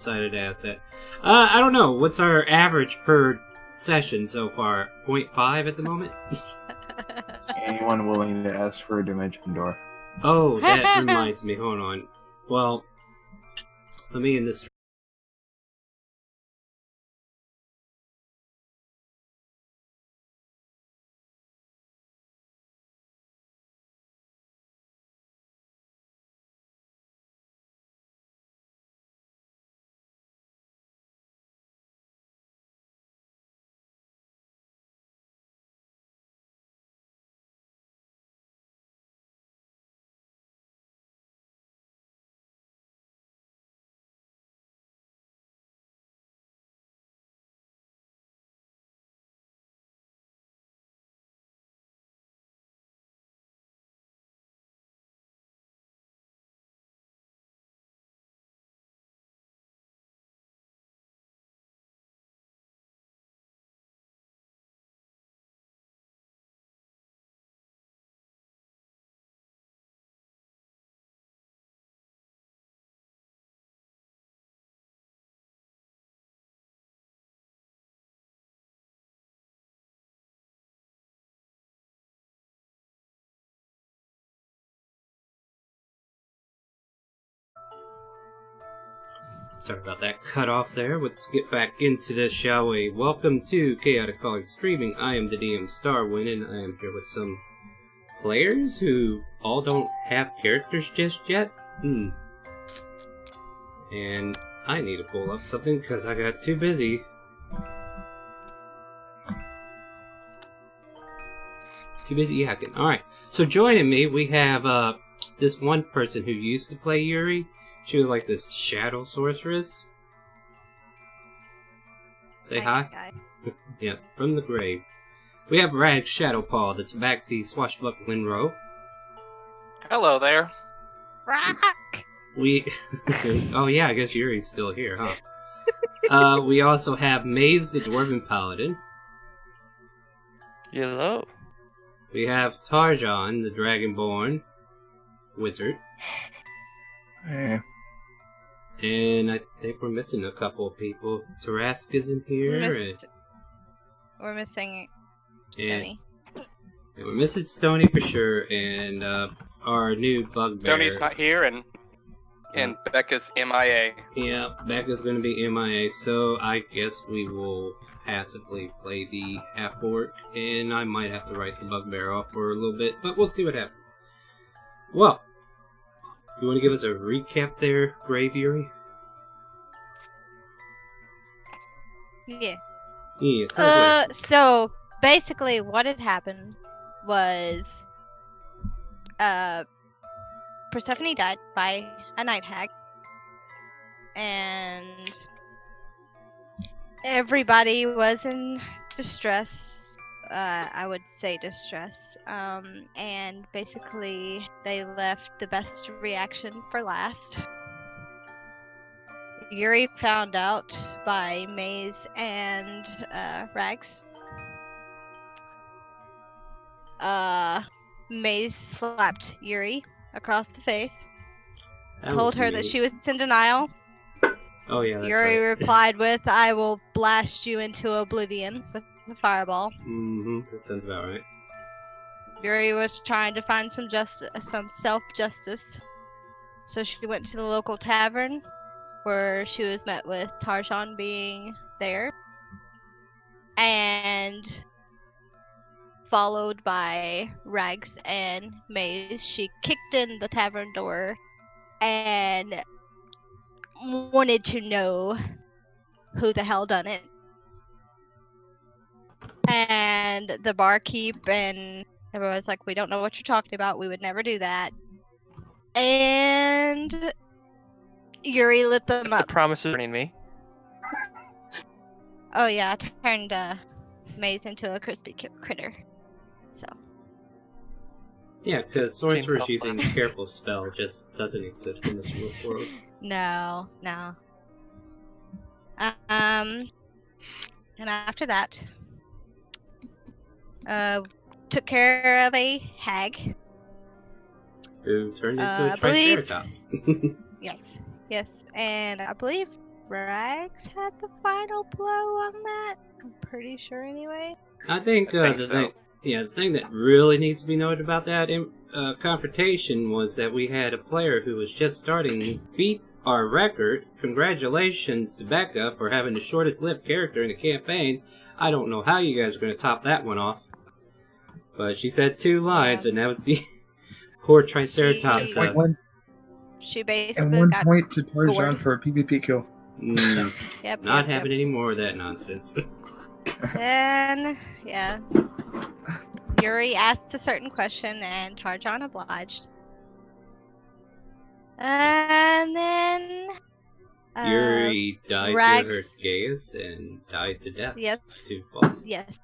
decided to ask that. I don't know. What's our average per session so far? 0.5 at the moment? Anyone willing to ask for a dimension door? Oh, that reminds me. Hold on. Well, let me end this. Sorry about that cut off there. Let's get back into this, shall we? Welcome to ChaoticCalling Streaming. I am the DM Starwin, and I am here with some players who all don't have characters just yet. And I need to pull up something because I got too busy. Too busy yakking. Alright, so joining me, we have this one person who used to play Yuri. She was like this shadow sorceress. Say hi. Yeah, from the grave. We have Rag Shadowpaw, the Tabaxi swashbuckling row. Hello there. Rock! Oh yeah, I guess Yuri's still here, huh? We also have Maze, the Dwarven Paladin. Hello. We have Tarjan, the Dragonborn Wizard. Hey. And I think we're missing a couple of people. Tarask isn't here. We're missing Stony. And we're missing Stony for sure, and our new bugbear. Stoney's not here, and Becca's MIA. Yeah, Becca's gonna be MIA, so I guess we will passively play the half-orc, and I might have to write the bugbear off for a little bit, but we'll see what happens. Well, you want to give us a recap there, Grave Yuri? Yeah. Yeah, tell us what. So basically what had happened was Persephone died by a night hag, and everybody was in distress. I would say distress. And basically they left the best reaction for last. Yuri found out by Maze and Rags. Maze slapped Yuri across the face. Told her that she was in denial. Oh yeah, that's Yuri right. replied with, "I will blast you into oblivion with the fireball." That sounds about right. Yuri was trying to find some self-justice, so she went to the local tavern, where she was met with Tarjan being there, and followed by Rags and Maze. She kicked in the tavern door and wanted to know who the hell done it. And the barkeep and everyone's like, "We don't know what you're talking about. We would never do that." And Yuri lit them up. The promise of turning me. Oh yeah, I turned Maze into a crispy critter. So. Yeah, because sorcerers using a careful spell just doesn't exist in this world. No. And after that, took care of a hag. Who turned into a Triceratops. Yes, and I believe Rags had the final blow on that. I'm pretty sure anyway. I think, I think the so. thing that really needs to be noted about that confrontation was that we had a player who was just starting beat our record. Congratulations to Becca for having the shortest lived character in the campaign. I don't know how you guys are going to top that one off. But she said 2 lines, and that was the poor Triceratops. She And basically 1 got point to Tarjan gored. for a PvP kill. Not having any more of that nonsense. Then, yeah. Yuri asked a certain question, and Tarjan obliged. And then... Yuri died to her Rags- gaze and died to death. Yes. To fall. Yes.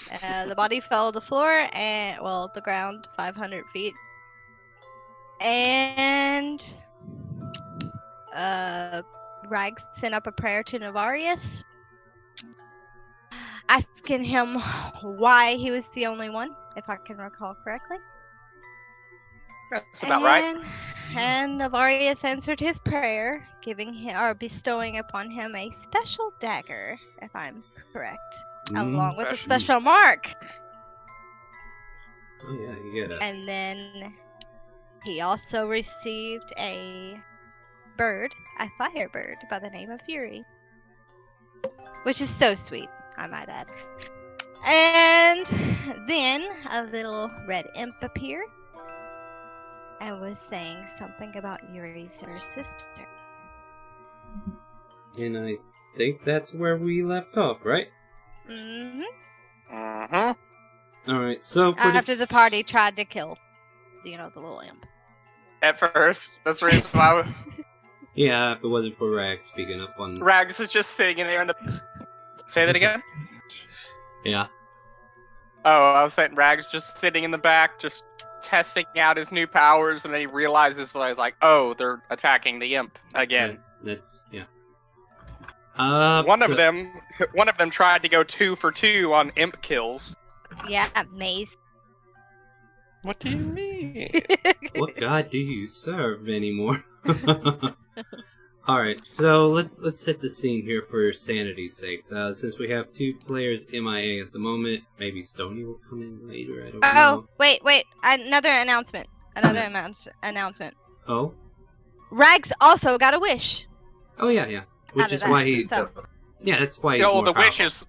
The body fell to the floor, and, well, the ground, 500 feet. And... Rags sent up a prayer to Navarius, asking him why he was the only one, if I can recall correctly. That's about right. And Navarius answered his prayer, giving him or bestowing upon him a special dagger, if I'm correct, along with a special mark. Oh yeah, you get it. And then he also received a firebird by the name of Fury, which is so sweet, I might add. And then a little red imp appeared and was saying something about Yuri's her sister. And I think that's where we left off, right? Mm-hmm. Uh-huh. Alright, so... After the party tried to kill, the little imp. At first, that's the reason why Yeah, if it wasn't for Rags speaking up on... Rags is just sitting in there in the... Say that again? Yeah. Oh, I was saying Rags just sitting in the back, just testing out his new powers, and then he realizes, like, oh, they're attacking the imp again. Yeah. One of them tried to go 2 for 2 on imp kills. Yeah, Maze. What do you mean? What god do you serve anymore? Alright, so let's set the scene here for sanity's sake. Since we have 2 players MIA at the moment, maybe Stony will come in later, I don't know. Oh, wait, another announcement. Announcement. Oh? Rags also got a wish. Oh yeah. Which is why he... Yeah, that's why he's No, more the powerful.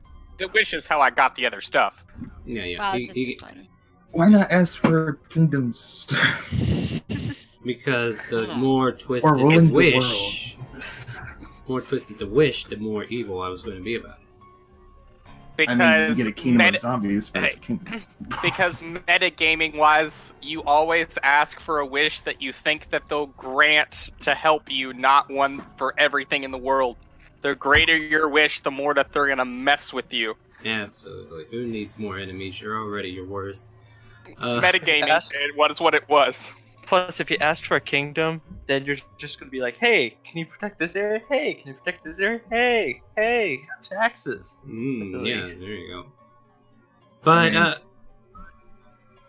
wish is how I got the other stuff. Yeah. Well, just fun. Why not ask for kingdoms? Because the more twisted Or ruling the the wish... More twisted the wish, the more evil I was going to be about it. Because I mean, you get a kingdom of zombies, but it's a kingdom. Because metagaming wise, you always ask for a wish that you think that they'll grant to help you, not one for everything in the world. The greater your wish, the more that they're gonna mess with you. Absolutely. Who needs more enemies? You're already your worst. It's metagaming, it was what it was. Plus, if you ask for a kingdom, then you're just gonna be like, hey, can you protect this area? Hey, can you protect this area? Hey, taxes. Yeah, there you go. But,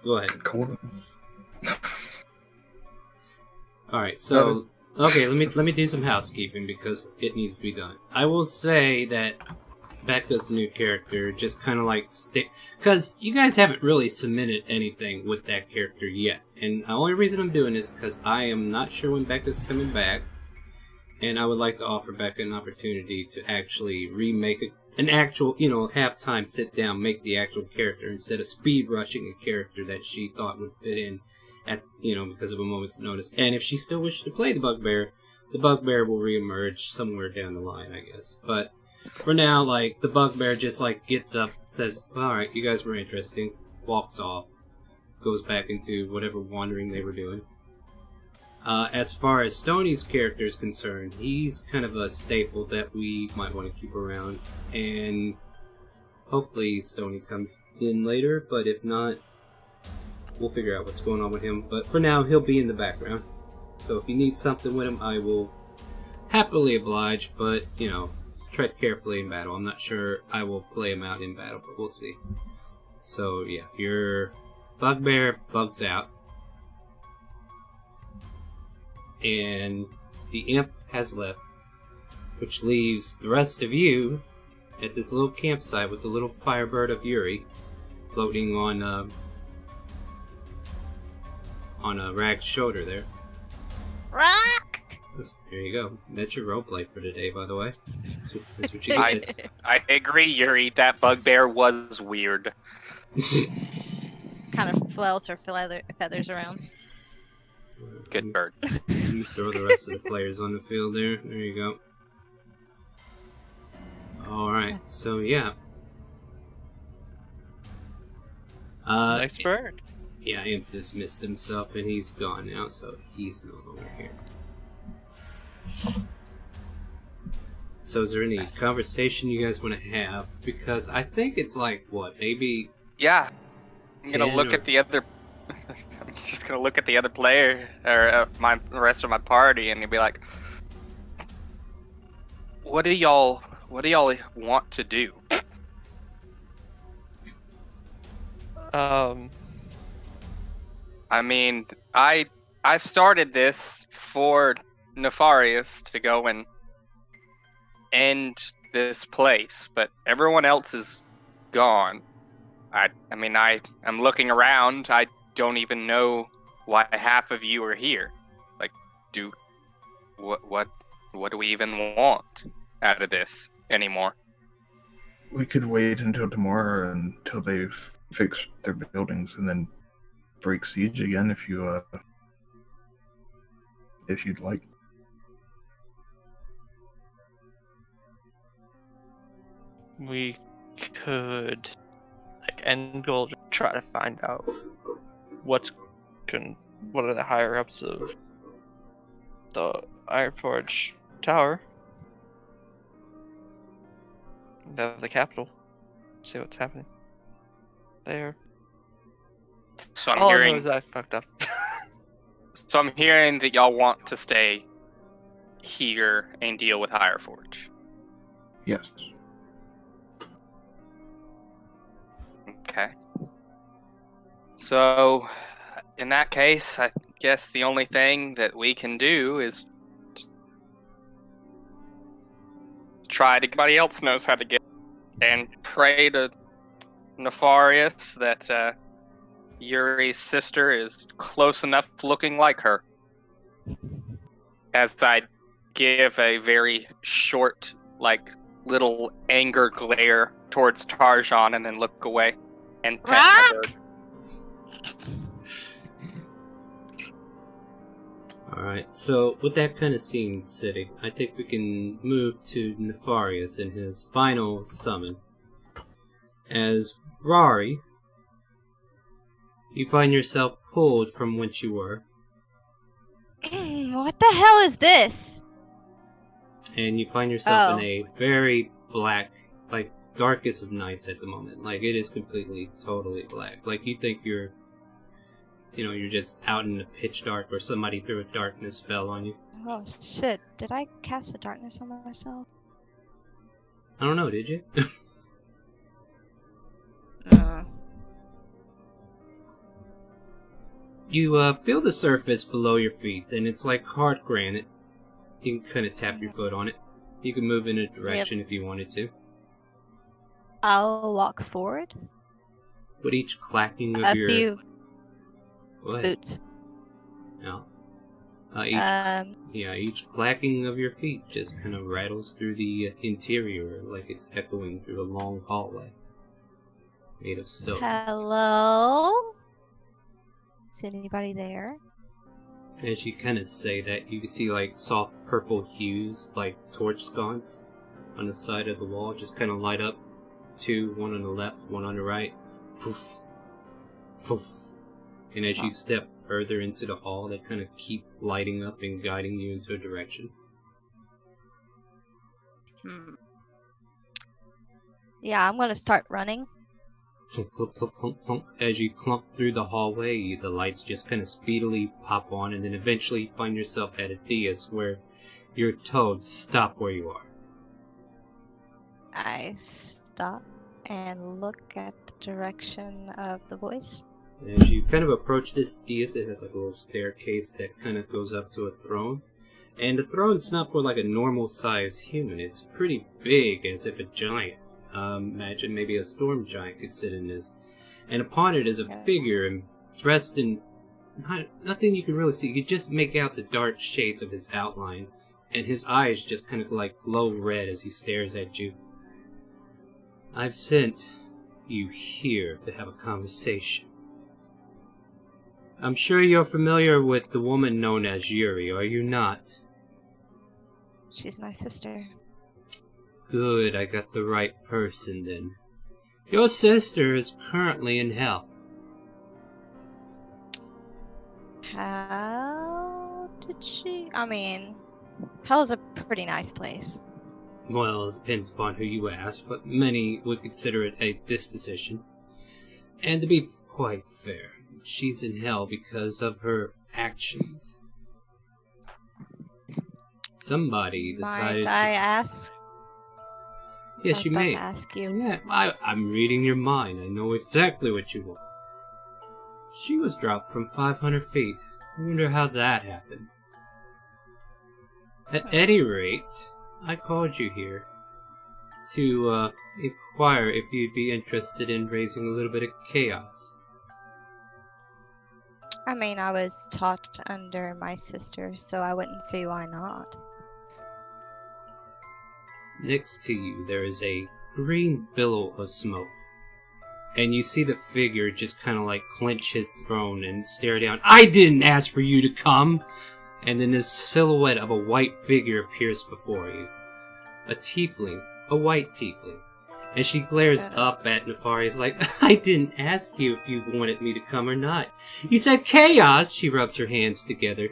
go ahead. Cool. Alright, so... Okay, let me do some housekeeping because it needs to be done. I will say that Becca's new character just kind of like because you guys haven't really submitted anything with that character yet, and the only reason I'm doing this because I am not sure when Becca's coming back, and I would like to offer Becca an opportunity to actually remake an actual, have time, sit down, make the actual character instead of speed rushing a character that she thought would fit in at because of a moment's notice. And if she still wishes to play the Bugbear will reemerge somewhere down the line, I guess. But for now, the Bugbear just, gets up, says, alright, you guys were interesting, walks off, goes back into whatever wandering they were doing. As far as Stoney's character is concerned, he's kind of a staple that we might want to keep around, and hopefully Stoney comes in later, but if not, we'll figure out what's going on with him. But for now, he'll be in the background. So if you need something with him, I will happily oblige, but, tread carefully in battle. I'm not sure I will play him out in battle, but we'll see. So, yeah, your Bugbear bugs out. And the imp has left. which leaves the rest of you at this little campsite with the little firebird of Yuri floating on Rag's shoulder there. Rock! There you go. That's your roleplay for today, by the way. That's what you get. I agree, Yuri. That bugbear was weird. Kind of flails her feathers around. Good bird. You throw the rest of the players on the field there. There you go. Alright, so yeah. Nice bird. Yeah, Imp dismissed himself and he's gone now, so he's no longer here. So is there any conversation you guys want to have? Because I think it's like, what, maybe... Yeah. I'm gonna look at the other... I'm just gonna look at the other player, or the rest of my party, and be like, what do y'all want to do? I mean, I started this for Nefarious to go and end this place, but everyone else is gone. I mean, I'm looking around. I don't even know why half of you are here. Like, what do we even want out of this anymore? We could wait until tomorrow until they've fixed their buildings and then break siege again if you'd like. We could, like, end goal, to try to find out what are the higher ups of the Ironforge Tower, the capital. See what's happening there. So I'm All I know hearing is I fucked up. So I'm hearing that y'all want to stay here and deal with Ironforge. Yes. Okay. So, in that case, I guess the only thing that we can do is try to... Everybody else knows how to get... And pray to Nefarious that Yuri's sister is close enough looking like her. As I give a very short, like, little anger glare towards Tarjan and then look away and pet my bird. Alright, so with that kind of scene sitting, I think we can move to Nefarious in his final summon. As Rari, you find yourself pulled from whence you were. What the hell is this? And you find yourself in a very black, like, darkest of nights at the moment. Like, it is completely, totally black. Like, you think you're just out in the pitch dark, or somebody threw a darkness spell on you. Oh shit, did I cast a darkness on myself? I don't know, did you? You feel the surface below your feet, and it's like hard granite. You can kind of tap your foot on it. You can move in a direction if you wanted to. I'll walk forward. With each clacking of your... few What? boots. No. Each clacking of your feet just kind of rattles through the interior like it's echoing through a long hallway made of stone. Hello? Is anybody there? As you kind of say that, you can see like soft purple hues, like torch sconce on the side of the wall, just kind of light up. Two, one on the left, one on the right. Foof. Foof. And as you step further into the hall, they kind of keep lighting up and guiding you into a direction. Yeah, I'm gonna start running. Clunk, clunk, clunk, clunk, clunk. As you clunk through the hallway, the lights just kind of speedily pop on, and then eventually you find yourself at a dais where you're told, stop where you are. I stop and look at the direction of the voice. As you kind of approach this dais, it has like a little staircase that kind of goes up to a throne. And the throne's not for like a normal-sized human. It's pretty big, as if a giant. Imagine maybe a storm giant could sit in this. And upon it is a figure and dressed in nothing you can really see. You can just make out the dark shades of his outline. And his eyes just kind of like glow red as he stares at you. I've sent you here to have a conversation. I'm sure you're familiar with the woman known as Yuri, are you not? She's my sister. Good, I got the right person then. Your sister is currently in hell. How did she? I mean, hell's a pretty nice place. Well, it depends upon who you ask, but many would consider it a disposition. And to be quite fair, she's in hell because of her actions. Somebody decided Might I ask? Yes, you may. I was about to ask you. Yeah, I'm reading your mind. I know exactly what you want. She was dropped from 500 feet. I wonder how that happened. At any rate, I called you here to inquire if you'd be interested in raising a little bit of chaos. I mean, I was taught under my sister, so I wouldn't see why not. Next to you, there is a green billow of smoke. And you see the figure just kind of like clench his throne and stare down. I didn't ask for you to come! And then this silhouette of a white figure appears before you. A tiefling. A white tiefling. And she glares up at Nefarius like, I didn't ask you if you wanted me to come or not. You said chaos! She rubs her hands together.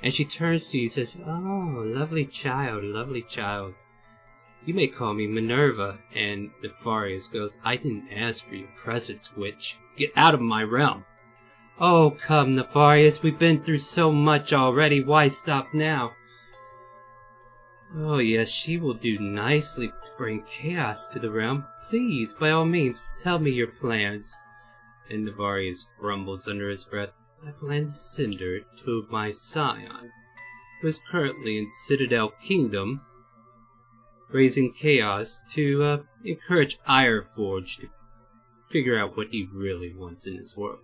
And she turns to you and says, oh, lovely child, lovely child. You may call me Minerva. And Nefarius goes, I didn't ask for your presence, witch. Get out of my realm. Oh, come, Nefarius, we've been through so much already. Why stop now? Oh, yes, she will do nicely to bring chaos to the realm. Please, by all means, tell me your plans. And Nefarius grumbles under his breath. I plan to send her to my scion, who is currently in Citadel Kingdom, raising chaos to encourage Ironforge to figure out what he really wants in this world.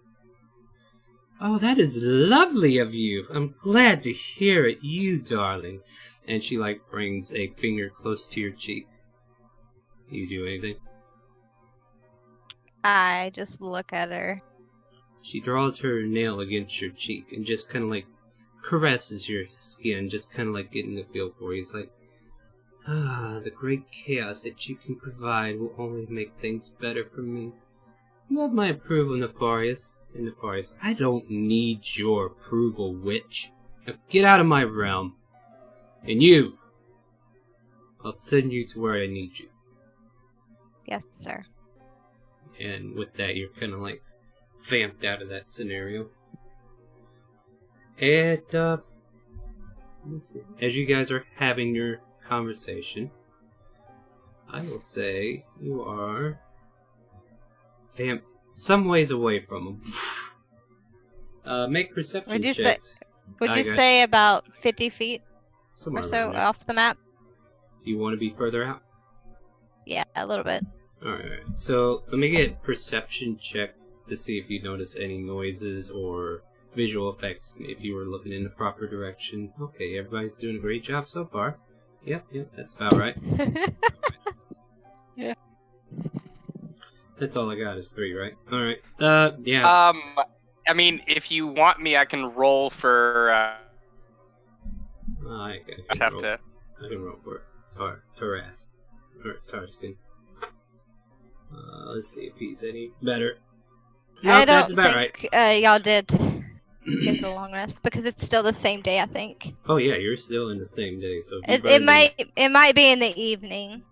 Oh, that is lovely of you. I'm glad to hear it, you darling. And she, like, brings a finger close to your cheek. You do anything? I just look at her. She draws her nail against your cheek and just kind of, like, caresses your skin, just kind of, like, getting a feel for you. It's like, the great chaos that you can provide will only make things better for me. You have my approval, Nefarius. And Nefarius, I don't need your approval, witch. Now get out of my realm. And you, I'll send you to where I need you. Yes, sir. And with that, you're kind of like vamped out of that scenario. And, let's see. As you guys are having your conversation, I will say you are vamped some ways away from them. Make perception checks. Would you say about 50 feet Somewhere or so around there. off the map? Do you want to be further out? Yeah, a little bit. Alright, so let me get perception checks to see if you notice any noises or visual effects if you were looking in the proper direction. Okay, everybody's doing a great job so far. Yep, that's about right. Yeah. That's all I got is 3, right? Alright, yeah. I mean, if you want me, I can roll for, I just have to... I can roll for it. Tarask. Or Tarskin. Let's see if he's any better. No, I that's don't about right. think y'all did get the long rest because it's still the same day, I think. Oh yeah, you're still in the same day, so if you It might be in the evening.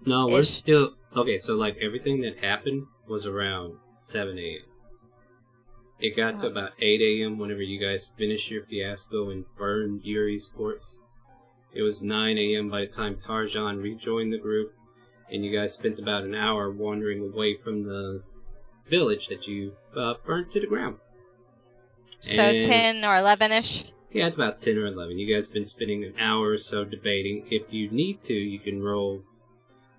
No, we're still okay. So like everything that happened was around 7 a.m. It got to about 8 a.m. whenever you guys finished your fiasco and burned Yuri's corpse. It was 9 a.m. by the time Tarjan rejoined the group, and you guys spent about an hour wandering away from the village that you burnt to the ground. So And 10 or 11-ish? Yeah, it's about 10 or 11. You guys have been spending an hour or so debating. If you need to, you can roll.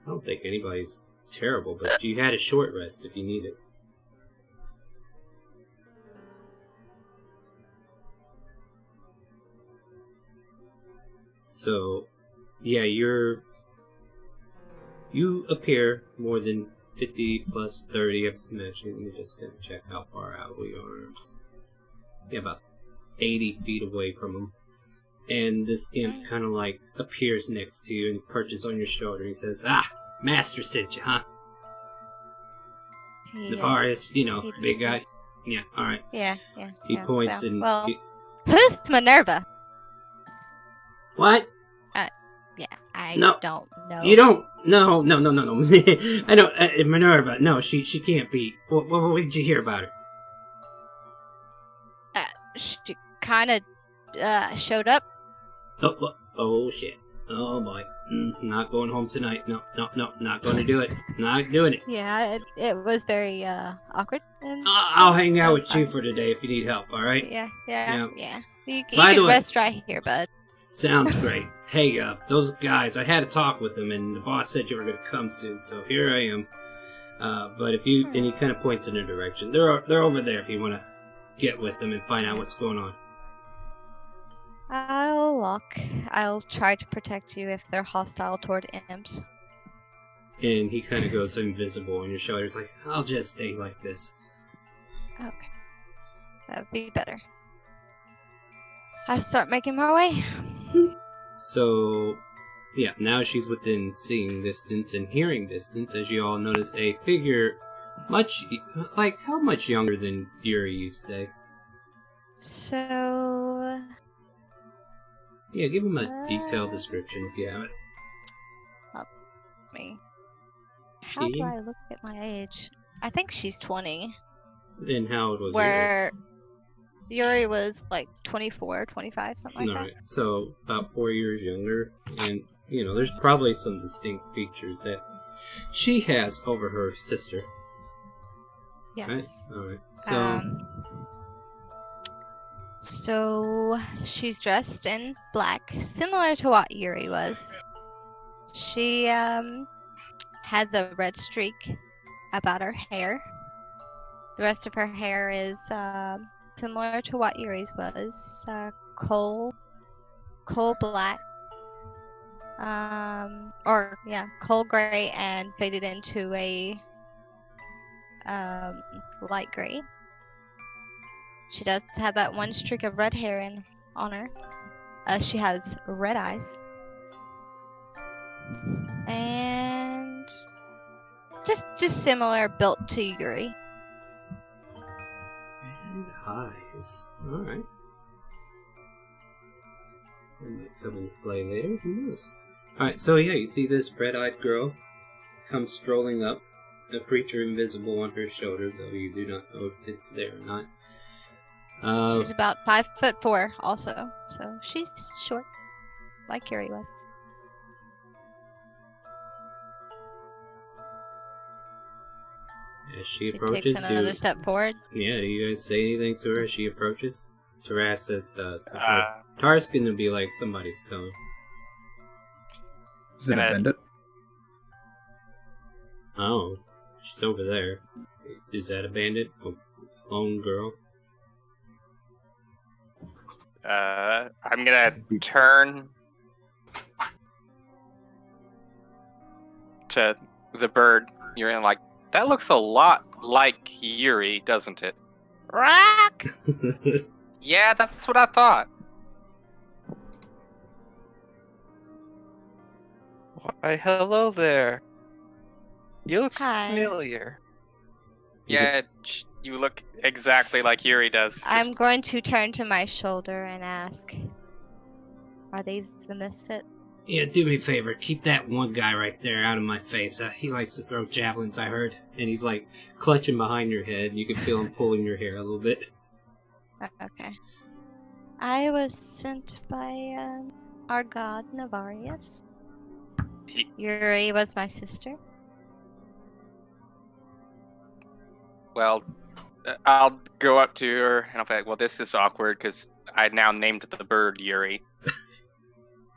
I don't think anybody's terrible, but you had a short rest if you need it. So, yeah, you appear more than 50 plus 30. Actually, let me just kind of check how far out we are. Yeah, about 80 feet away from him. And this imp kind of like appears next to you and perches on your shoulder. He says, "Ah, Master sent you, huh? Nefarious, big guy. Yeah, alright." Yeah. He points and... Who's Minerva? What? Yeah, I No. don't know. You don't... No. I don't... Minerva, no, she can't be. What did you hear about her? She kind of showed up. Oh, shit. Oh, boy. Not going home tonight. No, not going to do it. Not doing it. Yeah, it was very awkward. And I'll hang out with you for today if you need help, alright? Yeah. You By the can way- rest right here, bud. Sounds great. Hey, those guys, I had a talk with them, and the boss said you were going to come soon, so here I am. But if you... And he kind of points in a direction. They're over there if you want to get with them and find out what's going on. I'll walk. I'll try to protect you if they're hostile toward imps. And he kind of goes invisible on your shoulders, like, I'll just stay like this. Okay. That would be better. I start making my way. So, yeah, now she's within seeing distance and hearing distance, as you all notice a figure how much younger than Yuri, you say? So... Yeah, give him a detailed description if you have it. How do I look at my age? I think she's 20. And how it was Where Yuri was like 24, 25, something like Alright, so about 4 years younger, and, there's probably some distinct features that she has over her sister. that. Yes. Alright, So she's dressed in black, similar to what Yuri was. She has a red streak about her hair. The rest of her hair is similar to what Yuri's was, coal black, coal gray and faded into a light gray. She does have that one streak of red hair on her. She has red eyes. And just similar built to Yuri. And eyes. Alright. That might come into play later. Who knows? Alright, so yeah, you see this red-eyed girl come strolling up. A creature invisible on her shoulder, though you do not know if it's there or not. She's about 5'4" also, so she's short, like Yuri was. As she She approaches, takes another step forward. Yeah, do you guys say anything to her as she approaches? Taras says, Tara's gonna be like, somebody's coming. Is it a bandit? Oh, she's over there. Is that a bandit? A lone girl? I'm gonna turn to the bird. You're in like, that looks a lot like Yuri, doesn't it? Rock! Yeah, that's what I thought. Why, hello there. You look Hi. familiar. Yeah, you look exactly like Yuri does. I'm going to turn to my shoulder and ask, are these the misfits? Yeah, do me a favor. Keep that one guy right there out of my face. He likes to throw javelins, I heard. And he's like clutching behind your head. You can feel him pulling your hair a little bit. Okay. I was sent by our god Navarius. Yuri was my sister. Well, I'll go up to her and I'll be like, well, this is awkward because I now named the bird Yuri.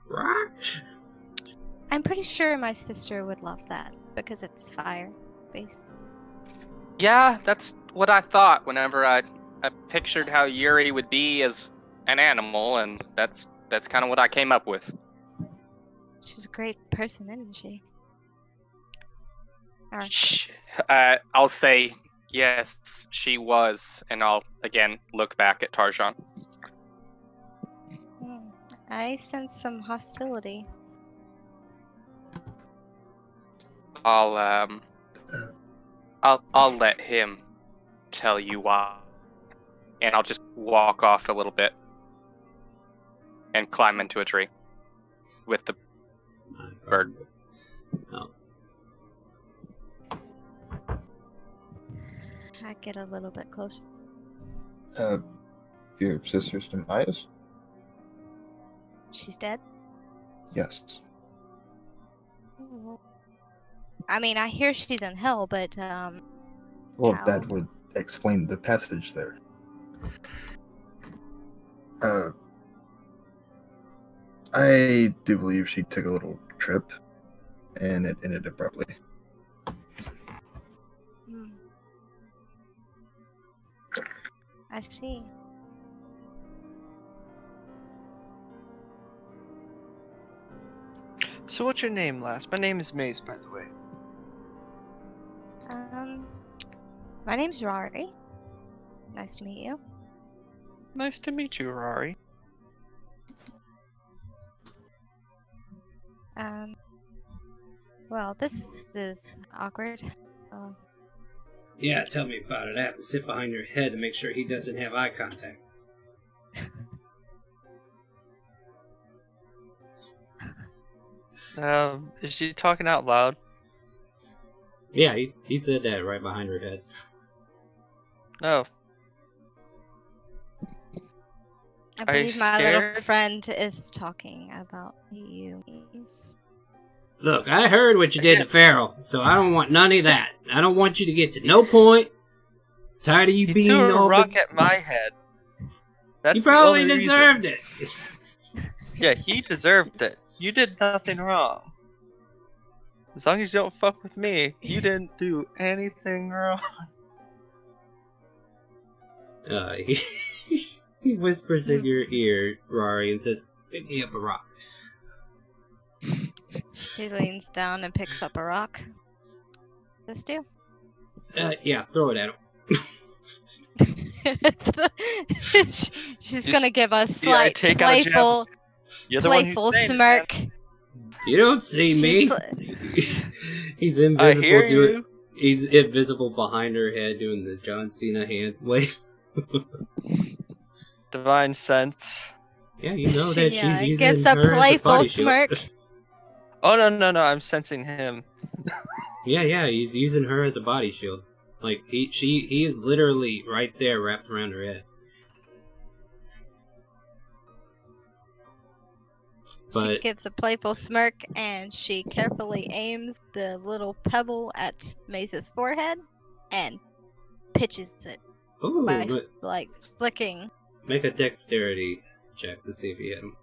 Right? I'm pretty sure my sister would love that because it's fire-based. Yeah, that's what I thought whenever I pictured how Yuri would be as an animal, and that's kind of what I came up with. She's a great person, isn't she? Or, I'll say yes, she was, and I'll again look back at Tarjan. I sense some hostility. I'll let him tell you why, and I'll just walk off a little bit and climb into a tree with the bird. Oh. I get a little bit closer. Your sister's demise? She's dead? Yes. I mean, I hear she's in hell, but, Well, how? that would explain the passage there. I do believe she took a little trip, and it ended abruptly. I see. So what's your name, lass? My name is Maze, by the way. My name's Rory. Nice to meet you. Nice to meet you, Rory. Well, this is awkward. Yeah, tell me about it. I have to sit behind your head to make sure he doesn't have eye contact. Is she talking out loud? Yeah, he said that right behind her head. No. I Are you believe my little scared? friend is talking about you. Look, I heard what you did to Farrell, so I don't want none of that. I don't want you to get to no point. Tired of you He being threw a all rock big... at my head. That's You the probably only deserved reason. it. Yeah, he deserved it. You did nothing wrong. As long as you don't fuck with me, you didn't do anything wrong. He whispers in your ear, Rory, and says, "Pick me up a rock." She leans down and picks up a rock. This do? Yeah, throw it at him. She's gonna give a Yeah, slight take out a jab. playful, You're the one who's playful saying it, smirk. You don't see me. He's man. I invisible. hear you. He's invisible behind her head, doing the John Cena hand wave. Divine sense. Yeah, you know that Yeah, she's gives using a her as a playful body shield. smirk. Oh no, I'm sensing him. Yeah, he's using her as a body shield. Like he is literally right there, wrapped around her head. She But gives a playful smirk and she carefully aims the little pebble at Maze's forehead and pitches it ooh, by but like flicking. make a dexterity check to see if he hit him.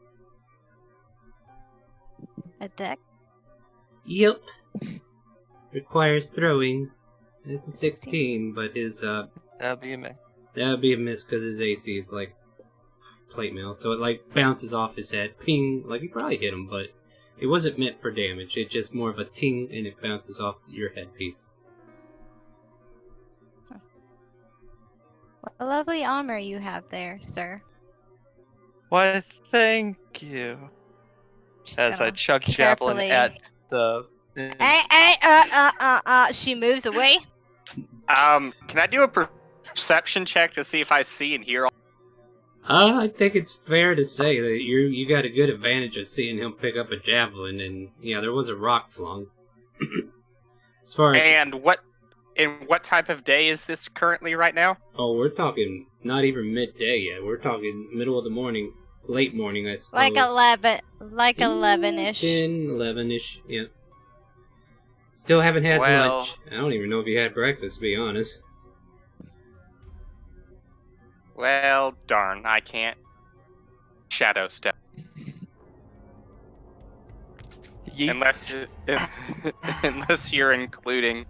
A deck. Yep. Requires throwing. It's a 16, but his That'd be a miss. that would be a miss because his AC is like plate mail, so it like bounces off his head, ping. Like you probably hit him, but it wasn't meant for damage. It's just more of a ting, and it bounces off your headpiece. What a lovely armor you have there, sir. Why, thank you. She's As I gonna chuck javelin carefully- at the. She moves away. Can I do a perception check to see if I see and hear all? I think it's fair to say that you got a good advantage of seeing him pick up a javelin, and yeah, there was a rock flung. As far as And what type of day is this currently right now? oh, we're talking not even midday yet. We're talking middle of the morning, late morning, I suppose. Like 11-ish. 10, 11-ish, yeah. Still haven't had Well- lunch. I don't even know if you had breakfast, to be honest. Well, darn, I can't shadow step. Yeet. Unless you're including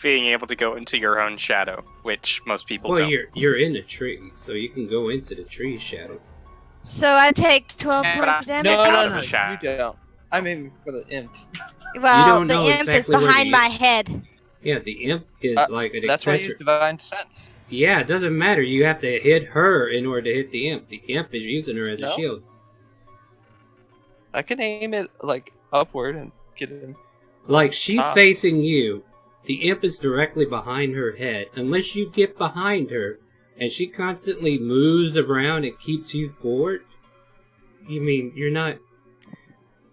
being able to go into your own shadow, which most people Well, don't. you're in a tree, so you can go into the tree shadow. So I take 12 Yeah, but points of I- damage. No, out no, of no, a shadow. you don't. I'm aiming for the imp. Well, don't the know imp exactly is where behind the my imp- head. Yeah, the imp is like an That's why I use accessory. divine sense. Yeah, it doesn't matter. You have to hit her in order to hit the imp. The imp is using her as a No. shield. I can aim it like upward and get him. Like, she's Ah. facing you. The imp is directly behind her head. Unless you get behind her, and she constantly moves around and keeps you forward, you mean you're not...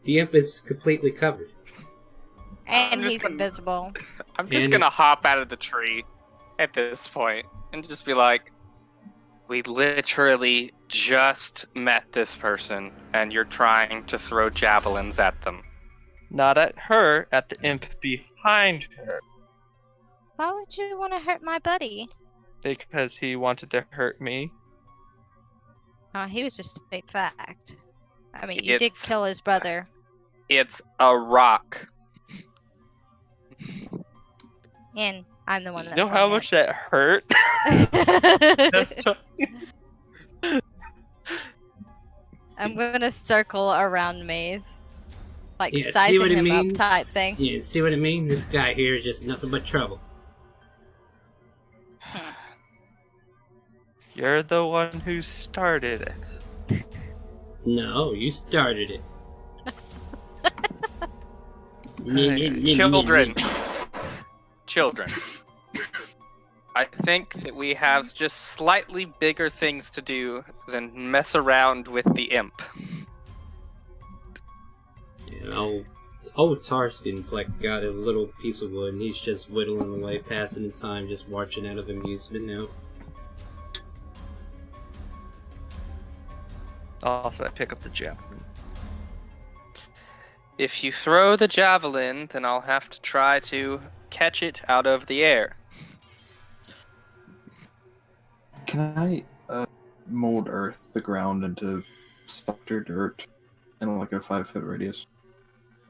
The imp is completely covered. And I'm just he's gonna- invisible. I'm just And- gonna hop out of the tree at this point and just be like, we literally just met this person, and you're trying to throw javelins at them. Not at her, at the imp behind her. Why would you want to hurt my buddy? Because he wanted to hurt me. Oh, he was just a big fact. I mean, you did It's- kill his brother. It's a rock. And I'm the one You that know how much that hurt? That's That's I'm gonna circle around Maze. Like Yeah, see sizing what it him means? up type thing. Yeah, see what I mean? This guy here is just nothing but trouble. You're the one who started it. No, you started it. Children. Children. I think that we have just slightly bigger things to do than mess around with the imp. You know, old Tarskin's like got a little piece of wood and he's just whittling away, passing the time, just watching out of amusement now. Also, I pick up the javelin. If you throw the javelin, then I'll have to try to catch it out of the air. Can I mold earth the ground into softer dirt in like a 5-foot radius?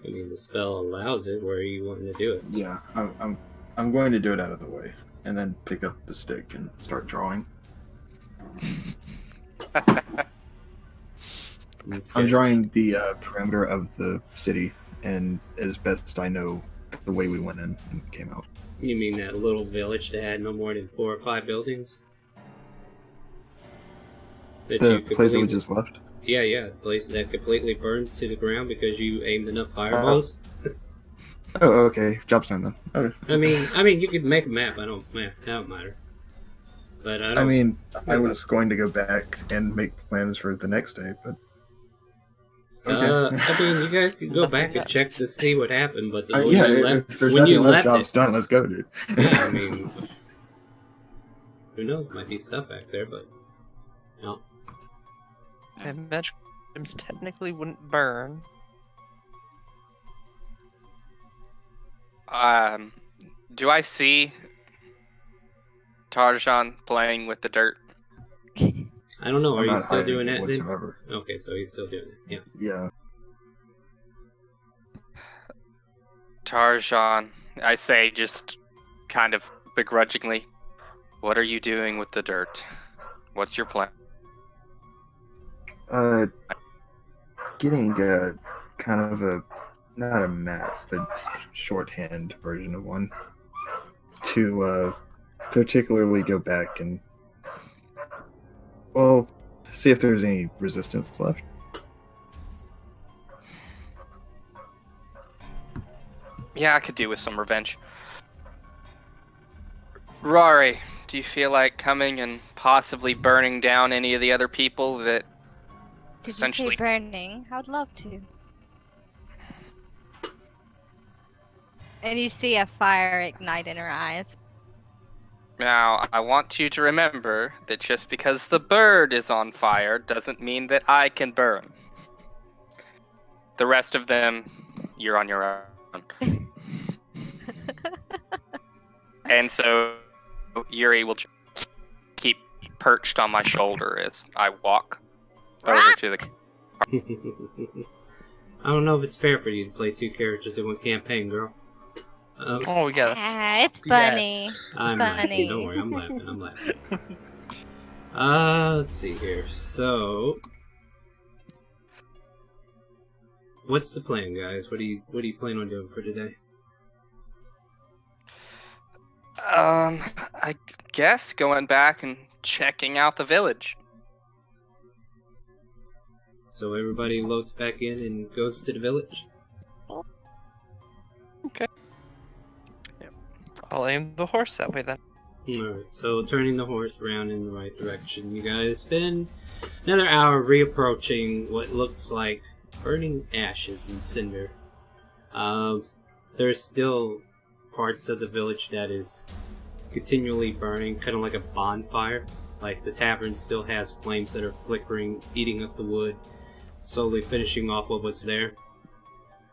I mean, the spell allows it. Where are you wanting to do it? Yeah, I'm going to do it out of the way, and then pick up the stick and start drawing. I'm Okay. drawing the perimeter of the city, and as best I know, the way we went in and came out. You mean that little village that had no more than 4 or 5 buildings? That The you place that we completely- just left. Yeah, the place that completely burned to the ground because you aimed enough fireballs. Oh, okay. Job's done then. Okay. I mean, you could make a map. I don't matter. But I don't. I mean, I was going to go back and make plans for the next day, but okay. I mean, you guys could go back and check to see what happened. But when yeah, you left, if there's when nothing you left, left job's it, done. Let's go, dude. yeah, I mean, who knows? Might be stuff back there, but no. And magic items technically wouldn't burn. Do I see Tarjan playing with the dirt? I don't know. Are I'm you not still hiding doing it that? Then? whatsoever. Okay, so he's still doing it. Yeah. Yeah. Tarjan, I say just kind of begrudgingly, what are you doing with the dirt? What's your plan? Getting kind of a, not a map, but shorthand version of one to particularly go back and, well, see if there's any resistance left. Yeah, I could do with some revenge. Rory, do you feel like coming and possibly burning down any of the other people that Did you essentially say burning? I would love to. And you see a fire ignite in her eyes. Now, I want you to remember that just because the bird is on fire doesn't mean that I can burn. The rest of them, you're on your own. And so, Yuri will keep perched on my shoulder as I walk over to the. I don't know if it's fair for you to play 2 characters in one campaign, girl. Oh, yeah. It's funny. I'm laughing. Don't worry, I'm laughing. Let's see here. So, what's the plan, guys? What do you plan on doing for today? I guess going back and checking out the village. So everybody loads back in and goes to the village? Okay. Yep. I'll aim the horse that way then. Alright, so turning the horse around in the right direction, you guys spend another hour reapproaching what looks like burning ashes and cinder. There's still parts of the village that is continually burning, kind of like a bonfire. Like the tavern still has flames that are flickering, eating up the wood, slowly finishing off of what's there.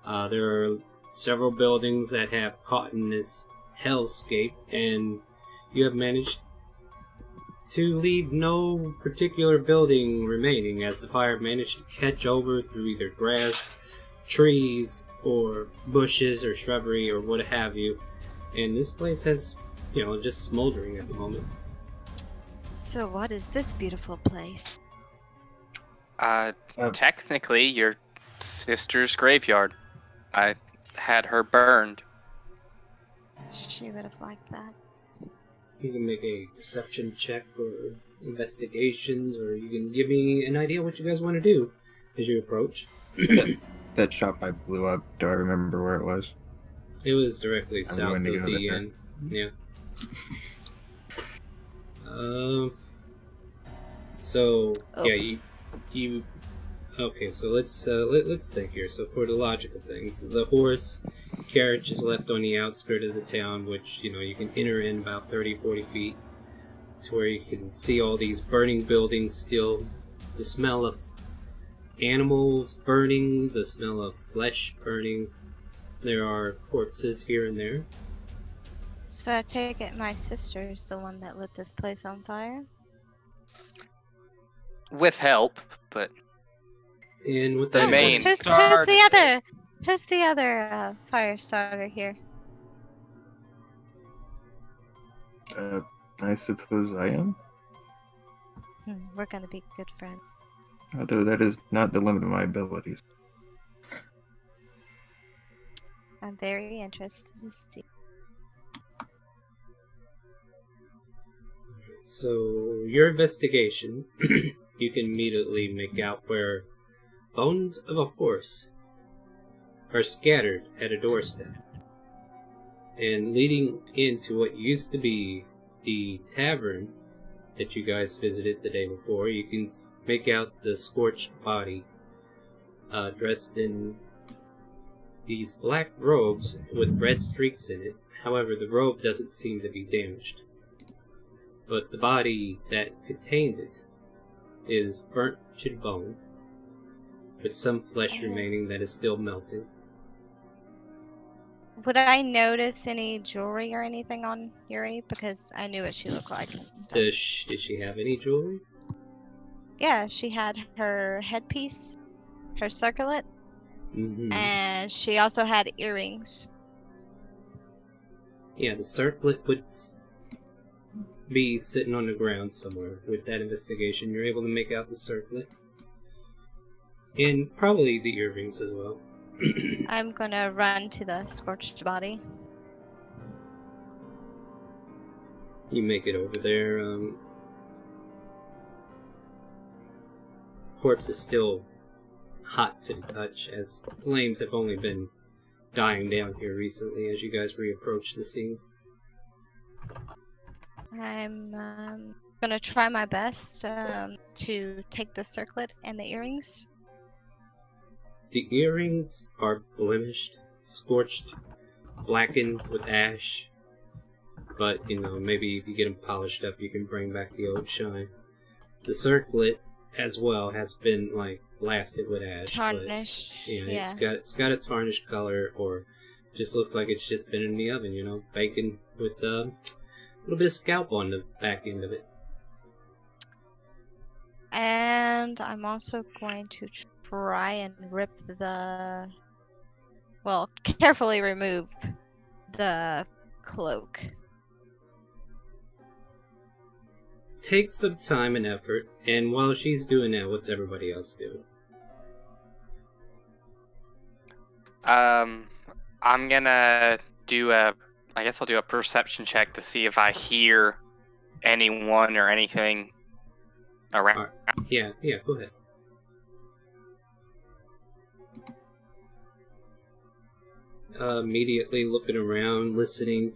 There are several buildings that have caught in this hellscape, and you have managed to leave no particular building remaining, as the fire managed to catch over through either grass, trees, or bushes, or shrubbery, or what have you. And this place has, just smoldering at the moment. So what is this beautiful place? Technically, your sister's graveyard. I had her burned. She would have liked that. You can make a perception check or investigations, or you can give me an idea what you guys want to do as you approach. That shop I blew up, do I remember where it was? It was directly I'm south going of to go the there. inn. Yeah. So yeah, you. Okay, so let's think here. So for the logical things, the horse carriage is left on the outskirt of the town, which you can enter in about 30-40 feet, to where you can see all these burning buildings still. The smell of animals burning, the smell of flesh burning. There are corpses here and there. So I take it my sister is the one that lit this place on fire? With help, but And with The that, main Who's guard the other fire starter here? I suppose I am? We're gonna be good friends. Although that is not the limit of my abilities. I'm very interested to see. So, your investigation, you can immediately make out where bones of a horse are scattered at a doorstep. And leading into what used to be the tavern that you guys visited the day before, you can make out the scorched body, dressed in these black robes with red streaks in it. However, the robe doesn't seem to be damaged. But the body that contained it is burnt to the bone, with some flesh remaining that is still melting. Would I notice any jewelry or anything on Yuri? Because I knew what she looked like. And stuff. Did she have any jewelry? Yeah, she had her headpiece, her circlet, Mm-hmm. and she also had earrings. Yeah, the circlet would be sitting on the ground somewhere. With that investigation, you're able to make out the circlet. And probably the earrings as well. I'm gonna run to the scorched body. You make it over there. Corpse is still hot to the touch, as the flames have only been dying down here recently as you guys reapproach the scene. I'm gonna try my best to take the circlet and the earrings. The earrings are blemished, scorched, blackened with ash. But, maybe if you get them polished up, you can bring back the old shine. The circlet, as well, has been, blasted with ash. Tarnished. But, Yeah. It's got a tarnished color, or just looks like it's just been in the oven, bacon with a little bit of scalp on the back end of it. And I'm also going to try and rip the... Well, carefully remove the cloak. Take some time and effort, and while she's doing that, what's everybody else doing? I'm gonna do I guess I'll do a perception check to see if I hear anyone or anything around. Alright. Yeah, go ahead. Immediately looking around, listening.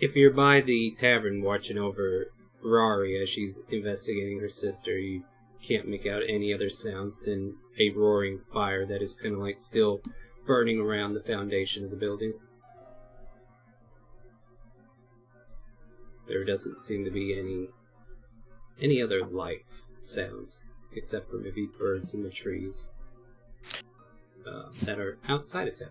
If you're by the tavern watching over Rari as she's investigating her sister, you can't make out any other sounds than a roaring fire that is kind of like still burning around the foundation of the building. There doesn't seem to be any other life sounds, except for maybe birds in the trees that are outside of town.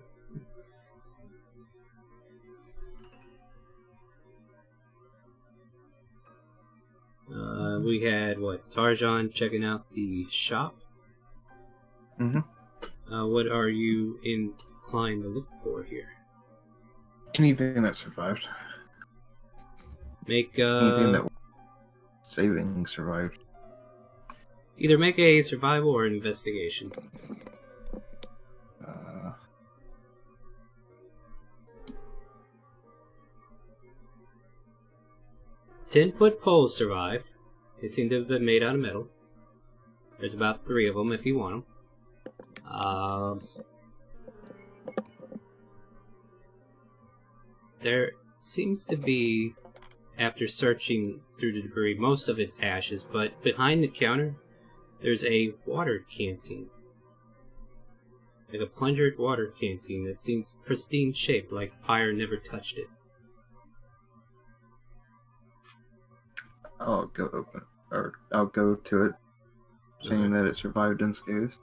We had, Tarjan checking out the shop? Mm-hmm. What are you inclined to look for here? Anything that survived. Make, Anything that saving survived. either make a survival or an investigation. 10-foot poles survived. They seem to have been made out of metal. There's about 3 of them if you want them. There seems to be, after searching through the debris, most of it's ashes, but behind the counter, there's a water canteen. Like a plungered water canteen that seems pristine shaped, like fire never touched it. I'll go open, or I'll go to it, seeing that it survived unscathed.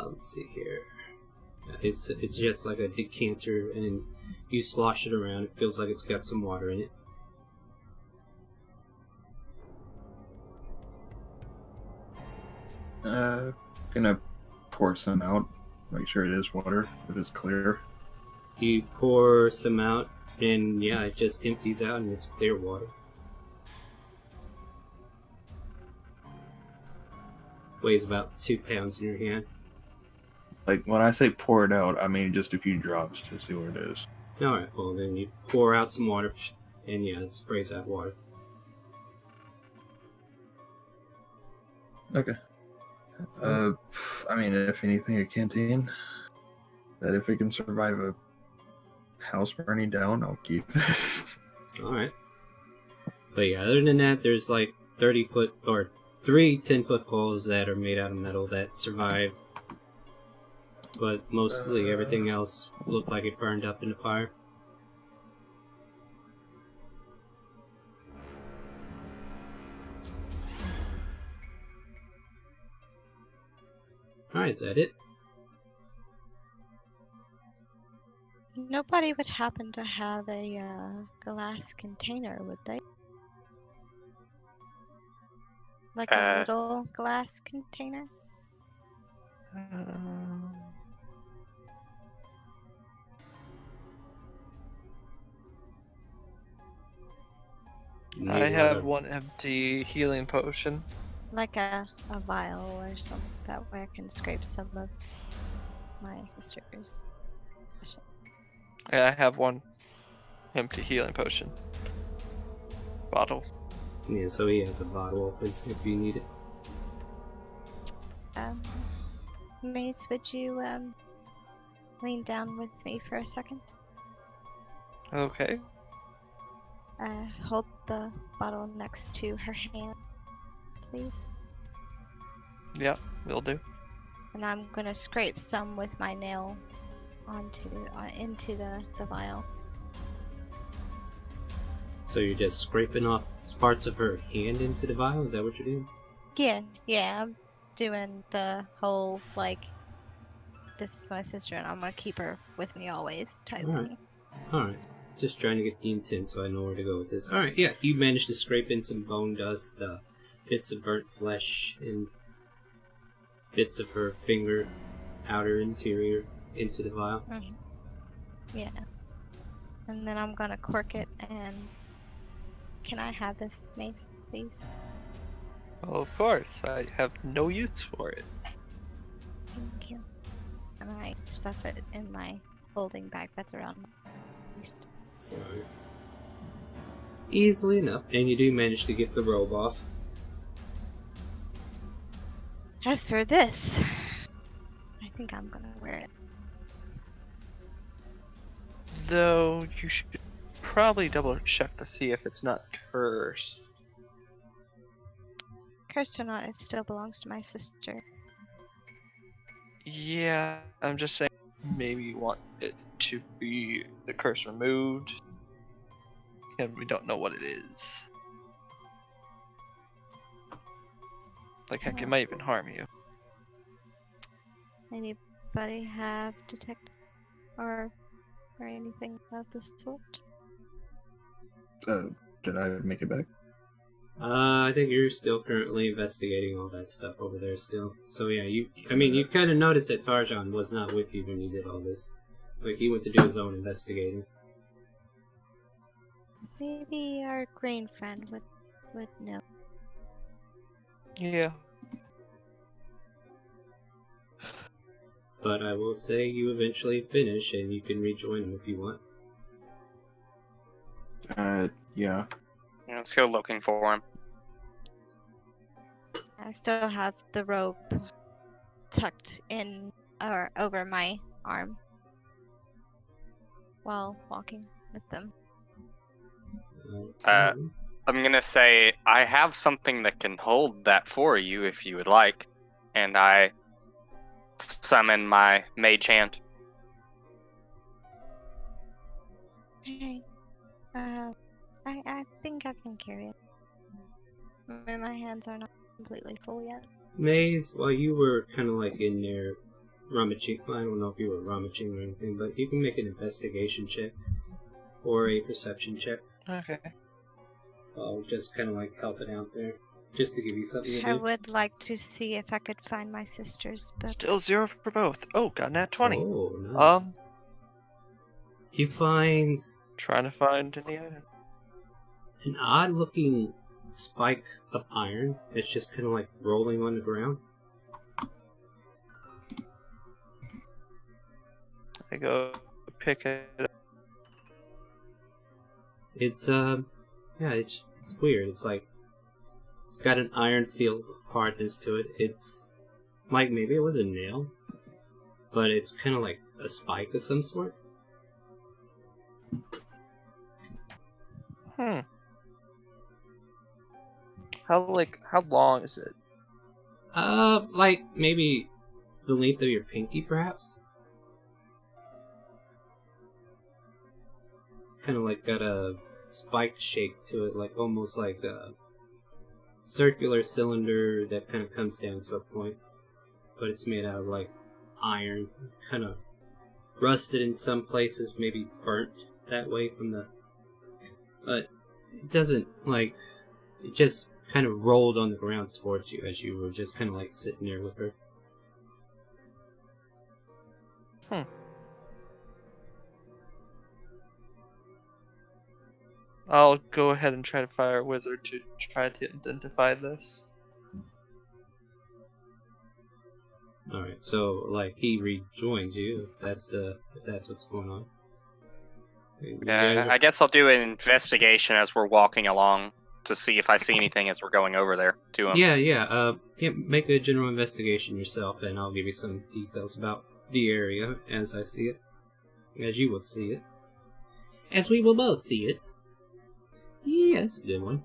Let's see here. It's just like a decanter, and you slosh it around. It feels like it's got some water in it. Gonna pour some out. Make sure it is water. If it's clear. You pour some out, and yeah, it just empties out, and it's clear water. Weighs about 2 pounds in your hand. Like, when I say pour it out, I mean just a few drops to see where it is. Alright, well then you pour out some water, and yeah, it sprays out water. Okay. I mean, if anything, a canteen. That if it can survive a house burning down, I'll keep it. Alright. But yeah, other than that, there's like 30-foot, or 3 10-foot poles that are made out of metal that survive. But mostly everything else looked like it burned up in the fire. Alright, is that it? Nobody would happen to have a glass container, would they? Like a little glass container? I have one empty healing potion. Like a vial or something. That way I can scrape some of my sister's. Yeah, I have one empty healing potion. Bottle. Yeah, so he has a bottle open if you need it. Maze, would you lean down with me for a second? Okay. Hold the bottle next to her hand, please. Yeah, will do. And I'm gonna scrape some with my nail into the vial. So you're just scraping off parts of her hand into the vial? Is that what you're doing? Yeah, I'm doing the whole, like, this is my sister and I'm gonna keep her with me always type Alright. thing. Alright. Just trying to get the intent so I know where to go with this. Alright, yeah, you managed to scrape in some bone dust, bits of burnt flesh, and bits of her finger outer interior into the vial. Mhm. Yeah. And then I'm gonna cork it and... Can I have this mace, please? Well, of course, I have no use for it. Thank you. And I stuff it in my folding bag that's around my waist. Alright. Easily enough, and you do manage to get the robe off. As for this, I think I'm gonna wear it. Though you should probably double check to see if it's not cursed. Cursed or not, it still belongs to my sister. Yeah, I'm just saying maybe you want it to be the curse removed. And we don't know what it is. Like heck, it might even harm you. Anybody have detect or anything of the sort? Did I make it back? I think you're still currently investigating all that stuff over there still. So yeah, you kind of noticed that Tarjan was not with you when you did all this. Like, he went to do his own investigating. Maybe our green friend would know. Yeah. But I will say you eventually finish, and you can rejoin him if you want. Yeah. Let's go looking for him. I still have the rope tucked in or over my arm while walking with them. I'm gonna say I have something that can hold that for you if you would like, and I summon my mage hand. Hey, I think I can carry it. My hands are not completely full yet. Maze, while you were kind of like in there rummaging, I don't know if you were rummaging or anything, but you can make an investigation check or a perception check. Okay. I'll just kind of like help it out there, just to give you something to do. I would like to see if I could find my sisters, but Still 0 for both. Oh, got nat 20. Oh, nice. You find Trying to find any item. an odd-looking spike of iron that's just kind of like rolling on the ground. I go pick it up. It's yeah, it's weird. It's like it's got an iron feel of hardness to it. It's like maybe it was a nail, but it's kind of like a spike of some sort. How long is it? Like maybe the length of your pinky, perhaps. It's kind of like got a spike shape to it, like almost like a circular cylinder that kind of comes down to a point, but it's made out of like iron, kind of rusted in some places, maybe burnt that way from the. But it doesn't like it just kind of rolled on the ground towards you as you were just kind of like sitting there with her. I'll go ahead and try to fire a wizard to try to identify this. Alright, so like he rejoins you if that's what's going on. You Yeah, guys are- I guess I'll do an investigation as we're walking along to see if I see anything as we're going over there to him. Yeah, make a general investigation yourself, and I'll give you some details about the area as I see it. As you would see it. As we will both see it. Yeah, that's a good one.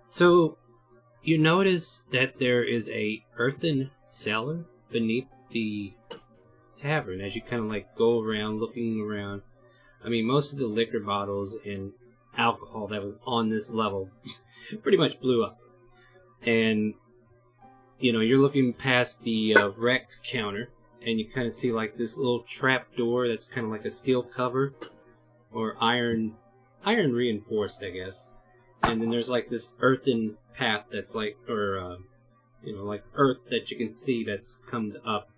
So, you notice that there is a earthen cellar beneath the tavern as you kind of like go around, looking around. I mean, most of the liquor bottles and alcohol that was on this level pretty much blew up. And, you know, you're looking past the wrecked counter and you kind of see like this little trap door that's kind of like a steel cover or iron reinforced, I guess. And then there's like this earthen path that's like, or like earth that you can see that's come up,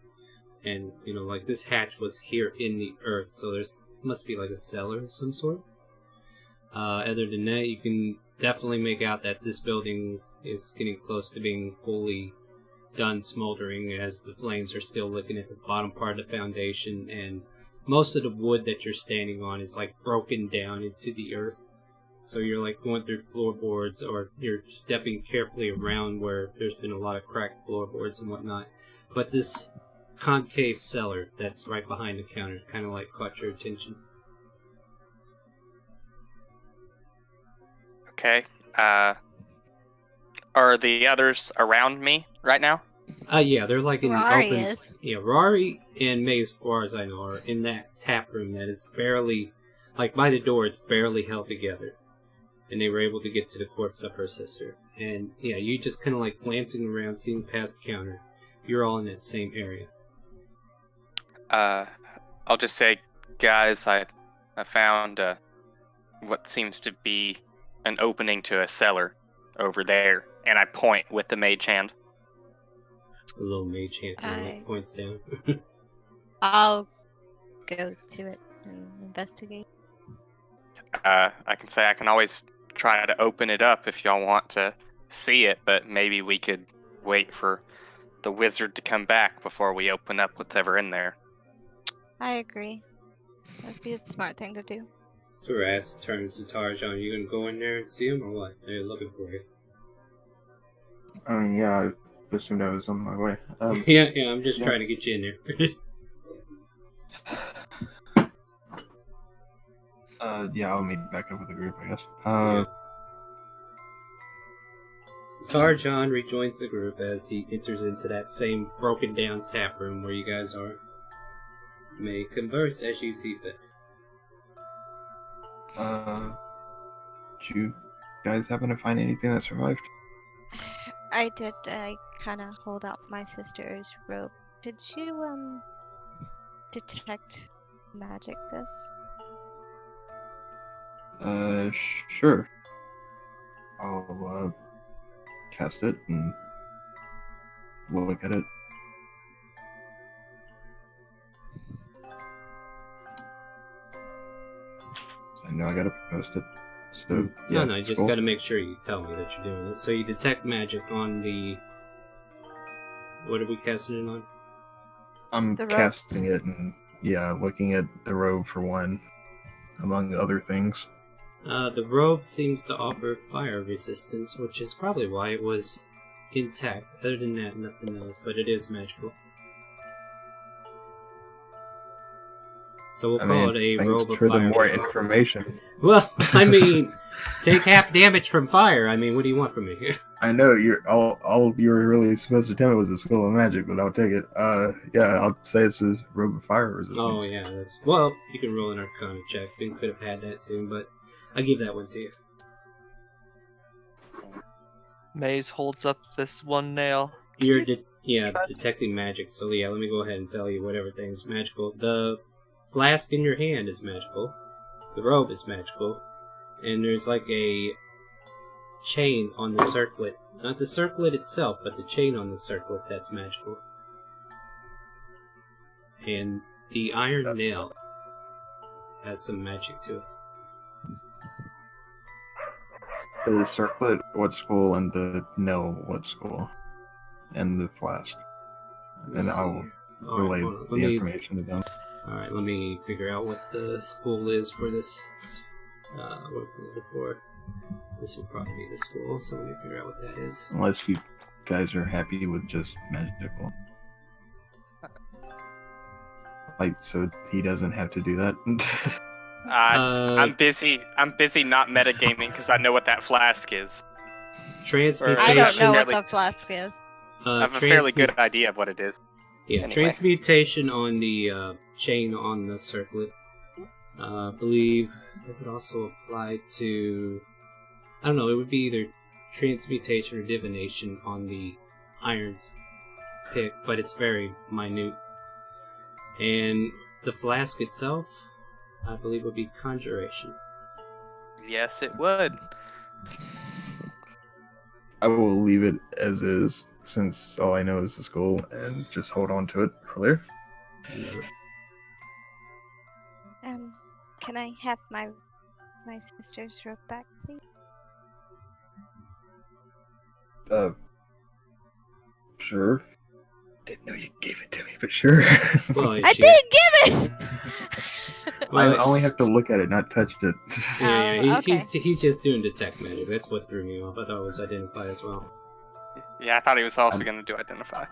and like this hatch was here in the earth, so there's must be like a cellar of some sort. Other than that, you can definitely make out that this building is getting close to being fully done smoldering, as the flames are still licking at the bottom part of the foundation, and most of the wood that you're standing on is like broken down into the earth. So you're like going through floorboards, or you're stepping carefully around where there's been a lot of cracked floorboards and whatnot. But this concave cellar that's right behind the counter kind of like caught your attention. Okay. Are the others around me right now? Yeah, they're like in the Rari open. is. Yeah, Rari and May, as far as I know, are in that tap room that is barely, like by the door, it's barely held together. And they were able to get to the corpse of her sister. And yeah, you just kind of like glancing around, seeing past the counter. You're all in that same area. I'll just say, guys, I found what seems to be an opening to a cellar over there, and I point with the mage hand. A little mage hand points down. I'll go to it and investigate. I can say I can always try to open it up if y'all want to see it, but maybe we could wait for the wizard to come back before we open up what's ever in there. I agree. That'd be a smart thing to do. Taras turns to Tarjan. You gonna go in there and see him, or what? They're looking for you. I mean, yeah, I assumed I was on my way. Yeah, I'm just trying to get you in there. Yeah, I'll meet back up with the group, I guess. Tarjan rejoins the group as he enters into that same broken down tap room where you guys are. You may converse as you see fit. Did you guys happen to find anything that survived? I did. I kind of hold out my sister's robe. Did you detect magic this? Sure. I'll cast it and look at it. I know I gotta post it. So yeah, No, you just gotta make sure you tell me that you're doing it. So you detect magic on the... What are we casting it on? I'm The robe. casting it and looking at the robe for one, among other things. The robe seems to offer fire resistance, which is probably why it was intact. Other than that, nothing else, but it is magical. So we'll call it a robe of for fire the more resistance. information. Well, I mean, take half damage from fire. I mean, what do you want from me? I know all you were really supposed to tell me was a skill of magic, but I'll take it. I'll say it's a robe of fire resistance. Oh yeah, well, you can roll an Arcana check. Ben could have had that too, but I'll give that one to you. Maze holds up this one nail. You're detecting magic. So yeah, let me go ahead and tell you what everything's magical. The flask in your hand is magical. The robe is magical, and there's like a chain on the circlet. Not the circlet itself, but the chain on the circlet that's magical. And the iron nail has some magic to it. The circlet, what school, and the nail, what school, and the flask. And I'll relay the information to them. Alright, let me figure out what the spool is for this. What we're looking for. This will probably be the spool, so let me figure out what that is. Unless you guys are happy with just magical. Like, so he doesn't have to do that? I'm busy not metagaming because I know what that flask is. Transmutation. I don't know what fairly- the flask is. I have a fairly good idea of what it is. Yeah, Anyway. transmutation on the chain on the circlet. I believe it would also apply to... I don't know, it would be either transmutation or divination on the iron pick, but it's very minute. And the flask itself, I believe, would be conjuration. Yes, it would. I will leave it as is, since all I know is the skull, and just hold on to it for later. Can I have my sister's rope back, please? Sure. Didn't know you gave it to me, but sure. Well, I did give it. I only have to look at it, not touch it. Okay. He's just doing detect magic. That's what threw me off. I thought it was identify as well. Yeah, I thought he was also going to do identify.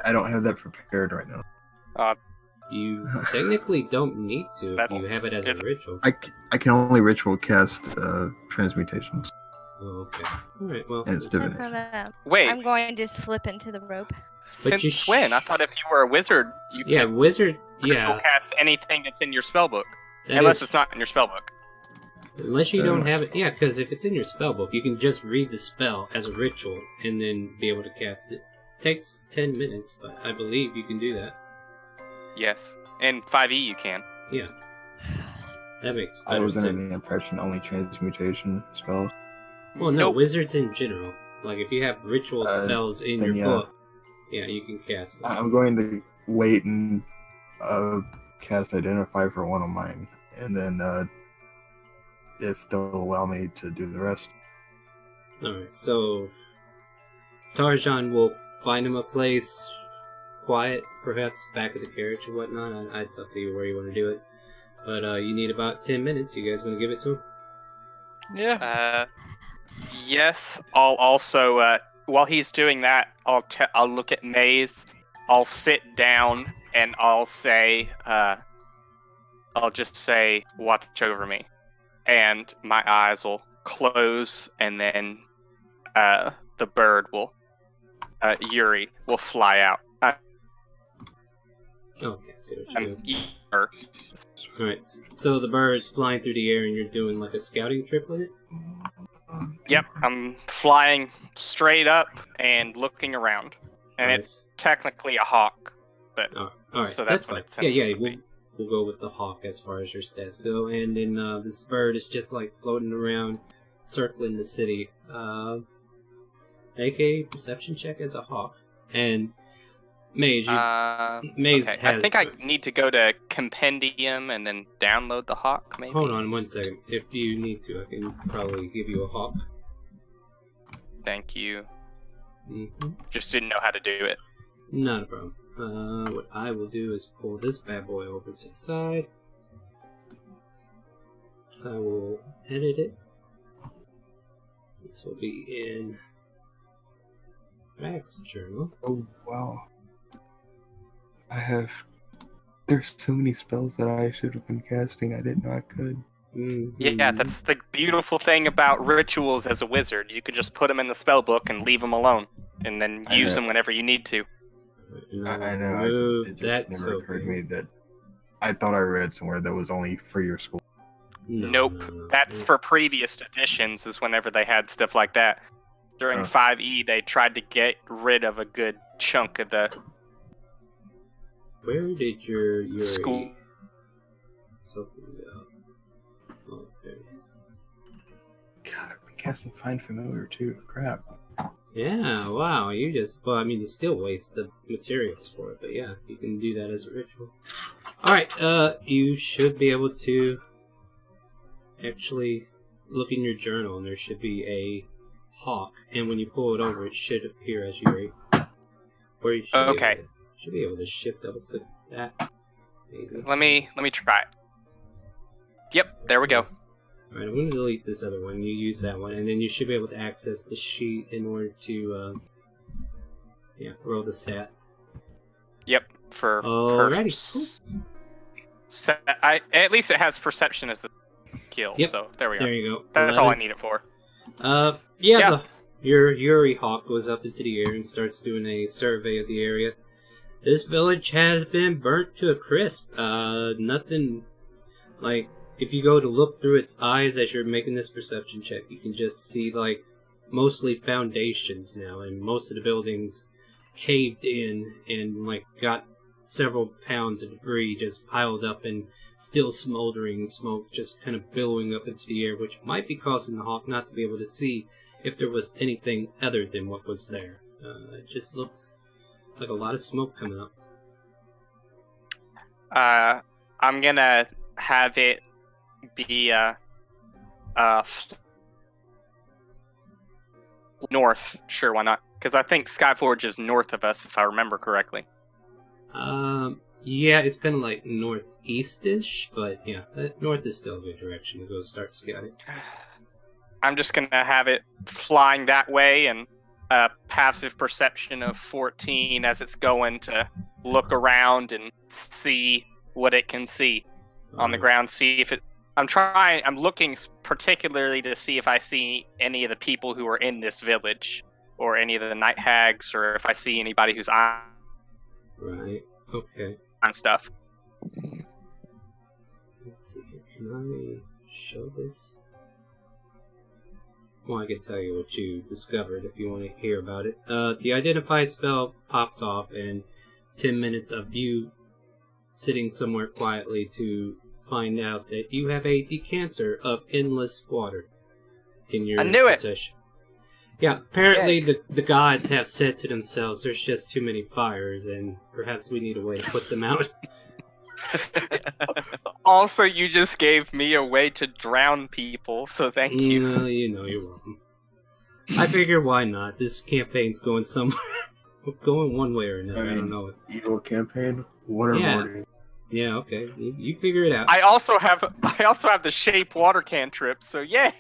I don't have that prepared right now. You technically don't need to if you have it as a ritual. I can only ritual cast transmutations. Oh, okay. Alright, well. And it's divination. Wait, I'm going to slip into the rope. since when? I thought if you were a wizard, you could wizard, ritual cast anything that's in your spellbook. That Unless is- it's not in your spellbook. Unless you So- don't have it, because if it's in your spellbook, you can just read the spell as a ritual and then be able to cast it. Takes 10 minutes, but I believe you can do that. Yes. In 5e you can. Yeah. That makes I better was under sense. the impression only transmutation spells. Well, no, Nope. wizards in general. Like, if you have ritual spells in then your yeah. book, yeah, you can cast them. I'm going to wait and cast identify for one of mine, and then if they'll allow me to do the rest. Alright, so Tarjan will find him a place quiet, perhaps back of the carriage or whatnot. It's up to you where you want to do it. But you need about 10 minutes. You guys want to give it to him? Yeah. Yes. I'll also while he's doing that, I'll look at Maze. I'll sit down and I'll say, I'll just say, "Watch over me," and my eyes will close, and then the bird will, Yuri will fly out. Okay, I see what you're doing. Her. Alright, so the bird's flying through the air and you're doing like a scouting trip with it? Yep, I'm flying straight up and looking around, and Alright. it's technically a hawk, but Alright, so that's that's what fine. it sounds Yeah, to we'll, me. we'll go with the hawk as far as your stats go. And then this bird is just like floating around, circling the city. Make a perception check as a hawk. And Mage, Maze okay. has... I think I need to go to Compendium and then download the hawk, maybe? Hold on 1 second. If you need to, I can probably give you a hawk. Thank you. Mm-hmm. Just didn't know how to do it. Not a problem. What I will do is pull this bad boy over to the side. I will edit it. This will be in Max journal. Oh, wow. There's so many spells that I should have been casting. I didn't know I could. Mm-hmm. Yeah, that's the beautiful thing about rituals as a wizard. You could just put them in the spell book and leave them alone, and then I use know. them whenever you need to. I know. Remove It that just never occurred to token. me that I thought I read somewhere that was only for your school. No, Nope. no. That's for previous editions, is whenever they had stuff like that. During Oh. 5e, they tried to get rid of a good chunk of the Where did your Yuri School. token go? Oh, there it is. God, I've been casting Find Familiar too. Crap. Yeah, wow, you just... Well, I mean, you still waste the materials for it, but yeah, you can do that as a ritual. Alright, you should be able to actually look in your journal, and there should be a hawk, and when you pull it over, it should appear as Yuri. Or you should Okay. Should be able to shift double click that. Maybe. Let me try it. Yep, there we go. Alright, I'm going to delete this other one. You use that one, and then you should be able to access the sheet in order to, roll the stat. Yep, for Alrighty, cool. At least it has perception as the skill, Yep. so there we There go. you go. That's all I need it for. Yeah. Your Yuri Hawk goes up into the air and starts doing a survey of the area. This village has been burnt to a crisp. Nothing, like, if you go to look through its eyes as you're making this perception check, you can just see, like, mostly foundations now, and most of the buildings caved in and, like, got several pounds of debris just piled up and still smoldering smoke just kind of billowing up into the air, which might be causing the hawk not to be able to see if there was anything other than what was there. It just looks like a lot of smoke coming up. I'm gonna have it be north. Sure, why not? Because I think Skyforge is north of us, if I remember correctly. Yeah, it's kind of like northeast-ish, but yeah, north is still a good direction to go start scouting. I'm just gonna have it flying that way, and passive perception of 14 as it's going to look around and see what it can see on the ground. See if it. I'm looking particularly to see if I see any of the people who are in this village, or any of the night hags, or if I see anybody who's on. Right. Okay. On stuff. Let's see here. Can I show this? Well, I can tell you what you discovered if you want to hear about it. The identify spell pops off, and 10 minutes of you sitting somewhere quietly to find out that you have a decanter of endless water in your possession. Yeah, apparently the gods have said to themselves, there's just too many fires, and perhaps we need a way to put them out. Also, you just gave me a way to drown people, so thank you. No, you're welcome. I figure why not? This campaign's going somewhere. Going one way or another, I don't know. Evil campaign? Waterboarding. Yeah, okay. You figure it out. I also have the shape water cantrip, so yay!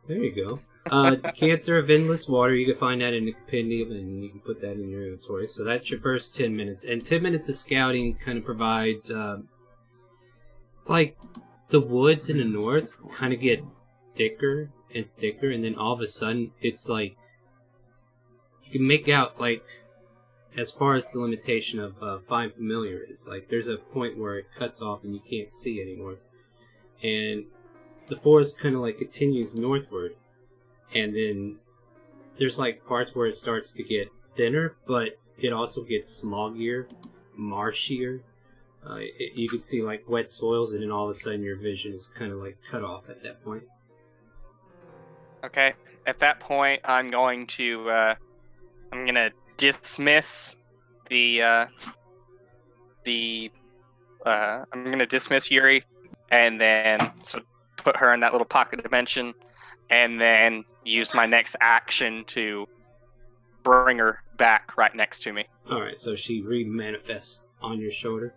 There you go. Decanter of endless water, you can find that in the compendium, and you can put that in your inventory. So that's your first 10 minutes. And 10 minutes of scouting kind of provides, like, the woods in the north kind of get thicker and thicker, and then all of a sudden, it's like, you can make out, like, as far as the limitation of Find Familiar is, like, there's a point where it cuts off and you can't see anymore. And the forest kind of, like, continues northward. And then there's like parts where it starts to get thinner, but it also gets smoggier, marshier. You can see like wet soils, and then all of a sudden your vision is kind of like cut off at that point. Okay, at that point, I'm gonna dismiss I'm gonna dismiss Yuri, and then put her in that little pocket dimension, and then use my next action to bring her back right next to me. Alright, so she re-manifests on your shoulder.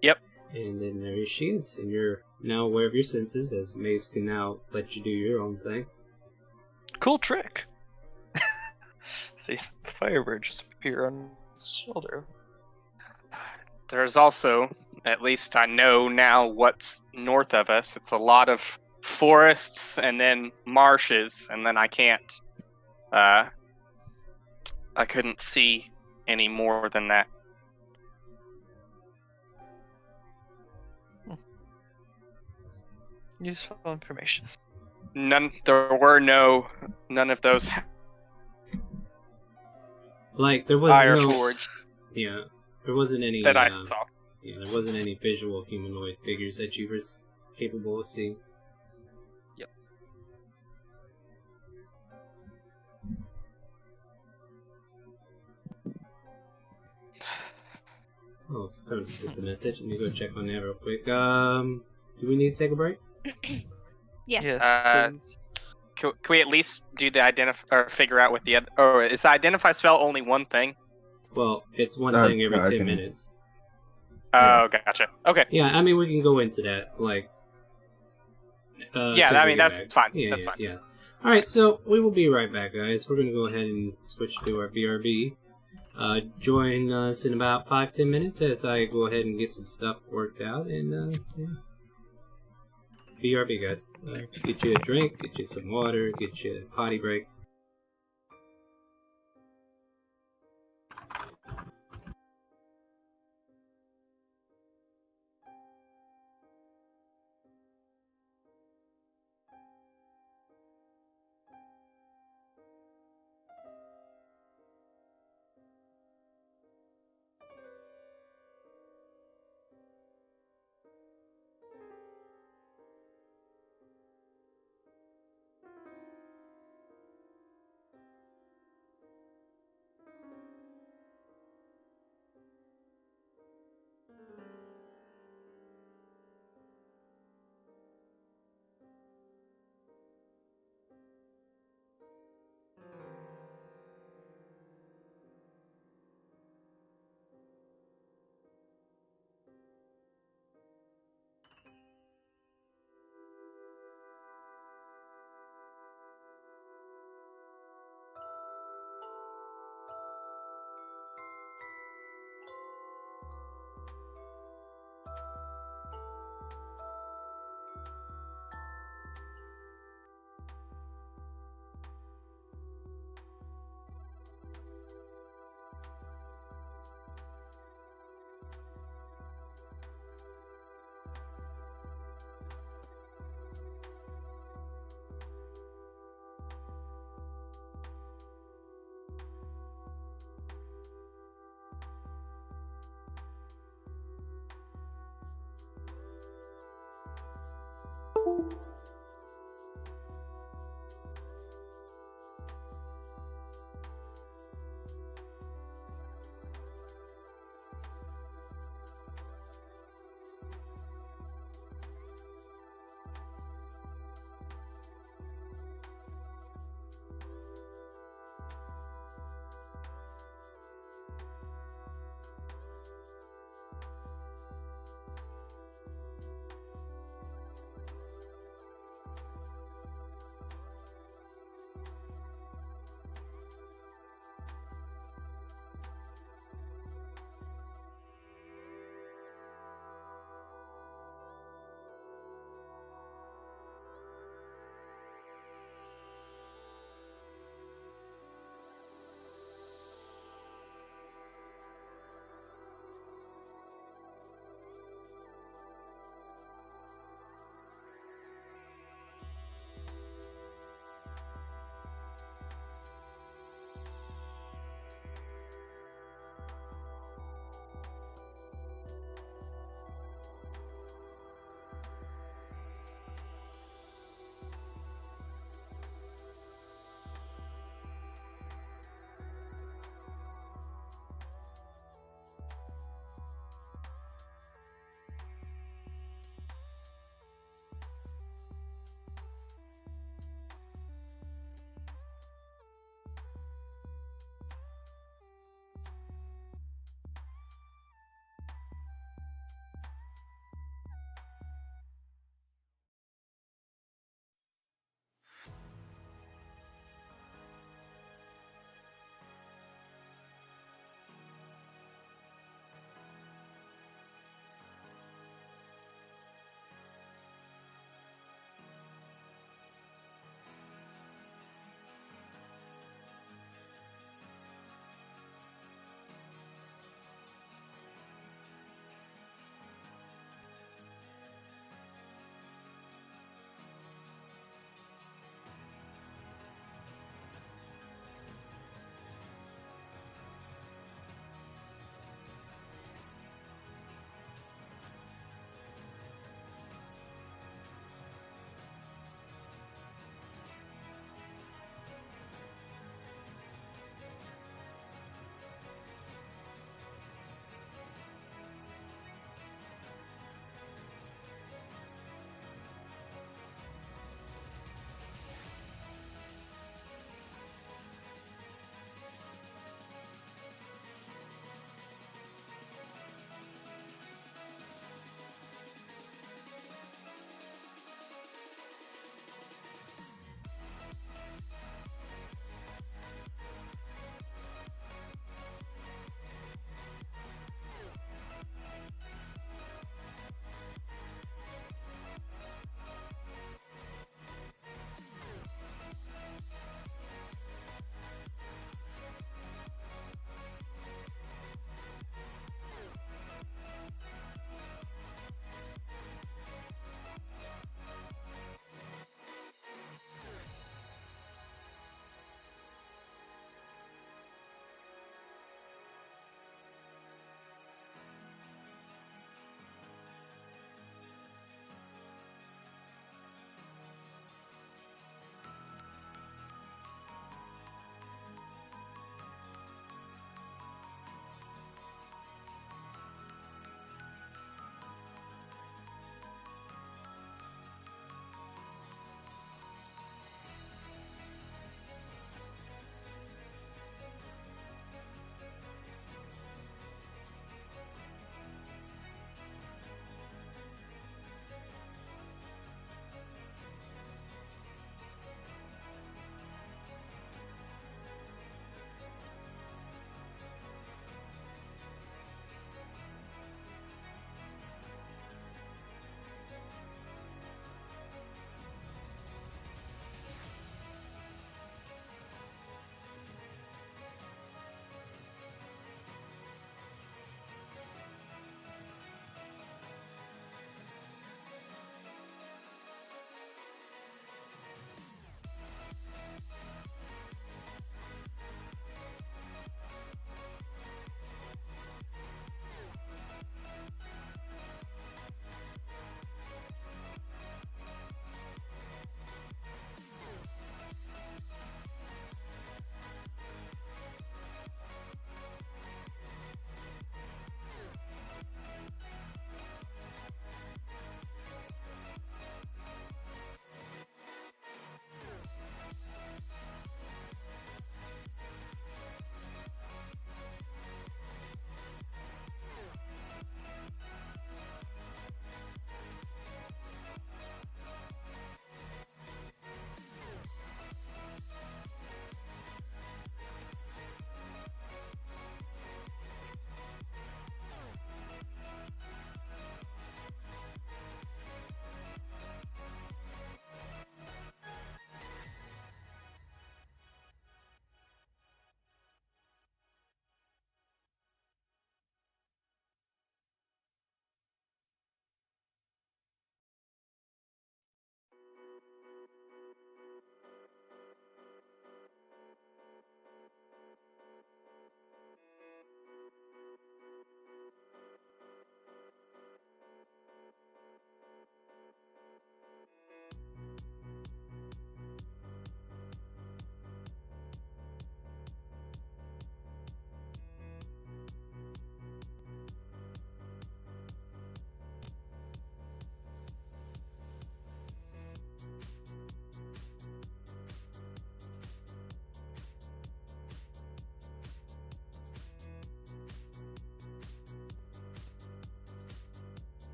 Yep. And then there she is, and you're now aware of your senses, as Mace can now let you do your own thing. Cool trick. See, the Firebird just appear on his shoulder. There's also, at least I know now what's north of us. It's a lot of forests and then marshes, and then I couldn't see any more than that. Useful information. None of those Like, there was fire no... forged Yeah, there wasn't any... that I saw. Yeah, there wasn't any visual humanoid figures that you were capable of seeing. Yep. Oh, it's time to send the message. Let me go check on that real quick. Do we need to take a break? Yes. Yes, Can we at least do the figure out what the other... Or is the identify spell only one thing? Well, it's one thing every 10 minutes. Oh, gotcha. Okay. Yeah, I mean, we can go into that, like... yeah, I mean, that's fine. Yeah, that's yeah, fine. yeah. Alright, so we will be right back, guys. We're going to go ahead and switch to our BRB. Join us in about 5-10 minutes as I go ahead and get some stuff worked out, and, yeah. BRB, guys. Get you a drink, get you some water, get you a potty break.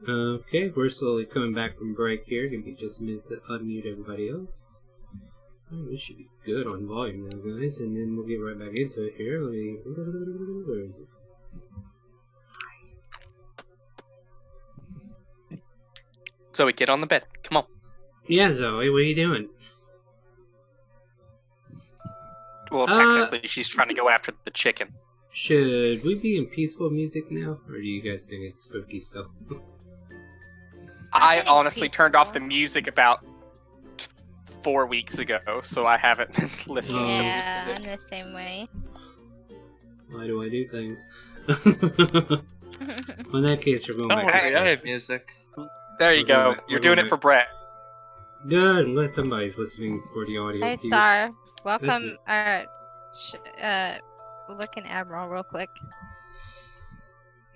Okay, we're slowly coming back from break here. Give me just a minute to unmute everybody else. Oh, we should be good on volume now, guys, and then we'll get right back into it here. Let me... Where is it? Zoe, get on the bed. Come on. Yeah, Zoe, what are you doing? Well, technically, she's trying to go after the chicken. Should we be in peaceful music now, or do you guys think it's spooky stuff? I honestly turned off the music about 4 weeks ago, so I haven't been listening Yeah, to I'm music. the same way. Why do I do things? Well, in that case, you're going Don't back to worry, I have space. music. There you We're go. going back- You're we're doing going it for Brett. Good, I'm glad somebody's listening for the audio. Hey, cues. Star. Welcome. Looking Admiral real quick.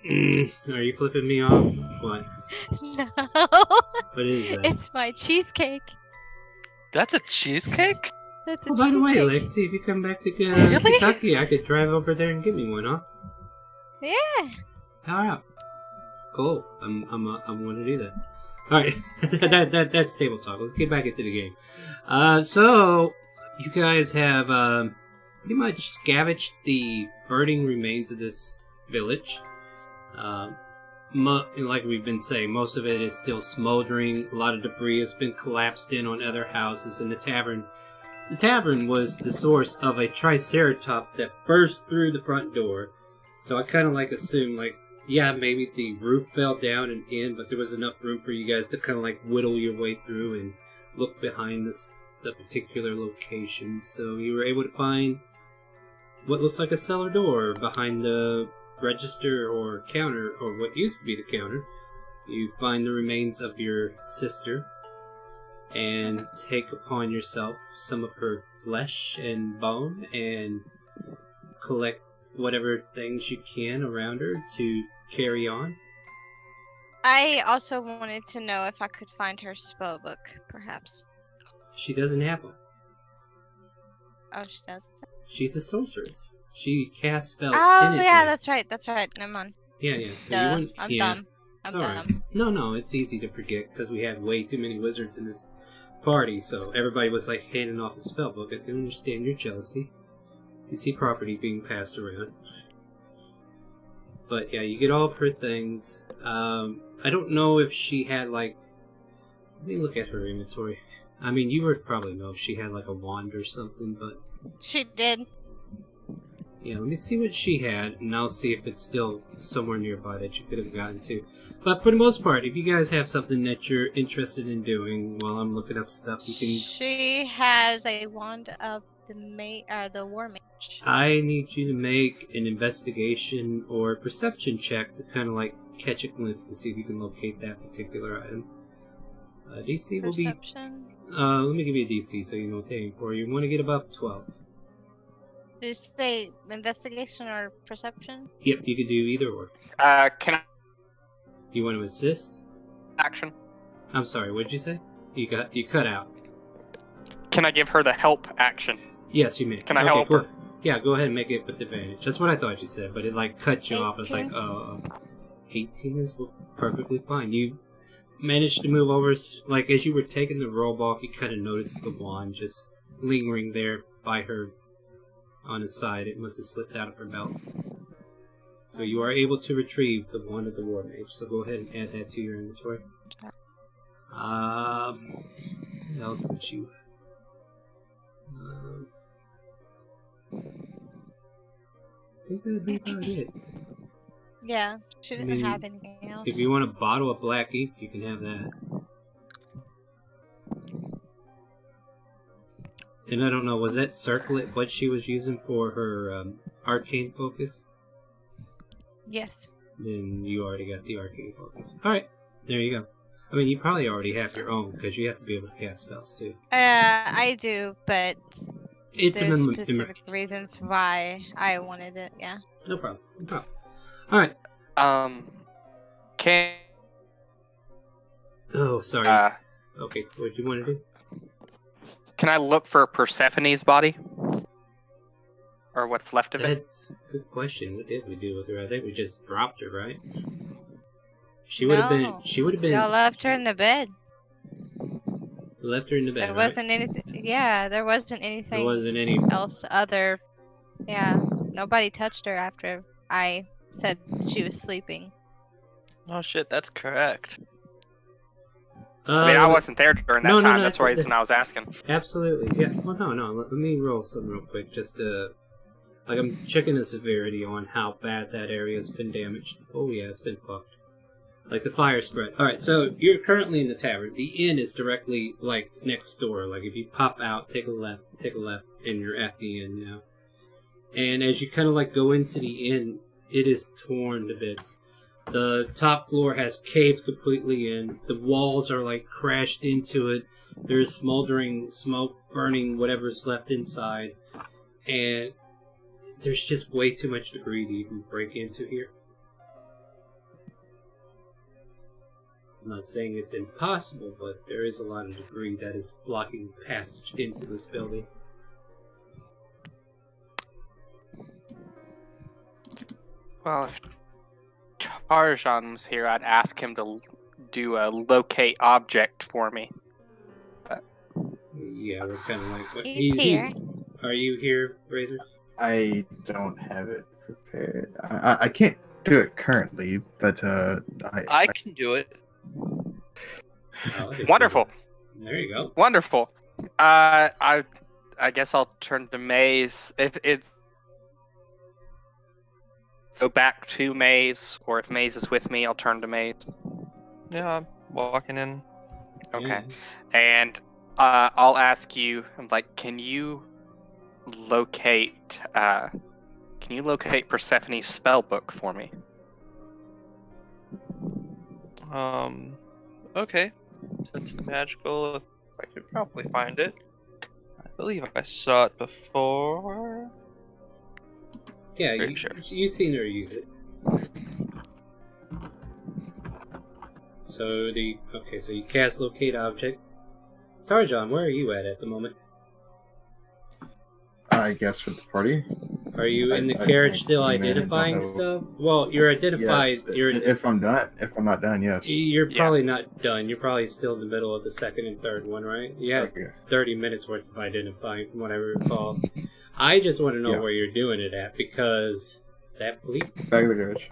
Are you flipping me off? What? No. What is that? It's my cheesecake. That's a cheesecake? That's a Oh, by the way, cheesecake. Lexi, if you come back to Really? Kentucky, I could drive over there and get me one, huh? Yeah. How out? Cool. I'm going to do that. All right, that's table talk. Let's get back into the game. So you guys have pretty much scavenged the burning remains of this village. Like we've been saying, most of it is still smoldering. A lot of debris has been collapsed in on other houses, and the tavern. The tavern was the source of a triceratops that burst through the front door. So I kind of assumed yeah, maybe the roof fell down and in, but there was enough room for you guys to kind of whittle your way through and look behind the particular location. So you were able to find what looks like a cellar door behind the register or counter, or what used to be the counter. You find the remains of your sister and take upon yourself some of her flesh and bone and collect whatever things you can around her to carry on. I also wanted to know if I could find her spell book, perhaps. She doesn't have one. Oh, she does. She's a sorceress. She casts spells Oh, innately. yeah, that's right. Never mind. Yeah. So you Duh. wouldn't. I'm yeah. dumb. It's I'm alright. dumb. No, it's easy to forget because we had way too many wizards in this party, so everybody was handing off a spell book. I can understand your jealousy. You see property being passed around. But yeah, you get all of her things. I don't know if she had let me look at her inventory. I mean, you would probably know if she had a wand or something, but She did. yeah, let me see what she had, and I'll see if it's still somewhere nearby that you could have gotten to. But for the most part, if you guys have something that you're interested in doing while I'm looking up stuff, you can... She has a wand of the war mage. I need you to make an investigation or perception check to kind of catch a glimpse to see if you can locate that particular item. DC will be... Perception. let me give you a DC so you know what to aim for. You want to get above 12. Did you say investigation or perception? Yep, you could do either or. Can I You want to assist? action? I'm sorry, what did you say? You cut out. Can I give her the help action? Yes, you may. Can I help her? Yeah, go ahead and make it with advantage. That's what I thought you said, but it cut you off. It's 18 is perfectly fine. You managed to move over, as you were taking the robe off, you kind of noticed the wand just lingering there by her on the side. It must have slipped out of her belt. So you are able to retrieve the wand of the war mage. So go ahead and add that to your inventory. What else would you... I think that'd be about it. Yeah, she didn't mean, have anything else. If you want a bottle of black ink, you can have that. And I don't know, was that circlet what she was using for her arcane focus? Yes. Then you already got the arcane focus. Alright, there you go. I mean, you probably already have your own, because you have to be able to cast spells too. I do, but It's there's a specific reasons why I wanted it, yeah. No problem. Alright. Can Oh, sorry. Okay, what do you want to do? can I look for Persephone's body? Or what's left of it? That's a good question. What did we do with her? I think we just dropped her, right? She would have been. No. She would have been. Y'all left her in the bed. Left her in the bed. There Right? wasn't anything. Yeah, there wasn't There anything wasn't any. else other. Yeah, nobody touched her after I said she was sleeping. Oh shit, that's correct. I mean, I wasn't there during that time. That's the that's- reason I was asking. Absolutely. Yeah. Well, no. Let me roll something real quick. Just like I'm checking the severity on how bad that area's been damaged. Oh yeah, it's been fucked. Like the fire spread. All right, so you're currently in the tavern. The inn is directly like next door. Like if you pop out, take a left, and you're at the inn now. And as you kind of like go into the inn, it is torn to bits. The top floor has caved completely in. The walls are like crashed into it. There's smoldering smoke burning whatever's left inside. And there's just way too much debris to even break into here. I'm not saying it's impossible, but there is a lot of debris that is blocking passage into this building. Well, if Tarjan was here, I'd ask him to do a locate object for me. Yeah, we're kind of like... He's here. Are you here, Razor? I don't have it prepared. I can't do it currently, but I can do it. Oh, Wonderful. There you go. Wonderful. I guess I'll turn to Maze. If it's so back to Maze, or if Maze is with me, I'll turn to Maze. Yeah, I'm walking in. Okay. Yeah. And I'll ask you, I'm like, can you locate Persephone's spell book for me? Okay. Since it's magical, I could probably find it. I believe I saw it before. Yeah, Pretty sure. you've seen her use it. So so you cast locate object. Tarjan, where are you at the moment? I guess with the party. Are you in the I carriage still came in and identifying don't know. stuff? Well, you're identified. Yes, if I'm not done, yes. You're Yeah. probably not done. You're probably still in the middle of the second and third one, right? You had Okay. 30 minutes worth of identifying, from what I recall. I just want to know Yeah. where you're doing it at, because that bleep Back of the garage.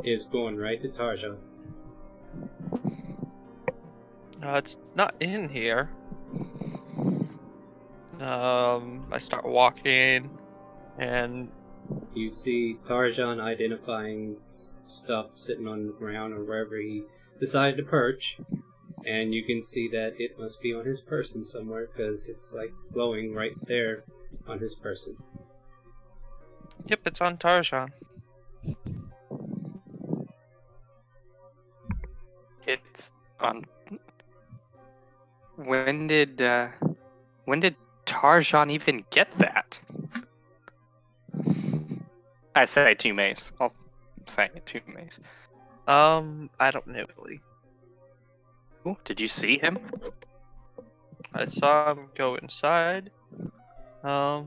is going right to Tarjan. It's not in here. I start walking, and You see Tarjan identifying stuff sitting on the ground or wherever he decided to perch, and you can see that it must be on his person somewhere, because it's like glowing right there on his person. yep, it's on Tarjan. It's on. When did Tarjan even get that? I say to Mace. I'll say it to Mace. I don't know really. Ooh, did you see him? I saw him go inside. Hmm.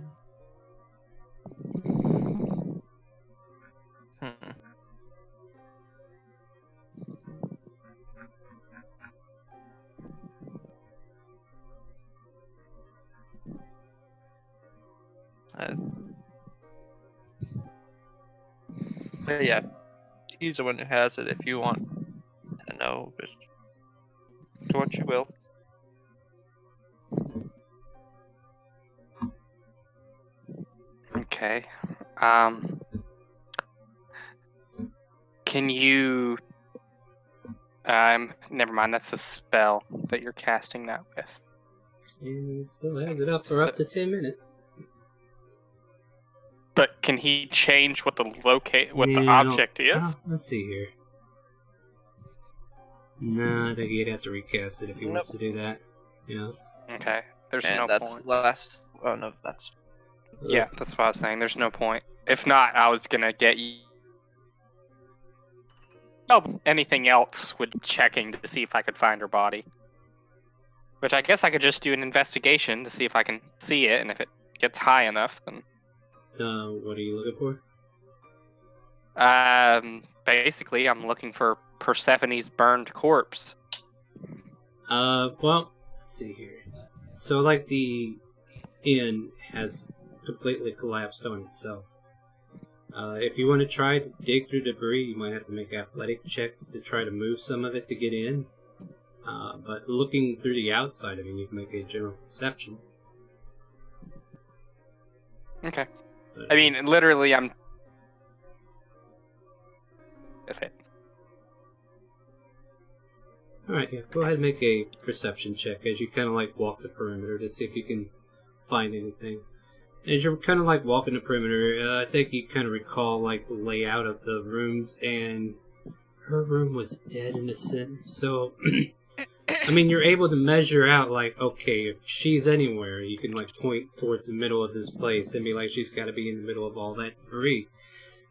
But yeah, he's the one who has it. If you want to know, just do what you will. Okay. Can you? Never mind. That's a spell that you're casting that with. And he still has it up for up to 10 minutes. But can he change what the Yeah, object is? Let's see here. No, I think he'd have to recast it if he wants to do that. Yeah. Okay. There's And no that's point. last. Oh no, that's Yeah, that's what I was saying. There's no point. If not, I was gonna get you. Oh, anything else with checking to see if I could find her body. Which I guess I could just do an investigation to see if I can see it, and if it gets high enough, then. What are you looking for? Basically, I'm looking for Persephone's burned corpse? Well, let's see here. So, like, the inn has completely collapsed on itself. If you want to try to dig through debris, you might have to make athletic checks to try to move some of it to get in. But looking through the outside of it, you can make a general perception. Okay. I mean, literally, I'm... Okay. Alright, yeah, go ahead and make a perception check as you kind of like walk the perimeter to see if you can find anything. As you're kind of like walking the perimeter, I think you kind of recall like the layout of the rooms, and her room was dead in the center. So, I mean, you're able to measure out like, okay, if she's anywhere, you can like point towards the middle of this place and be like, she's got to be in the middle of all that debris.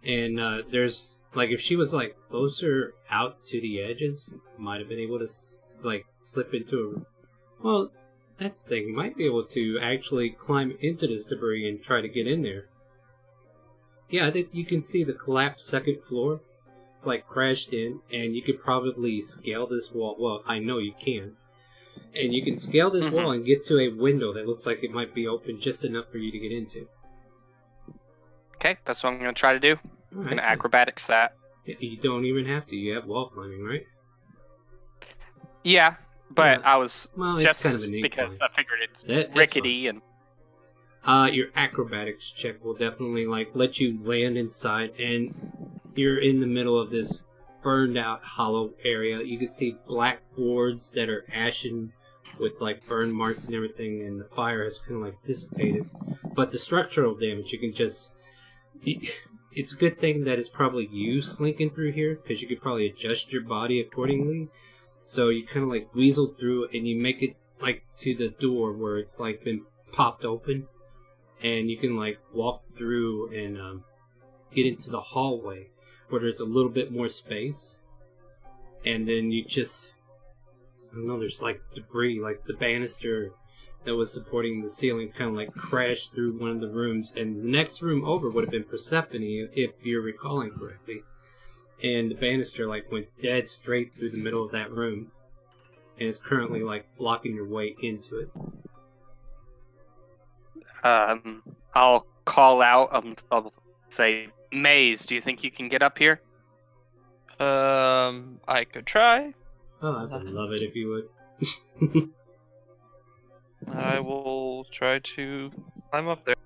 And there's like, if she was like closer out to the edges, might have been able to like slip into a. Well, that's the thing. You might be able to actually climb into this debris and try to get in there. Yeah, I think you can see the collapsed second floor. It's like crashed in, and you could probably scale this wall. Well, I know you can. And you can scale this wall and get to a window that looks like it might be open just enough for you to get into. Okay, that's what I'm going to try to do. I'm going to acrobatics that. Yeah, you don't even have to. You have wall climbing, right? Yeah, but Yeah. I was Well, it's just kind of a neat because one. I figured it's That's rickety and... Your acrobatics check will definitely like let you land inside, and you're in the middle of this burned out hollow area. You can see black boards that are ashen with like burn marks and everything, and the fire has kind of like dissipated. But the structural damage, you can just... It's a good thing that it's probably you slinking through here, because you could probably adjust your body accordingly. So you kind of like weasel through, and you make it like to the door where it's like been popped open, and you can like walk through and get into the hallway where there's a little bit more space. And then you just, I don't know, there's like debris, like the banister that was supporting the ceiling kind of like crashed through one of the rooms, and the next room over would have been Persephone, if you're recalling correctly. And the banister like went dead straight through the middle of that room, and is currently like blocking your way into it. I'll call out. I'll say, Maze, do you think you can get up here? I could try. Oh, I would love it if you would. I will try to climb up there.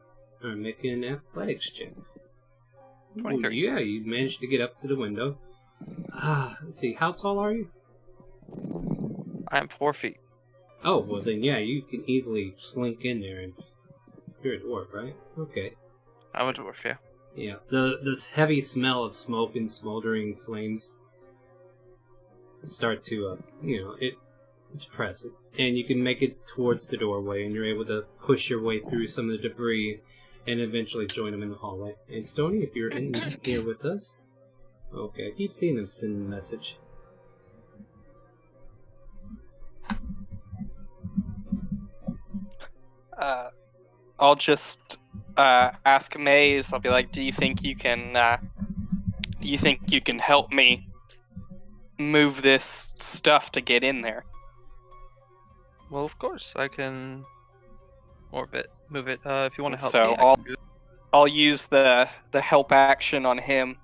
Alright, make an athletics check. 23. Ooh, yeah, you managed to get up to the window. Let's see, how tall are you? I am 4 feet. Oh, well then, yeah, you can easily slink in there, and you're a dwarf, right? Okay. I'm a dwarf, yeah. Yeah, the heavy smell of smoke and smoldering flames start to, it's present. And you can make it towards the doorway, and you're able to push your way through some of the debris and eventually join them in the hallway. And Stony, if you're in here with us... Okay, I keep seeing them send a message. I'll just ask Maze. I'll be like, do you think you can help me move this stuff to get in there? Well, of course, I can move it. If you want to help So me. I can do it. I'll use the help action on him,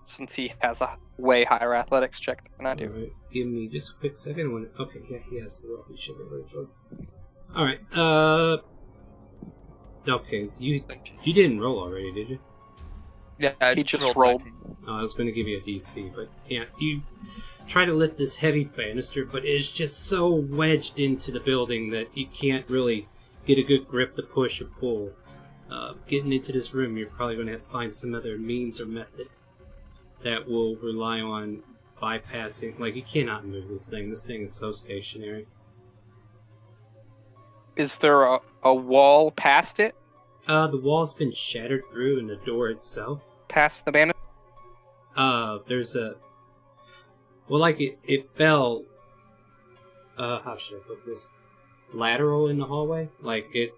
since he has a way higher athletics check than I do. Alright, give me just a quick second. Okay, yeah, he has the roll. He should have rolled. Alright, okay, you didn't roll already, did you? Yeah, I He just rolled rolled. 19. I was going to give you a DC, but yeah, you try to lift this heavy banister, but it's just so wedged into the building that you can't really get a good grip to push or pull. Getting into this room, you're probably going to have to find some other means or method that will rely on bypassing. Like, you cannot move this thing. This thing is so stationary. Is there a wall past it? The wall's been shattered through, and the door itself. Past the banister? There's a... Well, like, it fell... how should I put this? Lateral in the hallway. Like, it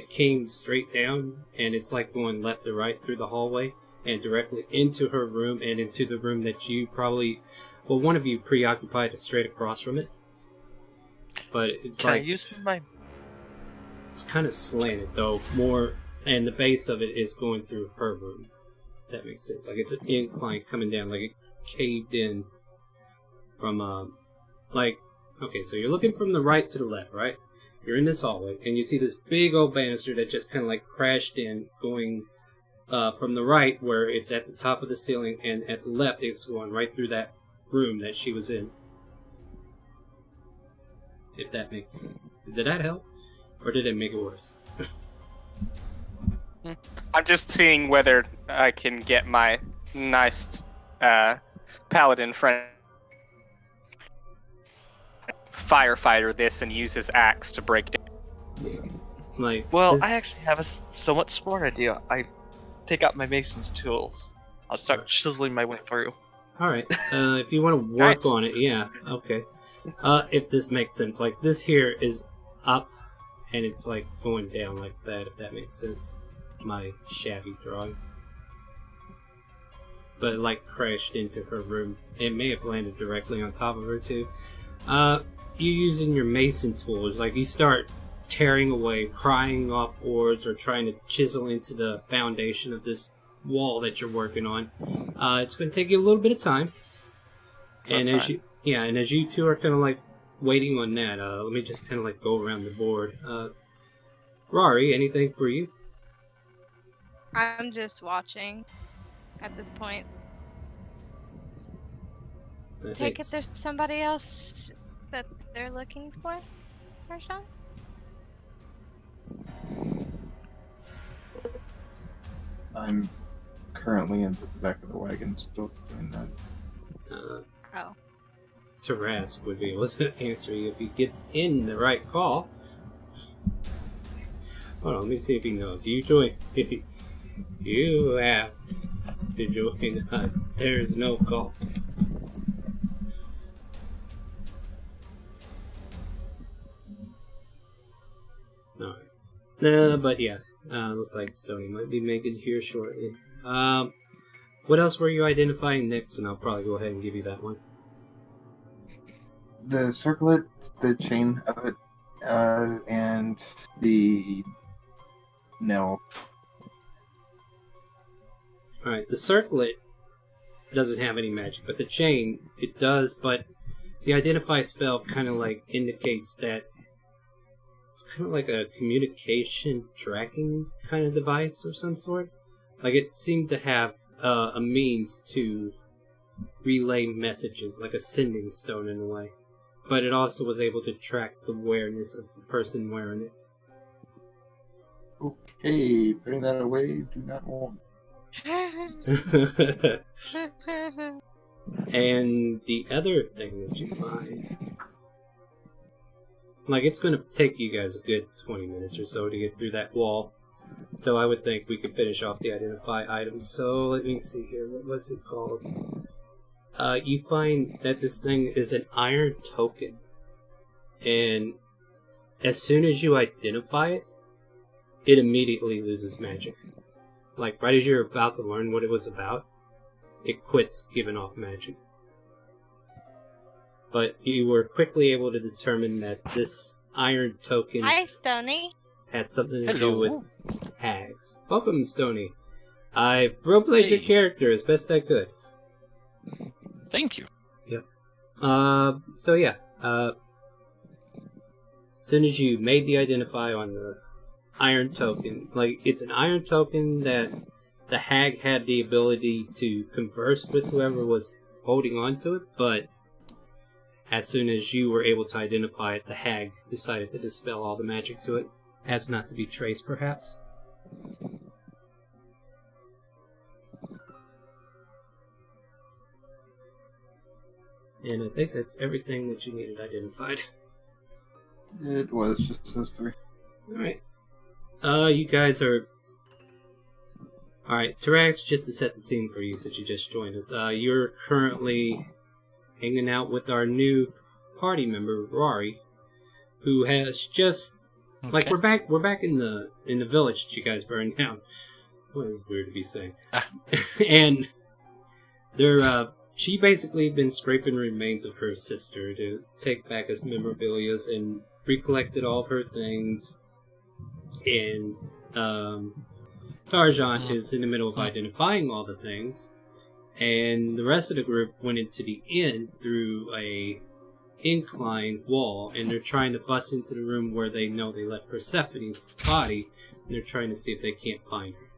came straight down, and it's like going left to right through the hallway, and directly into her room and into the room that you probably, well, one of you preoccupied straight across from it. But it's Can I like use my? it's kind of slanted though, more, and the base of it is going through her room. If that makes sense. Like it's an incline coming down, like it caved in from like, okay, so you're looking from the right to the left, right? You're in this hallway, and you see this big old banister that just kind of like crashed in, going from the right, where it's at the top of the ceiling, and at the left, it's going right through that room that she was in. If that makes sense. Did that help? Or did it make it worse? I'm just seeing whether I can get my nice paladin friend firefighter this and use his axe to break it. Like, Well, this- I actually have a somewhat smart idea. I take out my mason's tools. I'll start chiseling my way through. Alright, if you want to work Nice. on it, yeah, okay. If this makes sense. Like, this here is up, and it's, like, going down like that, if that makes sense. My shabby drawing. But it, like, crashed into her room. It may have landed directly on top of her, too. You using your mason tools, like, you start tearing away, prying off boards, or trying to chisel into the foundation of this wall that you're working on. It's going to take you a little bit of time. And That's as you two are kind of like waiting on that, let me just kind of like go around the board. Rory, anything for you? I'm just watching at this point. I Take think it there's somebody else that they're looking for, Marshawn? I'm currently in the back of the wagon, still doing that. Oh. Tarask would be able to answer you if he gets in the right call. Hold on, let me see if he knows. You join. You have to join us. There's no call. Alright. But yeah. Looks like Stony might be making it here shortly. What else were you identifying next? And I'll probably go ahead and give you that one. The circlet, the chain of it, and the knell. Alright, the circlet doesn't have any magic, but the chain, it does, but the identify spell kind of like indicates that it's kind of like a communication tracking kind of device of some sort. Like it seemed to have a means to relay messages, like a sending stone in a way. But it also was able to track the awareness of the person wearing it. Okay, putting that away, do not want. And the other thing that you find, like, it's going to take you guys a good 20 minutes or so to get through that wall. So I would think we could finish off the identify items. So let me see here. What was it called? You find that this thing is an iron token. And as soon as you identify it, it immediately loses magic. Like, right as you're about to learn what it was about, it quits giving off magic. But you were quickly able to determine that this iron token Hi, Stony. had something to Hello. do with hags. Welcome, Stony. I've roleplayed your Hey. character as best I could. Thank you. So yeah, as soon as you made the identify on the iron token, like, it's an iron token that the hag had the ability to converse with whoever was holding on to it, but as soon as you were able to identify it, the hag decided to dispel all the magic to it, as not to be traced, perhaps. And I think that's everything that you needed identified. It was just those three. Alright. You guys are... Alright, Tarax, just to set the scene for you since you just joined us, you're currently hanging out with our new party member, Rory, who has just... Like, Okay. we're back in the village that you guys burned down. What is weird to be saying? Ah. And she basically been scraping remains of her sister to take back as memorabilia and recollected all of her things. And Tarjan is in the middle of identifying all the things. And the rest of the group went into the inn through a incline wall, and they're trying to bust into the room where they know they left Persephone's body, and they're trying to see if they can't find her.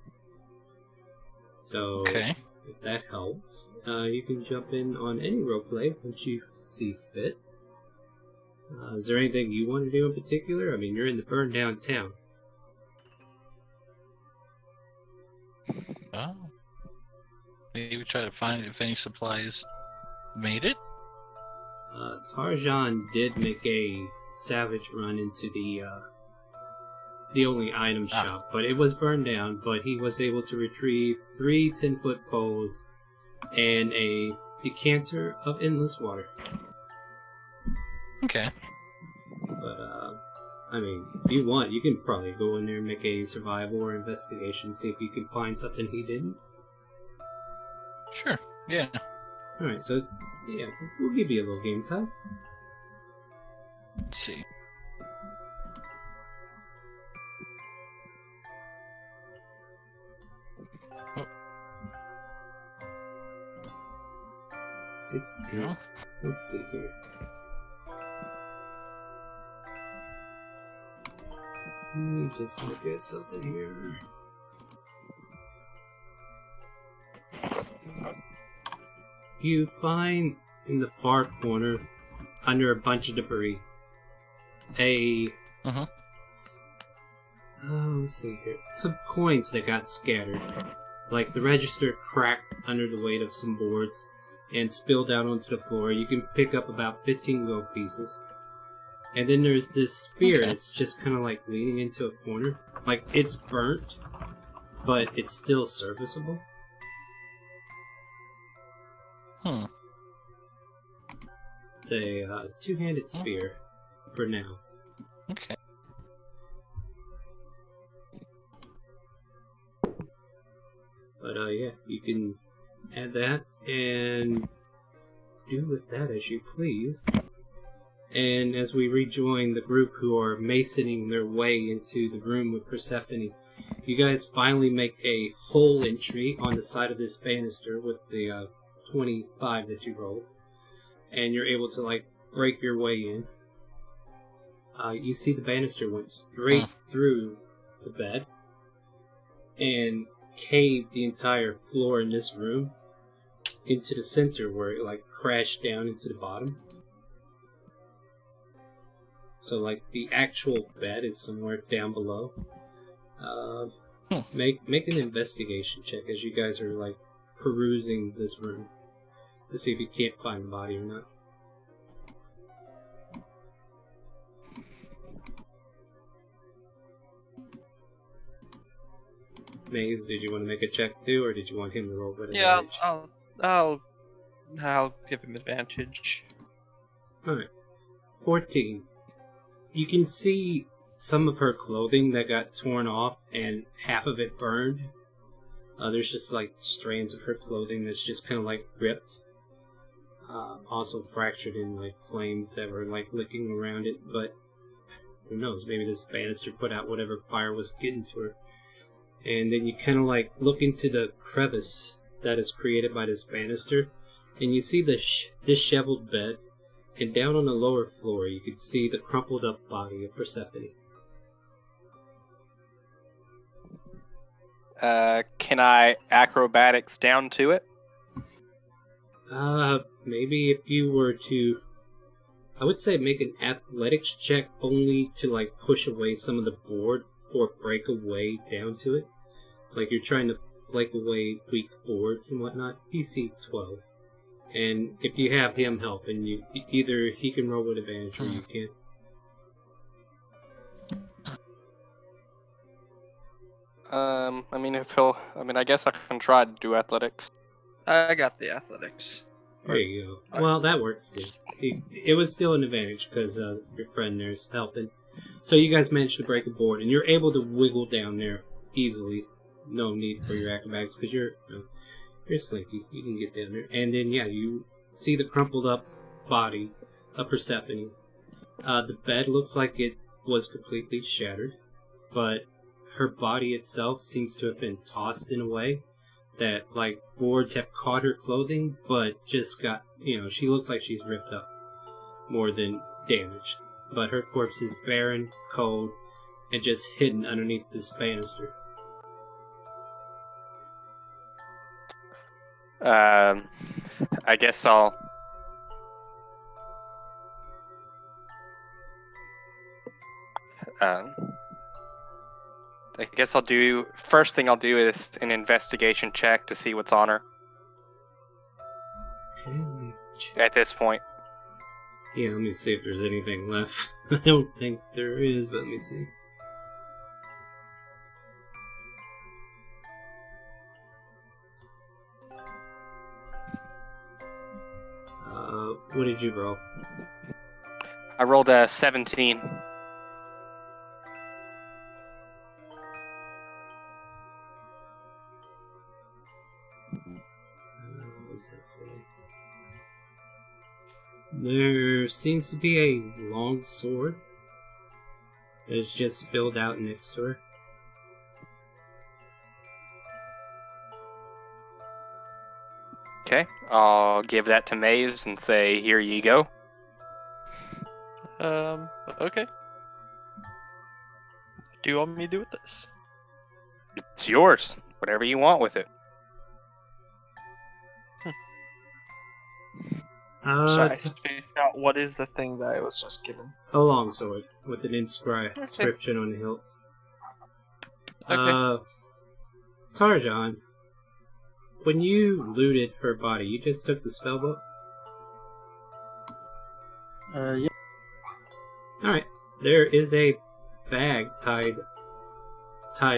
So, Okay. if that helps, you can jump in on any roleplay once you see fit. Is there anything you want to do in particular? I mean, you're in the burned down town. Oh. Maybe try to find if any supplies made it. Tarjan did make a savage run into the only item shop, but it was burned down. But he was able to retrieve 3 10-foot poles and a decanter of endless water. Okay. But I mean, if you want, you can probably go in there and make a survival or investigation, see if you can find something he didn't. Sure. Yeah. Alright, so, yeah, we'll give you a little game time. Let's see. Oh. 16. Oh. Let's see here. Let me just look at something here. You find in the far corner, under a bunch of debris, let's see here, some coins that got scattered. Like the register cracked under the weight of some boards and spilled out onto the floor. You can pick up about 15 gold pieces. And then there's this spear that's just kind of like leaning into a corner. Like it's burnt, but it's still serviceable. It's a two-handed spear for now. Okay. But yeah, you can add that and do with that as you please. And as we rejoin the group who are masoning their way into the room with Persephone, you guys finally make a hole entry on the side of this banister with the 25 that you rolled. And you're able to, like, break your way in. You see the banister went straight through the bed and caved the entire floor in this room into the center where it, like, crashed down into the bottom. So, like, the actual bed is somewhere down below. Make an investigation check as you guys are, like, perusing this room to see if you can't find the body or not. Maze, did you want to make a check too, or did you want him to roll with advantage? Yeah, I'll give him advantage. Alright. 14. You can see some of her clothing that got torn off and half of it burned. There's just like strands of her clothing that's just kind of like ripped. Also fractured in like flames that were like licking around it, but who knows, maybe this banister put out whatever fire was getting to her. And then you kind of like look into the crevice that is created by this banister, and you see the disheveled bed, and down on the lower floor you can see the crumpled up body of Persephone. Can I acrobatics down to it? Maybe if you were to, I would say make an athletics check only to like push away some of the board or break away down to it. Like you're trying to flake away weak boards and whatnot. DC 12. And if you have him help, and you either he can roll with advantage or you can't. I guess I can try to do athletics. I got the athletics. There you go. Well, that works too. It was still an advantage because your friend there's helping. So you guys managed to break a board, and you're able to wiggle down there easily. no need for your acrobatics because you're slinky. You can get down there. And then, yeah, you see the crumpled up body of Persephone. The bed looks like it was completely shattered, but her body itself seems to have been tossed in a way that, like, boards have caught her clothing, but just got, she looks like she's ripped up more than damaged. But her corpse is barren, cold, and just hidden underneath this banister. I guess I'll... First thing I'll do is an investigation check to see what's on her. At this point. Yeah, let me see if there's anything left. I don't think there is, but let me see. What did you roll? I rolled a 17. What does that say? There seems to be a long sword that is just spilled out next to her. Okay, I'll give that to Maze and say, here you go. Okay. What do you want me to do with this? It's yours. Whatever you want with it. Sorry, I spaced out. What is the thing that I was just given? A long sword with an inscription on the hilt. Okay. Tarjan, when you looted her body, you just took the spellbook? Yeah. Alright. There is a bag tied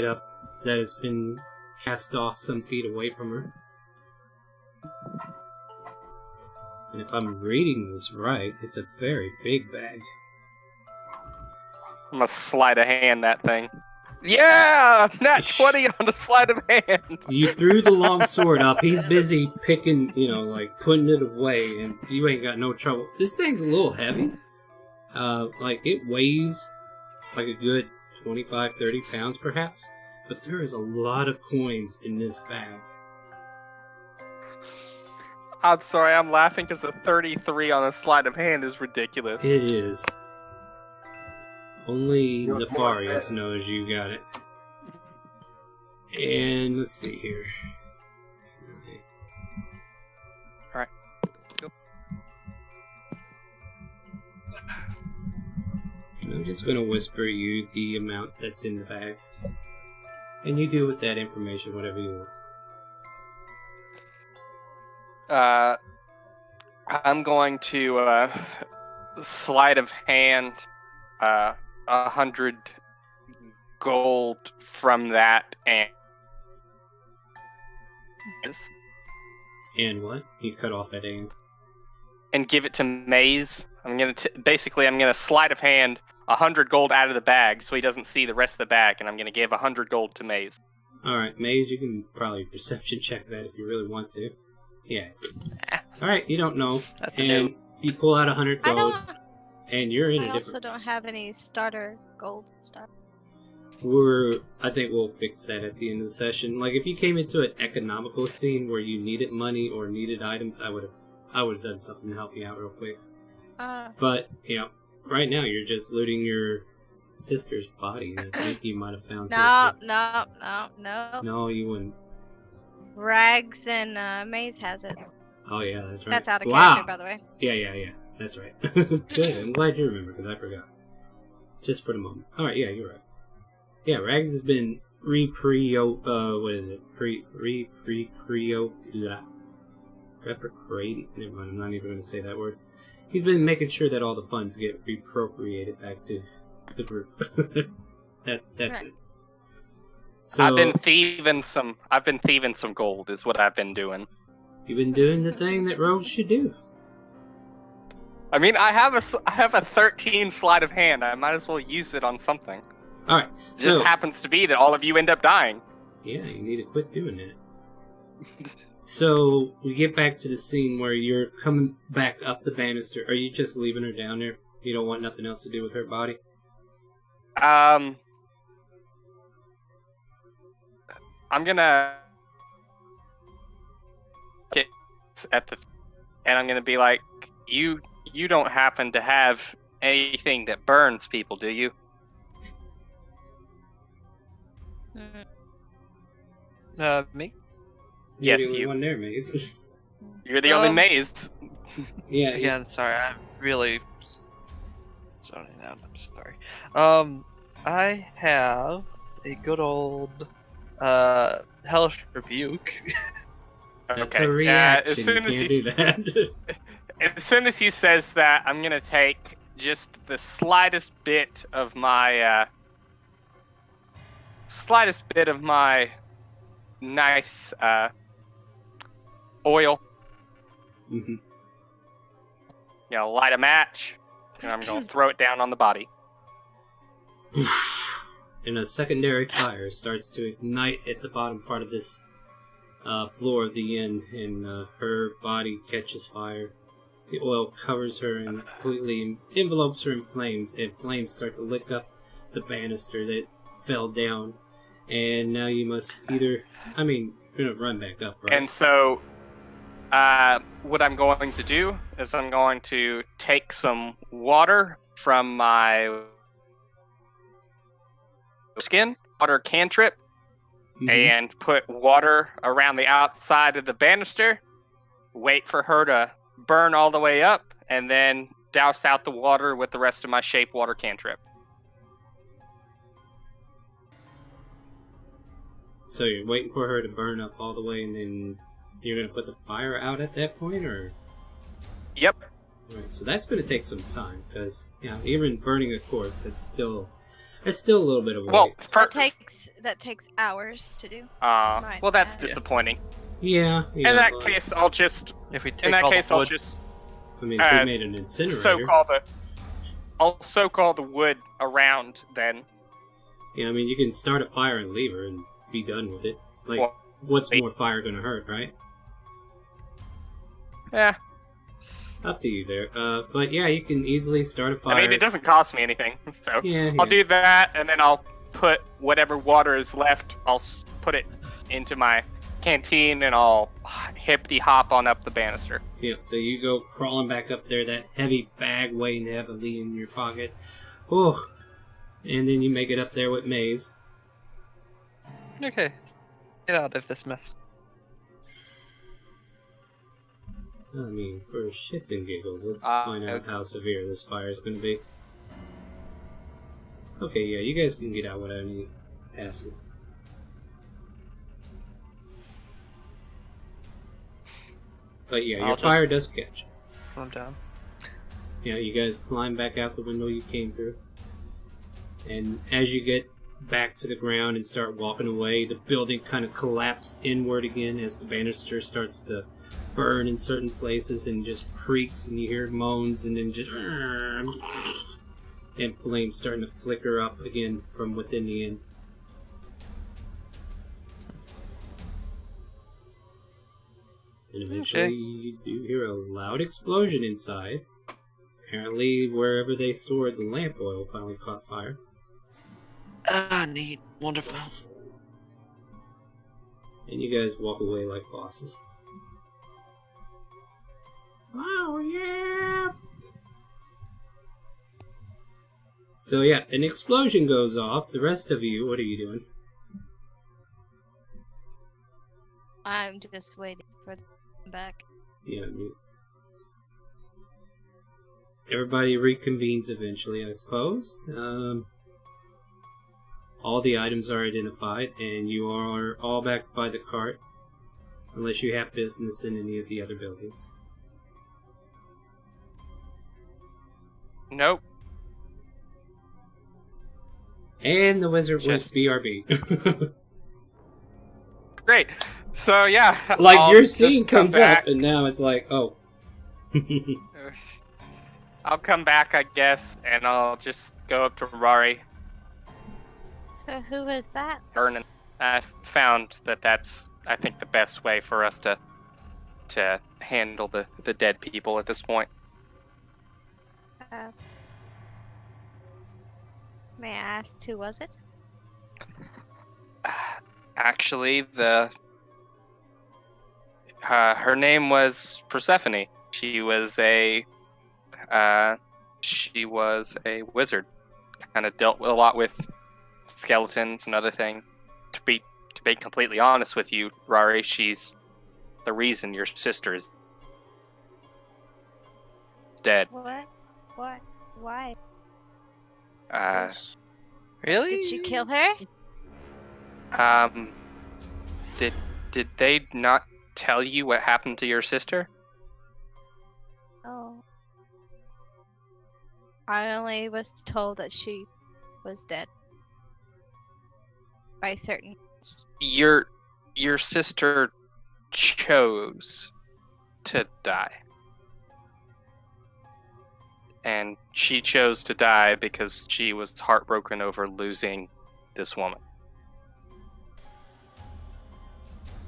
up that has been cast off some feet away from her. And if I'm reading this right, it's a very big bag. I'm gonna sleight of hand that thing. Yeah! Nat 20 on the sleight of hand! You threw the long sword up. He's busy picking, putting it away, and you ain't got no trouble. This thing's a little heavy. It weighs like a good 25, 30 pounds perhaps. But there is a lot of coins in this bag. I'm sorry, I'm laughing because a 33 on a sleight of hand is ridiculous. It is. Only Nefarious knows you got it. And let's see here. Alright. Go. I'm just going to whisper you the amount that's in the bag. And you do with that information whatever you want. I'm going to sleight of hand 100 gold from that and what? You cut off at aim. And give it to Maze. I'm gonna sleight of hand 100 gold out of the bag so he doesn't see the rest of the bag, and I'm gonna give 100 gold to Maze. Alright, Maze, you can probably perception check that if you really want to. Yeah. Alright, you don't know. That's and you pull out 100 gold, and you're in a different... I also don't have any starter gold stuff. I think we'll fix that at the end of the session. Like, if you came into an economical scene where you needed money or needed items, I would have done something to help you out real quick. But, right now you're just looting your sister's body. I think you might have found No. No, you wouldn't. Rags and Maze has it. Oh, yeah, that's right. That's out of character, by the way. Yeah. That's right. Good. I'm glad you remember, because I forgot. Just for the moment. Alright, yeah, you're right. Yeah, Rags has been reprocreated. Never mind, I'm not even going to say that word. He's been making sure that all the funds get reappropriated back to the group. That's right. It. So, I've been thieving some gold is what I've been doing. You've been doing the thing that rogues should do. I mean, I have a 13 sleight of hand. I might as well use it on something. All right. It just happens to be that all of you end up dying. Yeah, you need to quit doing that. So, we get back to the scene where you're coming back up the banister. Are you just leaving her down there? You don't want nothing else to do with her body? I'm gonna get at the, and I'm gonna be like, you don't happen to have anything that burns people, do you? Me? You're Yes, the only you. one there, Maze. You're the only maze. Yeah, Again, sorry, I'm really zoning out. I'm sorry. I have a good old hellish rebuke. that's Okay. a reaction. As soon you as can't he do that. as soon as he says that, I'm gonna take just the slightest bit of my nice oil. Mm-hmm. Light a match, and I'm gonna throw it down on the body. And a secondary fire starts to ignite at the bottom part of this floor of the inn, and her body catches fire. The oil covers her and completely envelopes her in flames, and flames start to lick up the banister that fell down. And now you must you're gonna run back up, right? And so, what I'm going to do is I'm going to take some water from my skin, water cantrip, Mhm. and put water around the outside of the banister, wait for her to burn all the way up, and then douse out the water with the rest of my shape water cantrip. So you're waiting for her to burn up all the way, and then you're gonna put the fire out at that point, or? Yep. Right. So that's gonna take some time, because even burning a corpse, it's still a little bit of Well, work. That takes hours to do. well, that's Yeah. disappointing. Yeah. In that but, case, I'll just. If we take In that all case, the I'll wood, just I mean, they made an incinerator. I'll soak all the wood around then. Yeah, I mean, you can start a fire and leave her and be done with it. Like, Well, what's more fire gonna hurt, right? Yeah. Up to you there. But yeah, you can easily start a fire. I mean, it doesn't cost me anything, so Yeah, I'll do that, and then I'll put whatever water is left. I'll put it into my canteen, and I'll hippity hop on up the banister. Yeah, so you go crawling back up there, that heavy bag weighing heavily in your pocket. Oh, and then you make it up there with Maze. okay, get out of this mess. I mean, for shits and giggles, let's Uh, find out okay. how severe this fire is going to be. Okay, yeah, you guys can get out without any hassle. But yeah, your I'll fire does catch. I'm down. Yeah, you guys climb back out the window you came through. And as you get back to the ground and start walking away, the building kind of collapses inward again as the banister starts to burn in certain places and just creaks, and you hear moans, and then just and flames starting to flicker up again from within the inn. And eventually Okay. you do hear a loud explosion inside. Apparently wherever they stored the lamp oil finally caught fire. Ah, neat. Wonderful. And you guys walk away like bosses. Oh, yeah! So yeah, an explosion goes off. The rest of you, what are you doing? I'm just waiting for them to come back. Yeah, everybody reconvenes eventually, I suppose. All the items are identified, and you are all back by the cart, unless you have business in any of the other buildings. Nope. And the wizard went Just- BRB. Great. So yeah, Like, I'll your just scene come comes back. up, and now it's like, oh. I'll come back, I guess, and I'll just go up to Rari, So who is that? burning. I found that that's, I think, the best way for us to handle the dead people at this point. Uh, may I ask who was it? Actually, her name was Persephone. She was a wizard. Kind of dealt a lot with skeletons and other things. To be completely honest with you, Rari, she's the reason your sister is dead. What? What? Why? Really? Did she kill her? Did they not tell you what happened to your sister? Oh. I only was told that she was dead. By certain. Your sister chose to die. And she chose to die because she was heartbroken over losing this woman.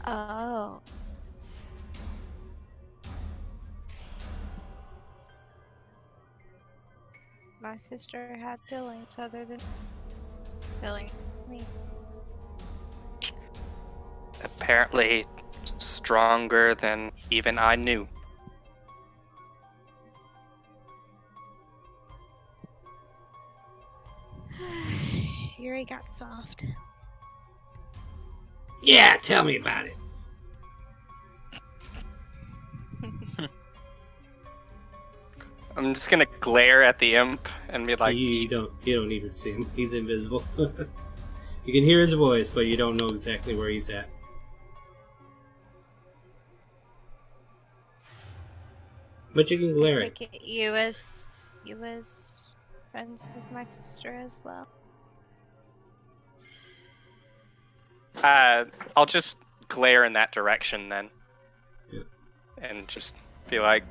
Oh. My sister had feelings other than killing me. Apparently stronger than even I knew. Yuri got soft. Yeah, tell me about it. I'm just gonna glare at the imp and be like, you don't even see him. He's invisible. You can hear his voice, but you don't know exactly where he's at. But you can glare I at. take it you was friends with my sister as well. I'll just glare in that direction then. Yeah. And just be like,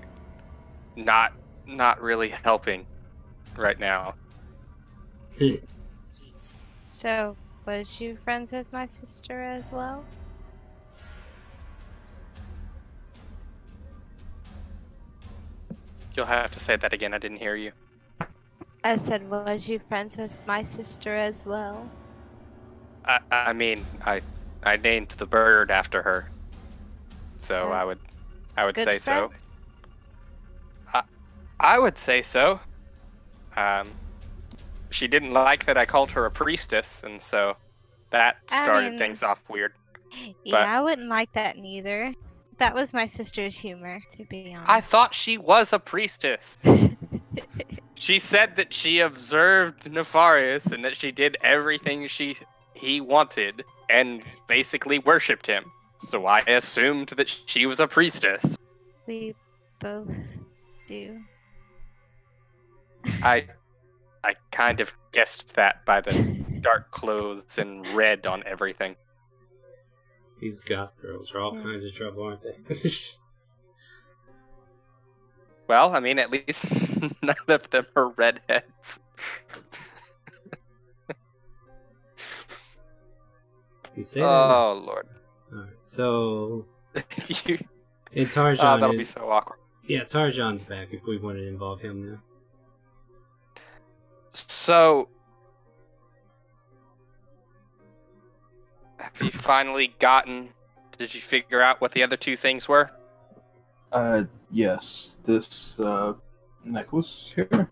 not really helping right now. So, was you friends with my sister as well? You'll have to say that again, I didn't hear you. I said, was you friends with my sister as well? I mean, I named the bird after her. So So, I would good say so. friends? I would say so. She didn't like that I called her a priestess, and so that started mean, things off weird. Yeah, I wouldn't like that neither. That was my sister's humor, to be honest. I thought she was a priestess. She said that she observed Nefarius and that she did everything he wanted and basically worshipped him. So I assumed that she was a priestess. We both do. I kind of guessed that by the dark clothes and red on everything. These goth girls are all kinds of trouble, aren't they? Well, I mean, at least none of them are redheads. You say that? Oh, Lord. Alright, so... You... And Tarjan that'll be so awkward. Yeah, Tarjan's back if we want to involve him now. So... Have you finally gotten... Did you figure out what the other two things were? Yes. This, necklace here.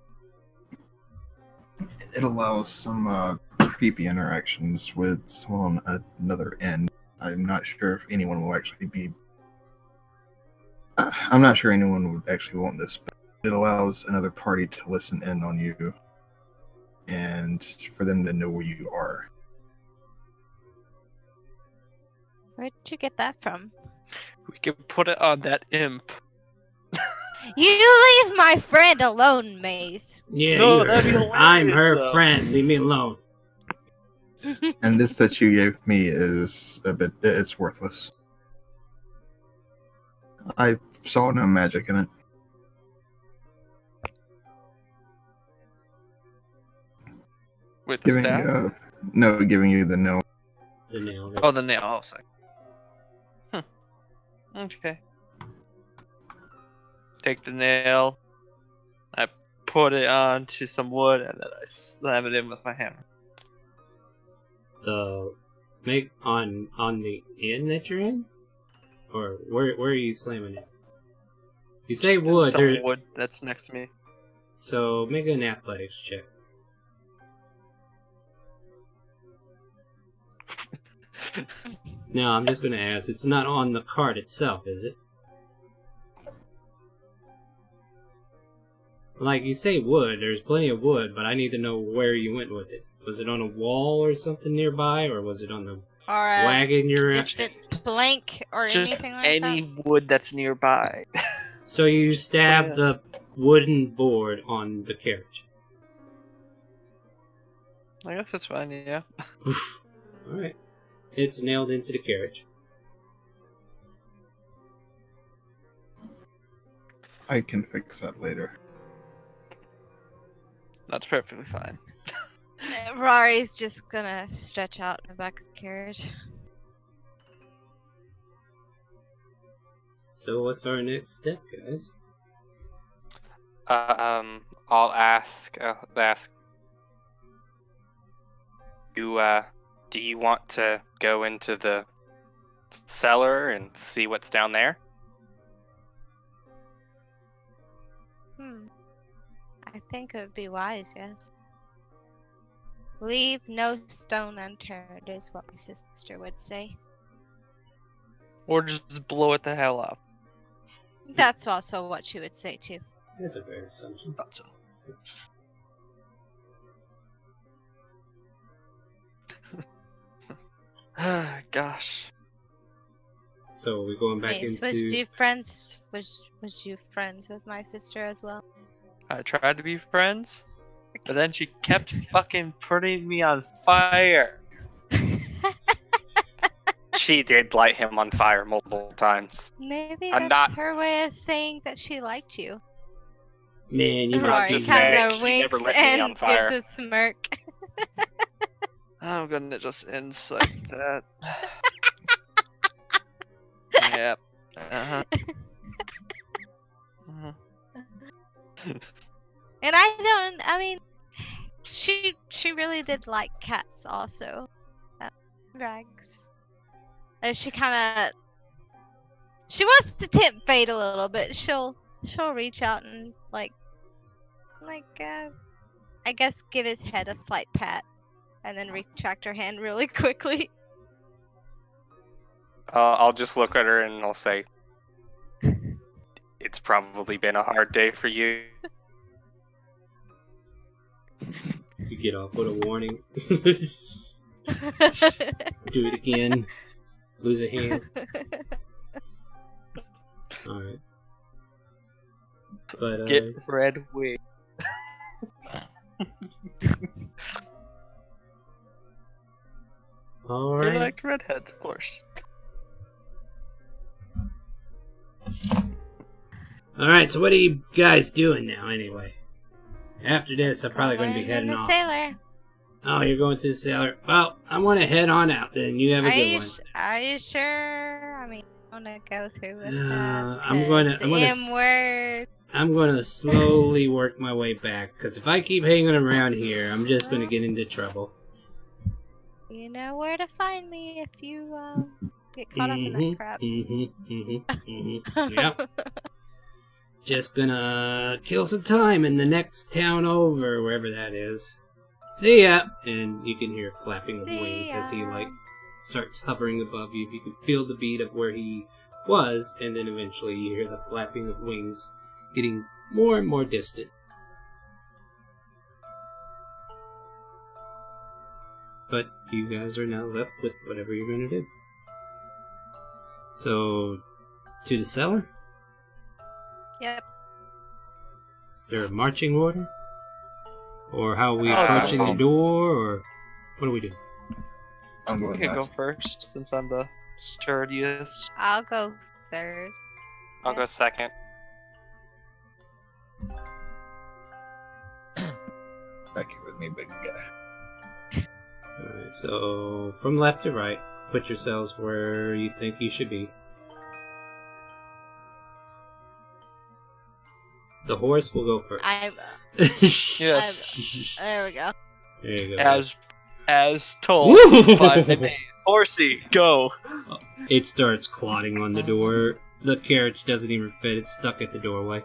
It allows some, creepy interactions with someone on another end. I'm not sure if anyone will actually be... I'm not sure anyone would actually want this, but it allows another party to listen in on you and for them to know where you are. Where'd you get that from? We can put it on that imp. You leave my friend alone, Maze. Yeah, No, that'd be hilarious, I'm her though. friend. Leave me alone. And this that you gave me is it's worthless. I saw no magic in it. With the staff? Giving you the no. The nail. Oh, the nail. Oh, sorry. Okay. Take the nail. I put it onto some wood, and then I slam it in with my hammer. Make on the inn that you're in, or where are you slamming it? You say Just in wood. some wood that's next to me. So make an athletics check. No, I'm just gonna ask. It's not on the card itself, is it? Like you say wood, there's plenty of wood, but I need to know where you went with it. Was it on a wall or something nearby, or was it on the Or a wagon you're at? distant plank or Just anything like any that? wood that's nearby. So you Just stab put it the wooden board on the carriage. I guess that's fine, yeah. Alright. It's nailed into the carriage. I can fix that later. That's perfectly fine. Rory's just gonna stretch out in the back of the carriage. So what's our next step, guys? I'll ask. Do you want to go into the cellar and see what's down there? I think it would be wise, yes. Leave no stone unturned is what my sister would say. Or just blow it the hell up. That's also what she would say too. That's a fair assumption. Thought so. Gosh. So we're going back Wait, into... was you friends with my sister as well? I tried to be friends, but then she kept fucking putting me on fire. She did light him on fire multiple times. Maybe I'm that's not- her way of saying that she liked you. Man, you must Rory be just kind saying, of she never winks lit me on and fire. gives a smirk. I'm gonna just insult that. Yep. Uh-huh. And I mean, she really did like cats also. Rags. And she wants to tempt fate a little bit. She'll reach out and I guess give his head a slight pat, and then retract her hand really quickly. I'll just look at her and I'll say, "It's probably been a hard day for you." You get off with a warning. Do it again. Lose a hand. Alright. But, Get red wig. They alright. like redheads, of course. Alright, so what are you guys doing now, anyway? After this, I'm probably going to be Going heading in the off. sailor. Oh, you're going to the sailor. Well, I want to head on out then. You have a good one. Are you sure? I mean, I want to go through with that. I'm gonna- The I'm gonna M word. I'm going to slowly work my way back, because if I keep hanging around here, I'm just going to get into trouble. You know where to find me if you get caught up in that crap. Yep. Just gonna kill some time in the next town over, wherever that is. See ya! And you can hear flapping of wings as he, starts hovering above you. You can feel the beat of where he was, and then eventually you hear the flapping of wings getting more and more distant. But you guys are now left with whatever you're gonna do. So, to the cellar? Yep. Is there a marching order? Or how are we Oh, approaching the no. door, or what do we do? I'm You going can go last. first, since I'm the sturdiest. I'll go third. I'll go Yes. second. Back here with me, big guy. Alright, Alright, so from left to right, put yourselves where you think you should be. The horse will go first. Yes. There we go. There you go. As told by Maze. Horsey, go. It starts clotting on the door. The carriage doesn't even fit. It's stuck at the doorway.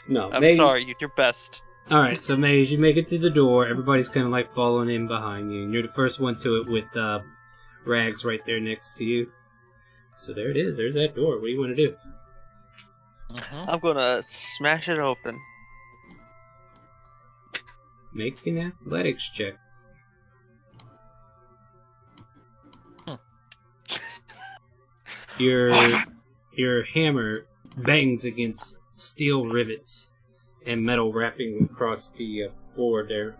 No, I'm Maze... sorry, you did your best. Alright, so Maze, you make it to the door. Everybody's kind of like following in behind you. And you're the first one to it with Rags right there next to you. So there it is. There's that door. What do you want to do? I'm gonna smash it open. Make an athletics check. Your hammer bangs against steel rivets and metal wrapping across the board there.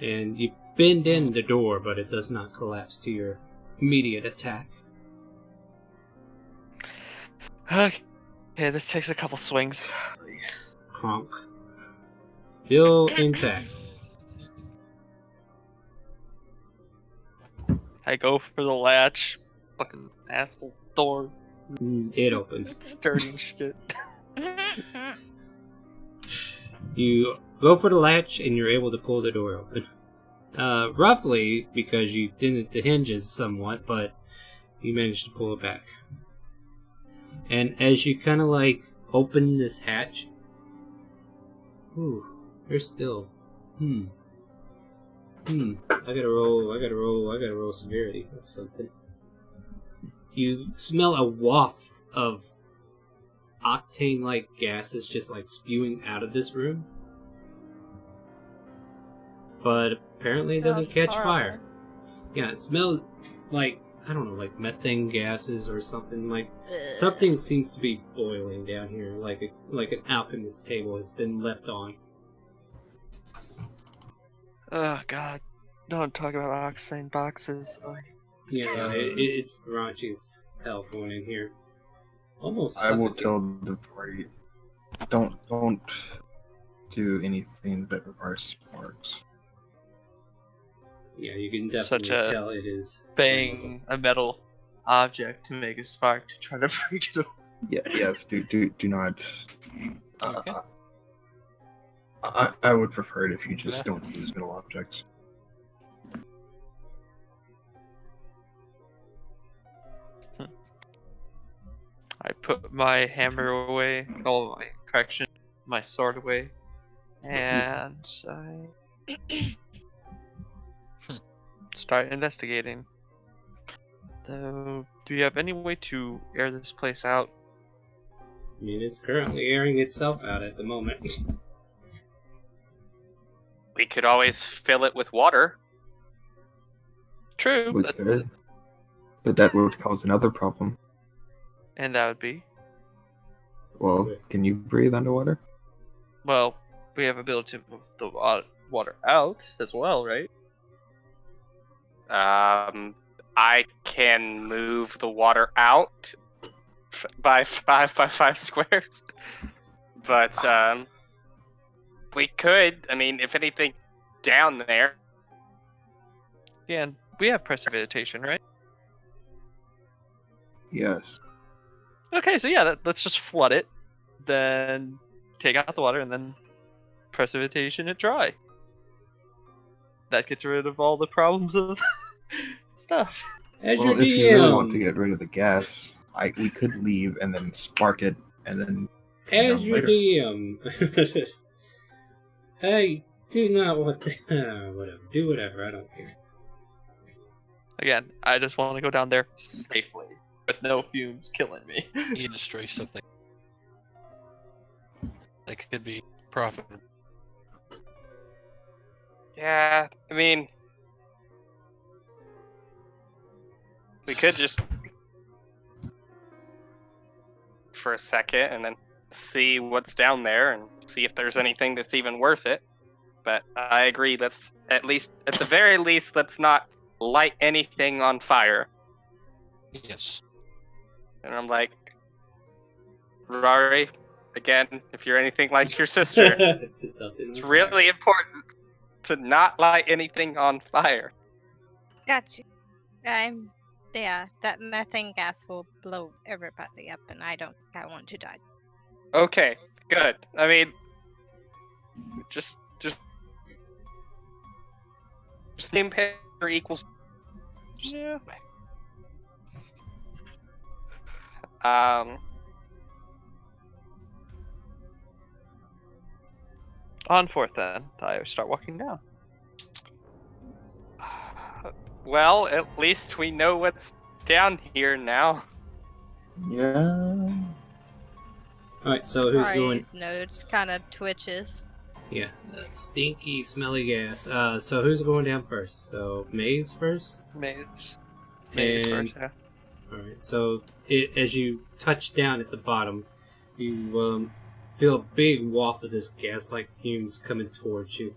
And you bend in the door, but it does not collapse to your immediate attack. Okay, this takes a couple swings. Cronk. Still intact. I go for the latch. Fucking asshole door. It opens. It's dirty shit. You go for the latch and you're able to pull the door open. Roughly, because you dented the hinges somewhat, but you managed to pull it back. And as you kind of like open this hatch, ooh, there's still, I gotta roll severity of something. You smell a waft of octane-like gases just like spewing out of this room. But apparently it doesn't catch fire. Yeah, it smells like, I don't know, like methane gases or something. Like something seems to be boiling down here, like an alchemist table has been left on. Oh god, don't talk about oxide boxes. Yeah, it's raunchy as hell going in here. Almost. I will tell the party, don't do anything that requires sparks. Yeah, you can definitely tell it is. Bang a metal object to make a spark to try to break it. Yeah, yes. Do not. Okay. I would prefer it if you just don't use metal objects. I put my hammer away, my sword away, and I start investigating. Though, do you have any way to air this place out? I mean, it's currently airing itself out at the moment. We could always fill it with water. True, We could, but that would cause another problem. and that would be, Well, can you breathe underwater? well, we have ability to move the water out as well, right? I can move the water out by 5 by 5 squares, but we could. I mean, if anything, down there. Yeah, and we have precipitation, right? Yes. Okay, so yeah, let's just flood it, then take out the water, and then precipitation it dry. That gets rid of all the problems of stuff. As Well, your if you really want DM, to get rid of the gas, we could leave and then spark it, and then as your later. DM, I do not want to. Whatever, do whatever. I don't care. Again, I just want to go down there safely, with no fumes killing me. You destroy stuff that could be profitable. Yeah, I mean, we could just for a second and then see what's down there and see if there's anything that's even worth it. But I agree, let's at the very least, let's not light anything on fire. Yes. And I'm like, Rory, again, if you're anything like your sister, it's really important to not light anything on fire. Got you. Yeah, that methane gas will blow everybody up, and I don't think I want to die. Okay, good. I mean, just name pair equals. Yeah. On fourth, then I start walking down. Well, at least we know what's down here now. Yeah. Alright, so who's going? Ari's nose kind of twitches. Yeah, stinky, smelly gas. So who's going down first? So Maze first? Maze And- first, yeah. Alright, so as you touch down at the bottom, you feel a big waft of this gas-like fumes coming towards you.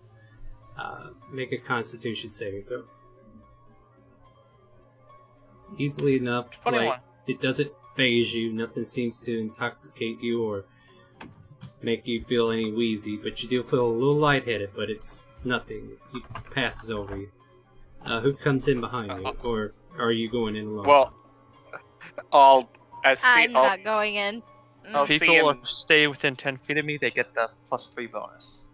Make a Constitution saving throw. Easily enough, 21. like, it doesn't phase you, nothing seems to intoxicate you or make you feel any wheezy, but you do feel a little lightheaded, but it's nothing. It passes over you. Who comes in behind you, or are you going in alone? Well, I'm not going in. I'll see People him. who stay within 10 feet of me, they get the +3 bonus.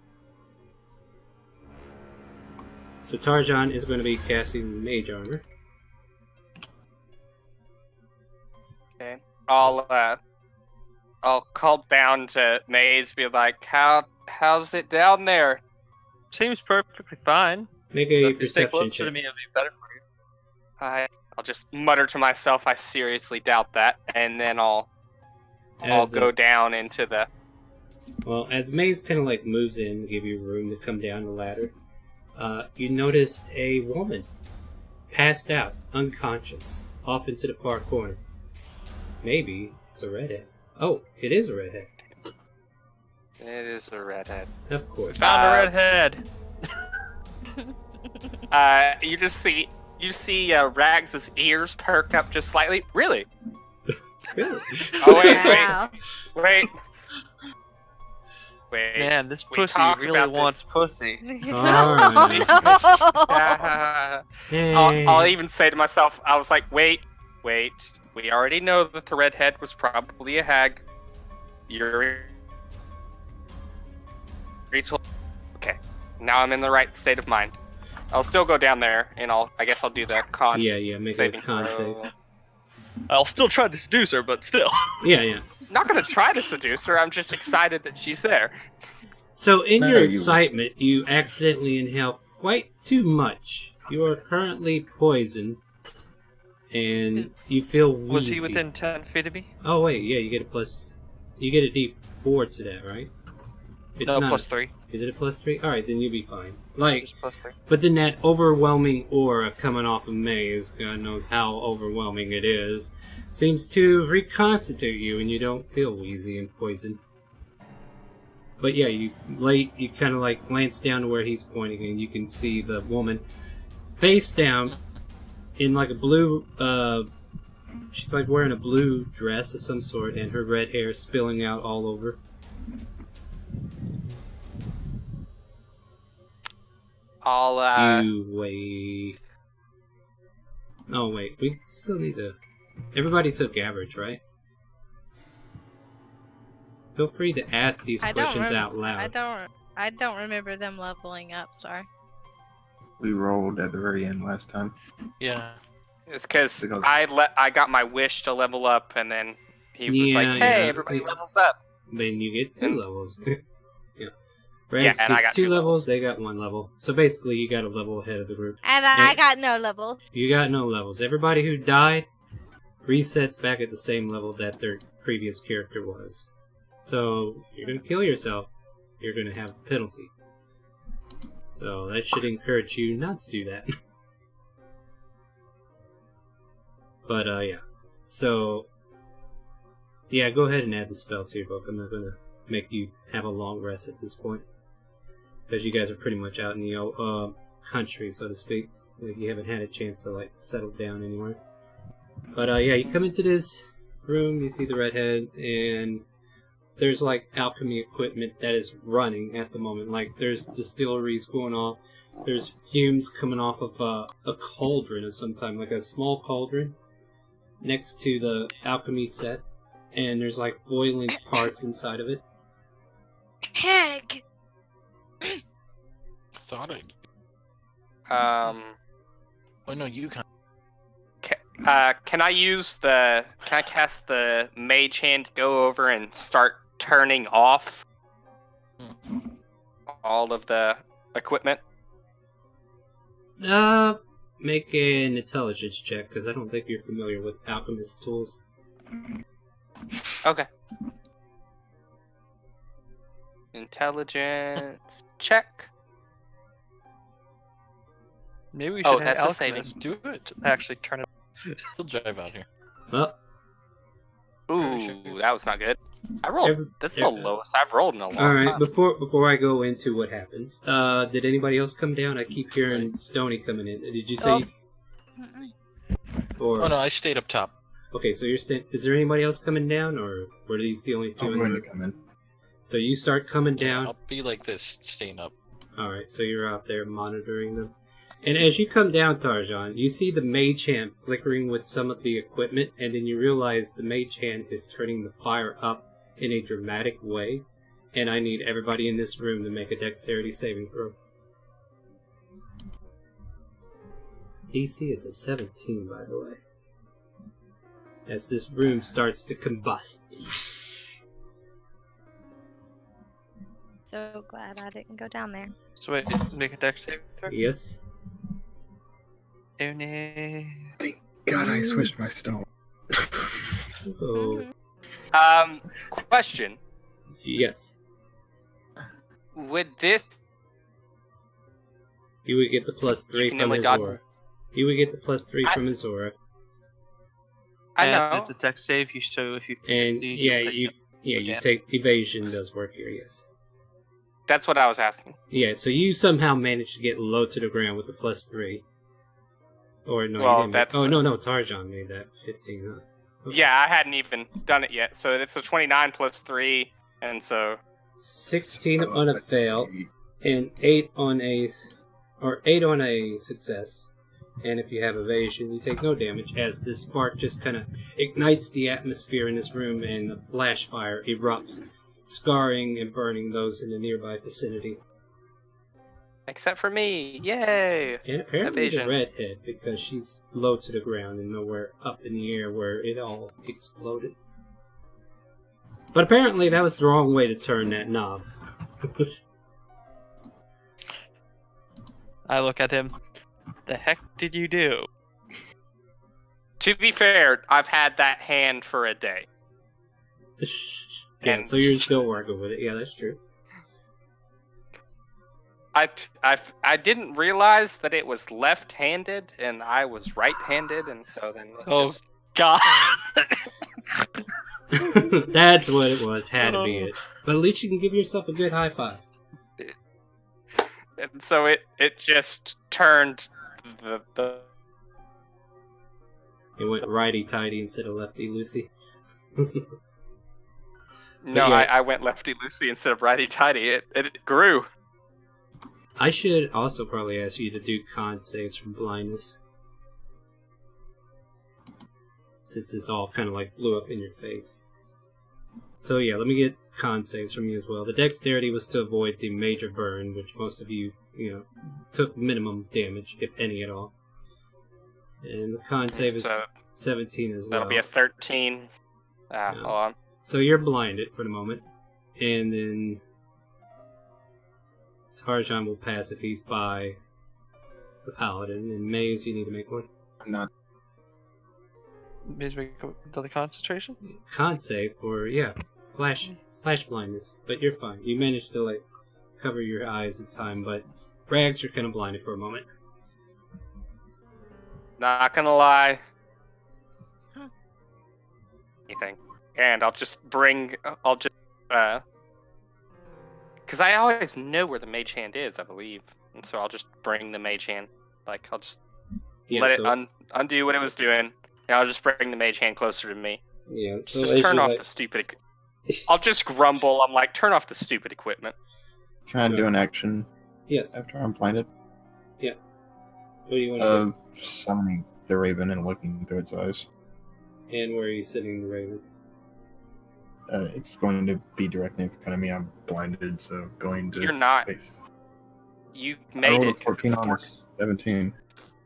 So Tarjan is going to be casting Mage Armor. Okay. I'll call down to Maze, be like, how's it down there? Seems perfectly fine. Make So a if you stay perception closer to check. me, it'll be better for you. I'll just mutter to myself, I seriously doubt that, and then I'll go down into the. Well, as Maze kind of like moves in to give you room to come down the ladder, you noticed a woman passed out, unconscious, off into the far corner. Maybe it's a redhead. Oh, it is a redhead. It is a redhead. Of course. Found a redhead. You see Rags' ears perk up just slightly. Really? Really? Oh wait, Wow. wait. Man, this we pussy talked really about this. wants pussy. Alright. I'll Hey. even say to myself, I was like, wait. We already know that the redhead was probably a hag. You're okay. Now I'm in the right state of mind. I'll still go down there, and I guess I'll do the con. Yeah, make a saving con throw. save. I'll still try to seduce her, but still. Yeah. Not gonna try to seduce her. I'm just excited that she's there. So, in No, your you- excitement, you accidentally inhale quite too much. You are currently poisoned, and you feel wheezy. Was he within 10 feet of me? Oh wait, yeah, you get a D4 to that, right? It's No, not. +3. Is it a +3? All right, then you'll be fine. Like, Just +3. but then that overwhelming aura coming off of Maze, God knows how overwhelming it is, seems to reconstitute you, and you don't feel wheezy and poisoned. But yeah, you kind of like glance down to where he's pointing, and you can see the woman face down in like a blue. She's like wearing a blue dress of some sort, and her red hair spilling out all over. You wait. Oh wait, we still need to. Everybody took average, right? Feel free to ask these questions out loud. I don't remember them leveling up. Sorry. We rolled at the very end last time. Yeah. It's because Because- I got my wish to level up, and then he was like, Yeah, "Hey, yeah. everybody levels up." Then you get 2 levels. Yeah. Yeah, Rags and I gets got 2 2 levels, they got 1 level. So basically, you got a level ahead of the group. And I Yeah. got no levels. You got no levels. Everybody who died resets back at the same level that their previous character was. So, if you're going to kill yourself, you're going to have a penalty. So, that should encourage you not to do that. But, yeah. So, yeah, go ahead and add the spell to your book. I'm not going to make you have a long rest at this point. Because you guys are pretty much out in the country, so to speak. Like, you haven't had a chance to, like, settle down anywhere. But, yeah, you come into this room, you see the redhead, and there's, like, alchemy equipment that is running at the moment. Like, there's distilleries going off. there's fumes coming off of a cauldron of some time, like a small cauldron next to the alchemy set, and there's like boiling parts inside of it. Keg! Thought I did. Oh no, you can. Can I cast the mage hand to go over and start turning off all of the equipment? Make an intelligence check, because I don't think you're familiar with alchemist tools. Okay. Intelligence check. Maybe we should have that's a saving. Alchemist do it. Actually, turn it. He'll drive out here. Well, Ooh, that was not good. I rolled. That's the lowest I've rolled in a long alright, time. before I go into what happens, did anybody else come down? I keep hearing Stony coming in. Did you say... Or... Oh no, I stayed up top. Okay, so you're is there anybody else coming down, or were these the only two? I'm going to come in. So you start coming down. I'll be like this, staying up. Alright, so you're out there monitoring them. And as you come down, Tarjan, you see the mage hand flickering with some of the equipment, and then you realize the mage hand is turning the fire up in a dramatic way. And I need everybody in this room to make a dexterity saving throw. DC is a 17, by the way. As this room starts to combust. So glad I didn't go down there. So wait, make a dex save throw. Yes. Oh no. Thank God I switched my stone. Oh. Question. Yes. Would this... You would get the +3 from his aura. You would get the +3 from his aura. I know. It's a dex save. If you And succeed, yeah, you'll you damage. take evasion does work here. Yes. That's what I was asking. Yeah. So you somehow managed to get low to the ground with the +3. Or no, Well, you didn't. that's- Oh no, Tarjan made that 15. Huh? Okay. Yeah, I hadn't even done it yet. So it's a 29 plus 3, and so... 16 on a fail, and 8 on a success. And if you have evasion, you take no damage, as this spark just kind of ignites the atmosphere in this room, and the flash fire erupts, scarring and burning those in the nearby vicinity. Except for me. Yay! And apparently Evasion. the redhead, because she's low to the ground and nowhere up in the air where it all exploded. But apparently that was the wrong way to turn that knob. I look at him. The heck did you do? To be fair, I've had that hand for a day. Yeah, And- so you're still working with it. Yeah, that's true. I didn't realize that it was left-handed, and I was right-handed, and so then... it Oh. just- God. That's what it was. Had to be it. But at least you can give yourself a good high five. And so it just turned the... It went righty-tighty instead of lefty-loosey. No, yeah. I went lefty-loosey instead of righty-tighty. It grew. I should also probably ask you to do con saves from blindness. Since it's all kind of like blew up in your face. So yeah, let me get con saves from you as well. The dexterity was to avoid the major burn, which most of you, took minimum damage, if any at all. And the con save is So 17 as well. that'll be a 13. Yeah. Hold on. So you're blinded for the moment. And then Tarjan will pass if he's by the paladin. And Maze, you need to make one. I'm not. Maybe the concentration? Con save for, flash blindness. But you're fine. You managed to, cover your eyes in time, but Rags, you're kind of blinded for a moment. Not gonna lie. Anything. And because I always know where the mage hand is, I believe. And so I'll just bring the mage hand. I'll just let it undo what it was doing. And I'll just bring the mage hand closer to me. Yeah, so Just turn off the stupid... I'll just grumble. I'm like, turn off the stupid equipment. Can I do an action Yes. after I'm blinded? What do you want to Summoning the raven and looking through its eyes. do? And where are you sitting the raven? It's going to be directly in front of me. I'm blinded, so going to You're not. face. You I made rolled a it. 14 on a 17.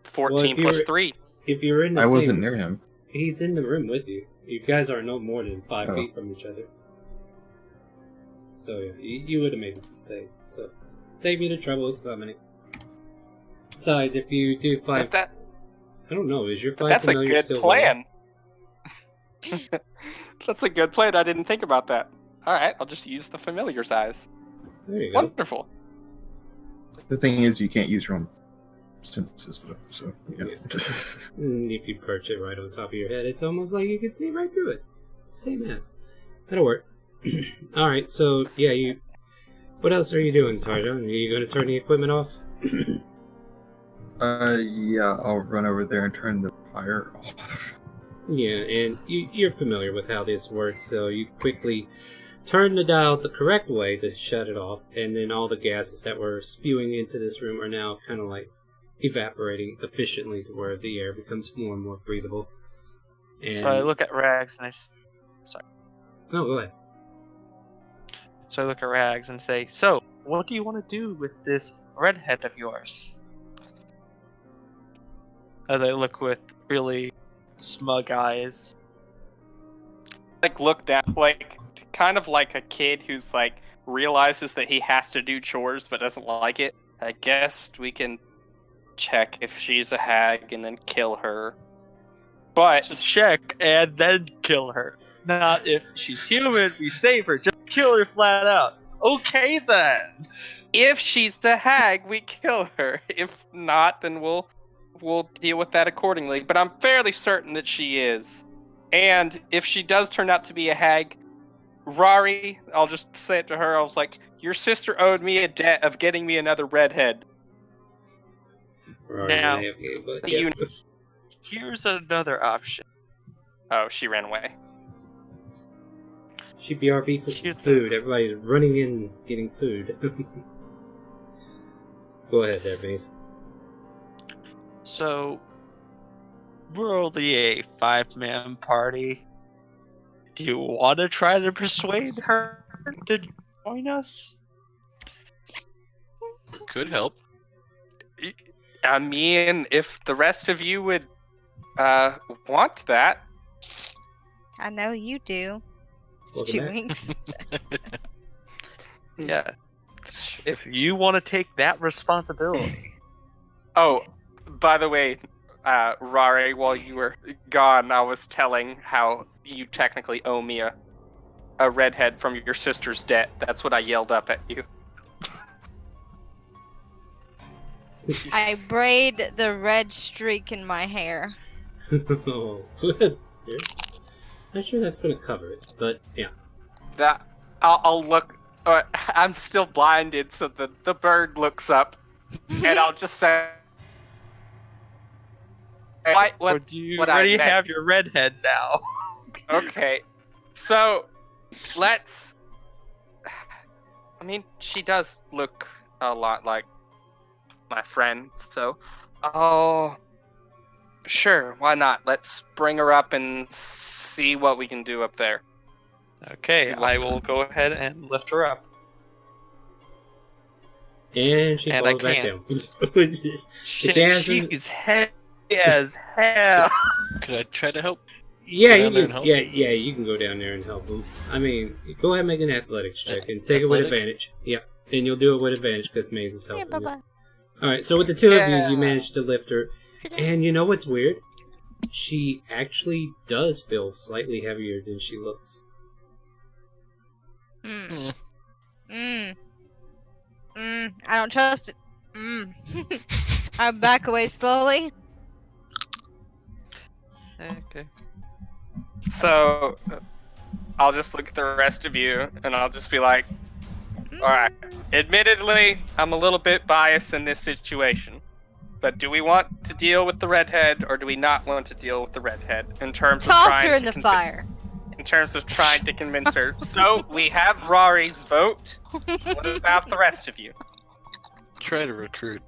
14 Well, if you plus were- 3. If you're in the I same... wasn't near him. He's in the room with you. You guys are no more than 5 Oh. feet from each other. So yeah, you would have made it save. So save you the trouble of summoning. Besides, if you do 5... That, I don't know, is your 5 that's a familiar good still plan. That's a good plan. I didn't think about that. Alright, I'll just use the familiar size. There you go. Wonderful. The thing is, you can't use your own senses, though. So, yeah. And if you perch it right on top of your head, it's almost like you can see right through it. Same as. That'll work. Alright, so, yeah, you... What else are you doing, Tarjan? Are you going to turn the equipment off? Yeah, I'll run over there and turn the fire off. Yeah, and you're familiar with how this works, so you quickly turn the dial the correct way to shut it off, and then all the gases that were spewing into this room are now kind of like evaporating efficiently to where the air becomes more and more breathable. And... So I look at Rags and No, go ahead. So I look at Rags and say, "So, what do you want to do with this redhead of yours?" As I look with really smug eyes. Like, look down, like, kind of like a kid who's, like, realizes that he has to do chores but doesn't like it. I guess we can check if she's a hag and then kill her. But... To check and then kill her. Not if she's human, we save her. Just kill her flat out. Okay then. if she's the hag, we kill her. If not, then we'll deal with that accordingly. But I'm fairly certain that she is. And if she does turn out to be a hag, Rari, I'll just say it to her, I was like, your sister owed me a debt of getting me another redhead. Now, but you- Here's another option. Oh, she ran away. She BRB for some food. Everybody's running in getting food. Go ahead there, Mace. So, we're only a 5-man party. Do you want to try to persuade her to join us? Could help. I mean, if the rest of you would want that. I know you do. Welcome back. Chewings. Yeah. If you want to take that responsibility. Oh, by the way, Rari, while you were gone, I was telling how you technically owe me a redhead from your sister's debt. That's what I yelled up at you. I braid the red streak in my hair. Oh, good. Yeah. Not sure that's going to cover it, but yeah. That I'll look. I'm still blinded, so the bird looks up, and I'll just say, Or do you what I already meant. have your redhead now? Okay, so let's. I mean, she does look a lot like my friend, so oh, sure, why not? Let's bring her up and see what we can do up there. Okay, I will go ahead and lift her up. And she And I falls back can't. down. Shit, gas is- she's heavy as hell. Could I try to help? Yeah, Go you down there can. and help? Yeah, you can go down there and help them. I mean, go ahead and make an athletics check and take it with Athletic? advantage. Yeah, and you'll do it with advantage because Maze is Yeah, helping you. Bubba. All right, so with the two of Yeah. you managed to lift her, Sit down. and you know what's weird? She actually does feel slightly heavier than she looks. Mm. Mm. I don't trust it. Mm. I back away slowly. Okay. So I'll just look at the rest of you, and I'll just be like, Mm. alright, admittedly, I'm a little bit biased in this situation, but do we want to deal with the redhead, or do we not want to deal with the redhead in terms of Toss trying her in to the fire. in terms of trying to convince her? So we have Rari's vote. What about the rest of you? Try to recruit.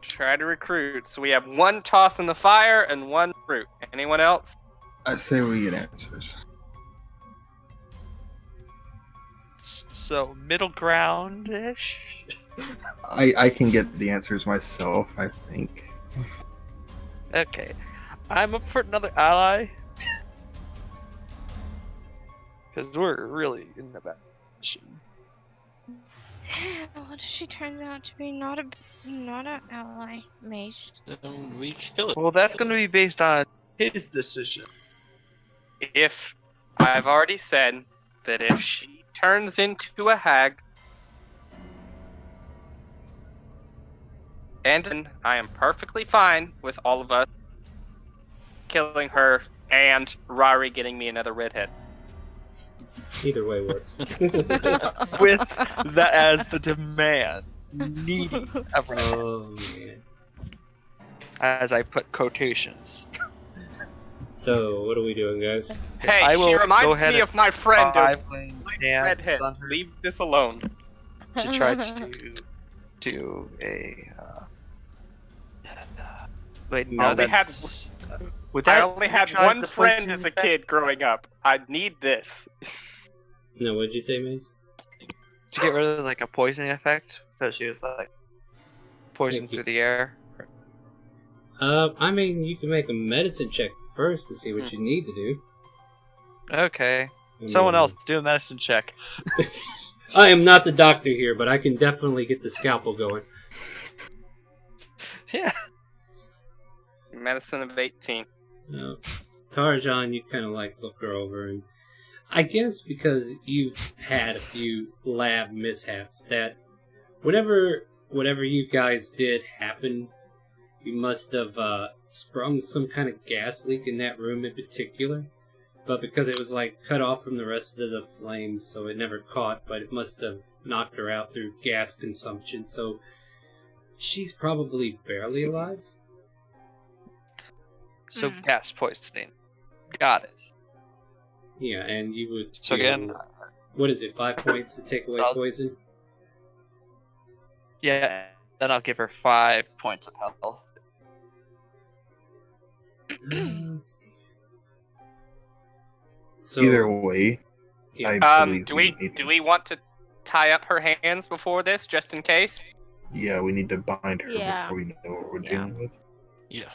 Try to recruit. So we have one toss in the fire and one fruit. Anyone else? I say we get answers. So middle ground-ish? I can get the answers myself, I think. Okay. I'm up for another ally. Because we're really in the bad position. What if she turns out to be not an ally, Mace? Then we kill it. Well, that's going to be based on his decision. If I've already said that if she turns into a hag, and then I am perfectly fine with all of us killing her and Rari getting me another redhead. Either way works. With that as the demand. Needing a redhead. Oh man. As I put quotations. So what are we doing, guys? Hey, I will she go reminds ahead me and of my friend, Five-lane dance redhead. on her Leave this alone. to try to do a. Wait, no, only had- that's. Would I that only had neutralize one the friend poison as a effect? kid growing up. I need this. No, what did you say, Mace? To get rid of like a poisoning effect, because she was like poisoned Thank you. through the air. I mean, you can make a medicine check first to see what you need to do. Okay. I Someone mean, else do a medicine check. I am not the doctor here, but I can definitely get the scalpel going. Yeah. Medicine of 18. Tarjan, you kind of like look her over, and I guess because you've had a few lab mishaps, that whatever you guys did happen, you must have sprung some kind of gas leak in that room in particular. But because it was like cut off from the rest of the flames, so it never caught, but it must have knocked her out through gas consumption. So she's probably barely alive. So gas poisoning. Got it. Yeah, and you would. So again, what is it? 5 points to take away So I'll- poison. yeah. Then I'll give her 5 points of health. Let's see. So Either way, yeah. I believe Do we want to tie up her hands before this, just in case? Yeah, we need to bind her Yeah. before we know what we're Yeah. dealing with. Yeah.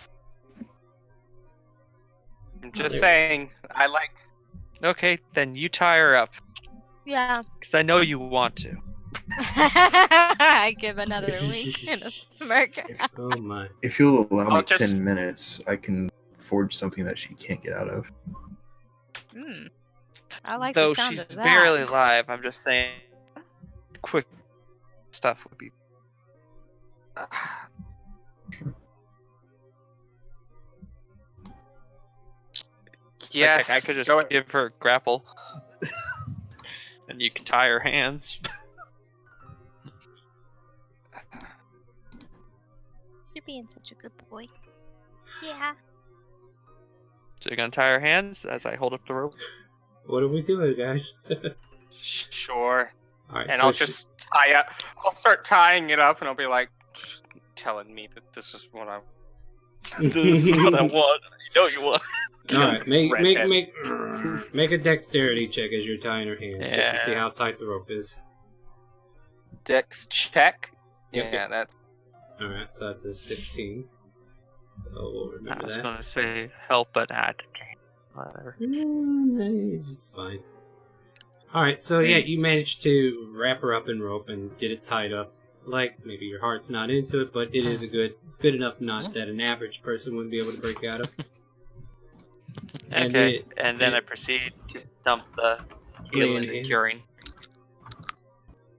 I'm there it just is. saying, I like. Okay, then you tie her up. Yeah. Because I know you want to. I give another wink and a smirk. Oh my. If you'll allow I'll me just- 10 minutes, I can forge something that she can't get out of. I like Though the sound she's of that. barely alive, I'm just saying quick stuff would be. Yes. I could just go give her a grapple. And you can tie her hands. You're being such a good boy. Yeah. So you're gonna tie her hands as I hold up the rope. What are we doing, guys? Sure. All right. And so I'll just tie up. I'll start tying it up, and I'll be like, telling me that this is what I. This is what I want. You know you want. All right. Redhead. Make a dexterity check as you're tying her hands, just to see Yeah. how tight the rope is. Dex check. Yep, Yeah, that's. All right. So that's a 16. So we'll I remember was that. gonna say help, but I can't. Whatever. It's fine. Alright, so yeah, you managed to wrap her up in rope and get it tied up. Like, maybe your heart's not into it, but it is a good enough knot that an average person wouldn't be able to break out of. And Okay, it- and then it- I proceed to dump the healing in. and curing.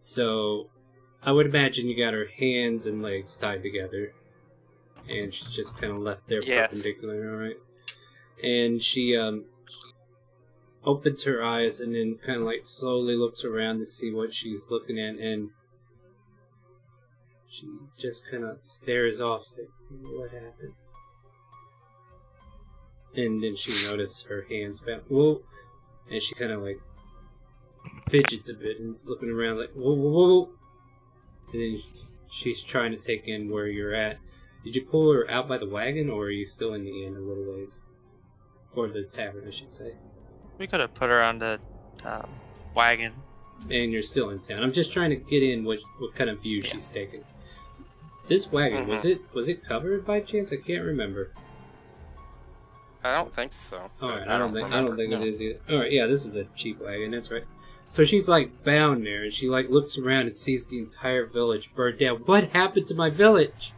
So, I would imagine you got her hands and legs tied together. And she's just kind of left there Yes. perpendicular, alright? And she, opens her eyes and then kind of like slowly looks around to see what she's looking at, and she just kind of stares off, like, what happened? And then she notices her hands back. Whoa! And she kind of like fidgets a bit and is looking around like, whoa, whoa, whoa. And then she's trying to take in where you're at. Did you pull her out by the wagon, or are you still in the inn a little ways? Or the tavern, I should say. We could have put her on the wagon. And you're still in town. I'm just trying to get in what kind of view she's taking. This wagon, was it covered by chance? I can't remember. I don't think so. Alright, I don't think it is either. Alright, yeah, this is a cheap wagon, that's right. So she's like bound there, and she like looks around and sees the entire village burned down. What happened to my village?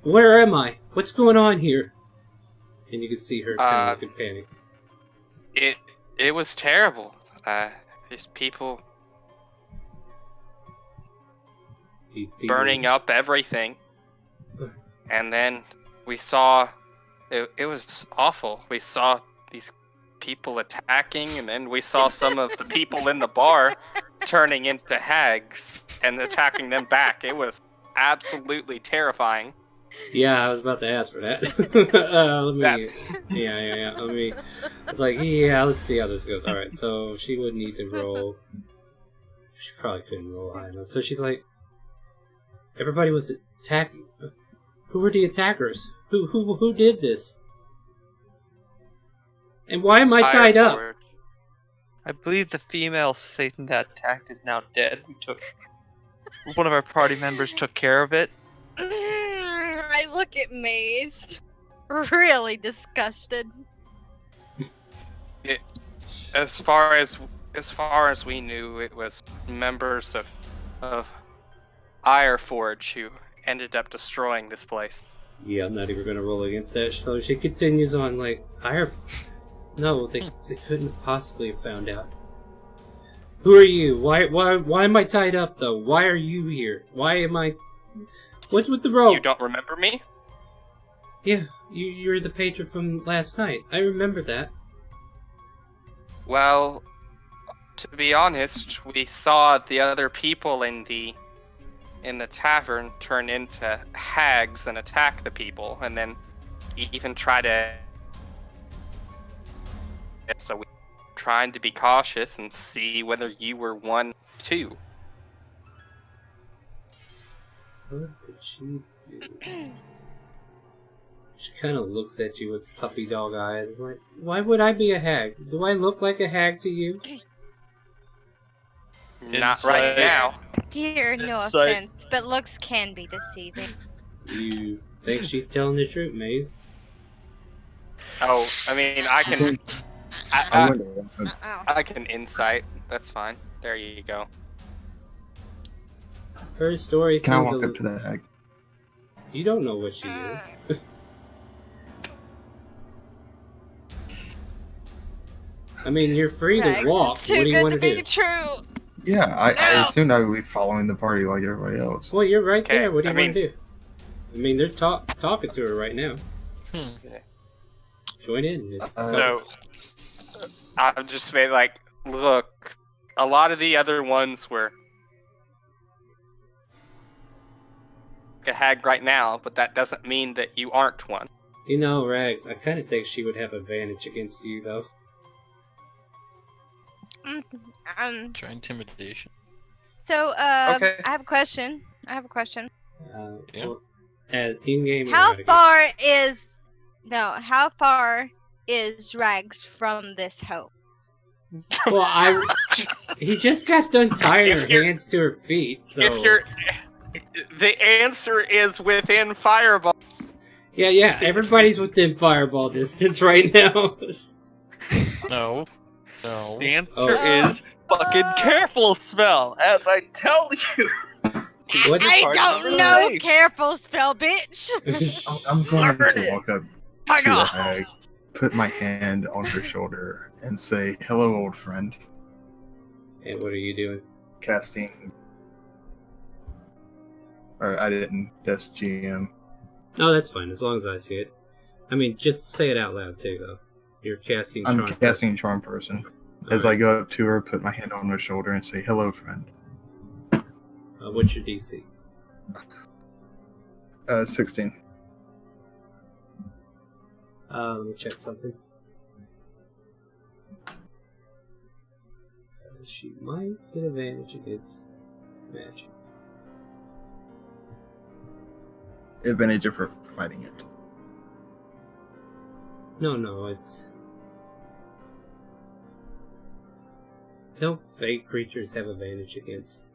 Where am I? What's going on here? And you can see her kind of looking panic. It was terrible. These people burning up everything, and then we saw it was awful. We saw these people attacking, and then we saw some of the people in the bar turning into hags and attacking them back. It was absolutely terrifying. Yeah, I was about to ask for that. It's like, yeah, let's see how this goes. Alright, so she would need to roll. She probably couldn't roll high enough. So she's like, everybody was attacking. Who were the attackers? Who did this? And why am I tied up? I believe the female Satan that attacked is now dead. One of our party members took care of it. I look at Maze, really disgusted. As far as we knew, it was members of Ironforge who ended up destroying this place. Yeah, I'm not even gonna roll against that. So she continues on like, no, they couldn't possibly have found out. Who are you? Why am I tied up though? Why are you here? Why am I? What's with the rope? You don't remember me? Yeah, you're the patron from last night. I remember that. Well, to be honest, we saw the other people in the tavern turn into hags and attack the people, and then even try to. So we were trying to be cautious and see whether you were one too. What did she do? She kind of looks at you with puppy dog eyes. It's like, why would I be a hag? Do I look like a hag to you? Not right now. Dear, no offense, but looks can be deceiving. You think she's telling the truth, Maze? Oh, I mean, I can. I can insight. That's fine. There you go. Her story Can I seems walk up to that hag? You don't know what she is. I mean, you're free to walk. What do you want to do? It's too good to be true. Yeah, I assumed I would be following the party like everybody else. Well, you're right there. What do you want to do? I mean, they're talking to her right now. Join in. So, I've just made like, look, a lot of the other ones were a hag right now, but that doesn't mean that you aren't one. You know, Rags, I kind of think she would have advantage against you, though. Try intimidation. So, okay. I have a question. Yeah. Well, in-game. How far is Rags from this hope? Well, he just got done tying her hands to her feet, so. The answer is within fireball. Yeah, everybody's within fireball distance right now. No. The answer is fucking careful spell, as I tell you. I don't know careful spell, bitch. I'm going to walk up to the hag, put my hand on her shoulder, and say, "Hello, old friend." And what are you doing? Casting. Or I didn't. That's GM. No, that's fine, as long as I see it. I mean, just say it out loud, too, though. You're casting Charm. I'm casting Charm Person. As I go up to her, put my hand on her shoulder, and say, "Hello, friend." What's your DC? 16. Let me check something. She might get advantage against magic. advantage of her fighting it. No, it's... Don't fake creatures have advantage against?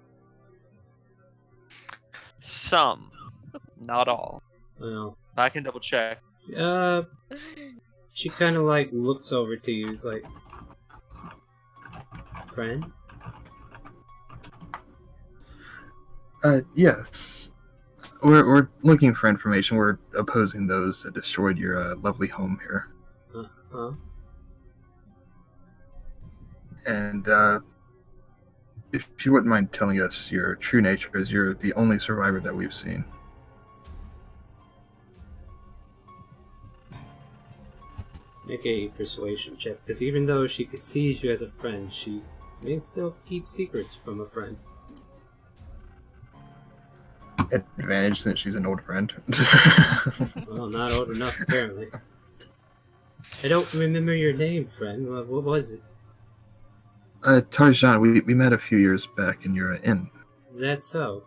Some, not all. Well, I can double check. she kind of like looks over to you. It's like, friend. Yes. We're looking for information. We're opposing those that destroyed your lovely home here. Uh-huh. And if you wouldn't mind telling us your true nature, as you're the only survivor that we've seen. Make a persuasion check, because even though she sees you as a friend, she may still keep secrets from a friend. Advantage since she's an old friend. Well, not old enough, apparently. I don't remember your name, friend. What was it? Tarjan, we met a few years back in your inn. Is that so?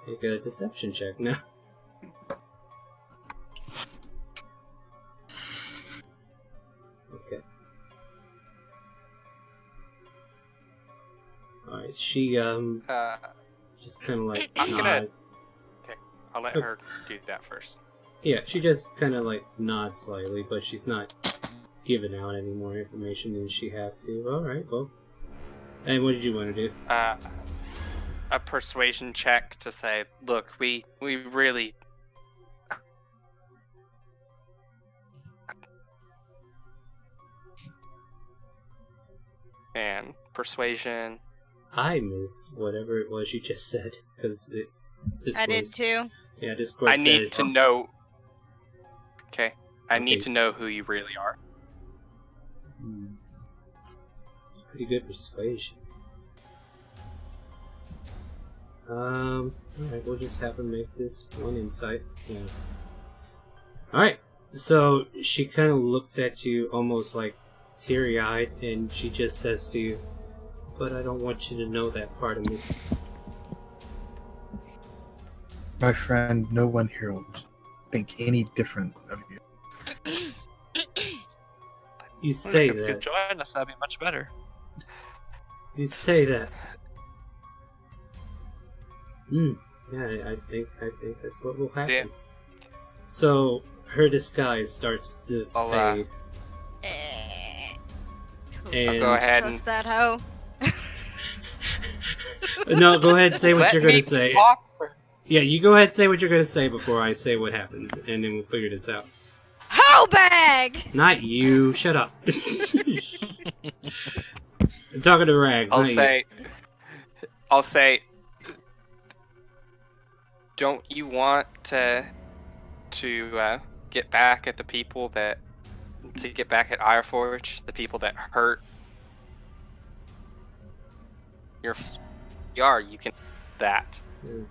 Make a deception check now. Okay. Alright, she, just kind of like I'm nod. gonna. Okay, I'll let her do that first. Yeah, she just kind of like nods slightly, but she's not giving out any more information than she has to. Alright, well. And what did you want to do? A persuasion check to say, look, we really. And persuasion. I missed whatever it was you just said, because I did too. Yeah, Discord I said need it. to know. Okay, I Okay. need to know who you really are. It's pretty good persuasion. Alright, we'll just have her make this one insight. Yeah. Alright, so she kind of looks at you almost like teary-eyed, and she just says to you, but I don't want you to know that part of me. My friend, no one here will think any different of you. You say If you could that. join us, that'd be much better. You say that. Yeah, I think that's what will happen. Yeah. So her disguise starts to I'll, fade, and I'll go ahead Trust and that hoe. no, go ahead and say what let you're gonna me say. talk. Yeah, you go ahead and say what you're gonna say before I say what happens, and then we'll figure this out. Hoe bag! Not you. Shut up. I'm talking to Rags. I'll not say, don't you want to get back at the people to get back at Ironforge, the people that hurt your you can that. you.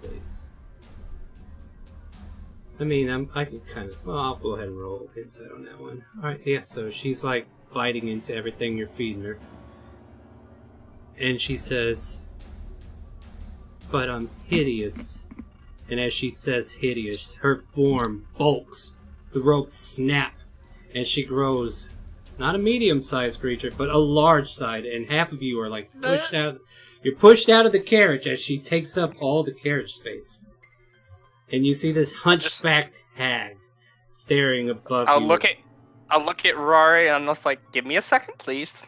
I mean, I can kind of. Well, I'll go ahead and roll insight on that one. All right. Yeah. So she's like biting into everything you're feeding her, and she says, "But I'm hideous." And as she says hideous, her form bulks, the ropes snap, and she grows, not a medium-sized creature, but a large side, and half of you are like pushed out. You're pushed out of the carriage as she takes up all the carriage space. And you see this hunchbacked hag staring above I'll you. look at Rory and I'm just like, give me a second, please.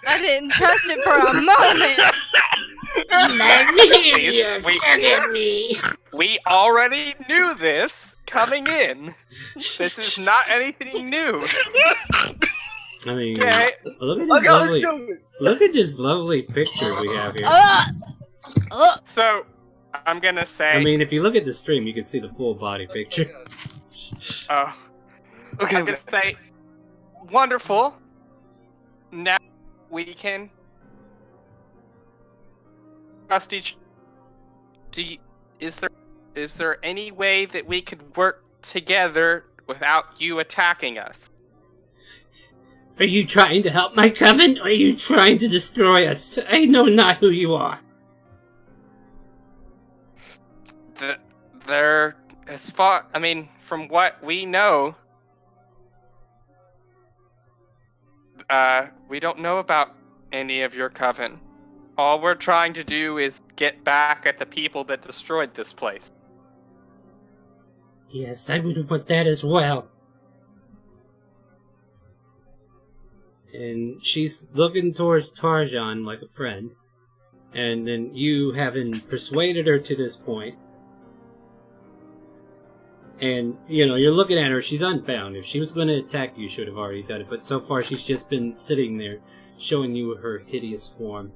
I didn't trust it for a moment. We already knew this coming in. This is not anything new. I mean, Okay. look at this lovely picture we have here. So, I'm gonna say. I mean, if you look at the stream, you can see the full body picture. Oh. Okay. I'm gonna say, wonderful. Now we can trust each. Is there any way that we could work together without you attacking us? Are you trying to help my coven, or are you trying to destroy us? I know not who you are. They're from what we know, we don't know about any of your coven. All we're trying to do is get back at the people that destroyed this place. Yes, I would want that as well. And she's looking towards Tarjan like a friend. And then you, having persuaded her to this point, and, you're looking at her, she's unbound. If she was going to attack you, she would have already done it. But so far, she's just been sitting there, showing you her hideous form.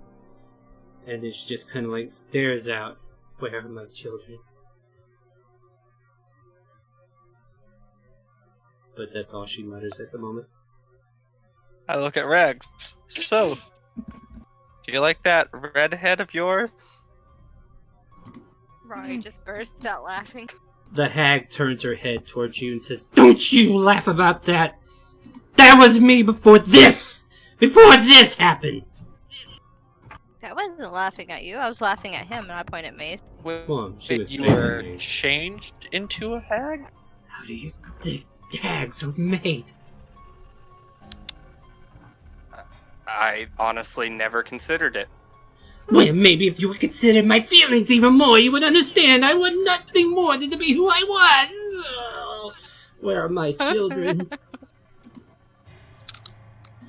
And it's just kind of like stares out. Where are my children? But that's all she mutters at the moment. I look at Regs. So, do you like that redhead of yours? Rory just bursts out laughing. The hag turns her head towards you and says, "Don't you laugh about that! That was me before this! Before this happened!" I wasn't laughing at you. I was laughing at him, and I point at Mace. Well, she was You facing were me. changed into a hag? How do you think hags are made? I honestly never considered it. Well, maybe if you would consider my feelings even more, you would understand I want nothing more than to be who I was. Oh, where are my children?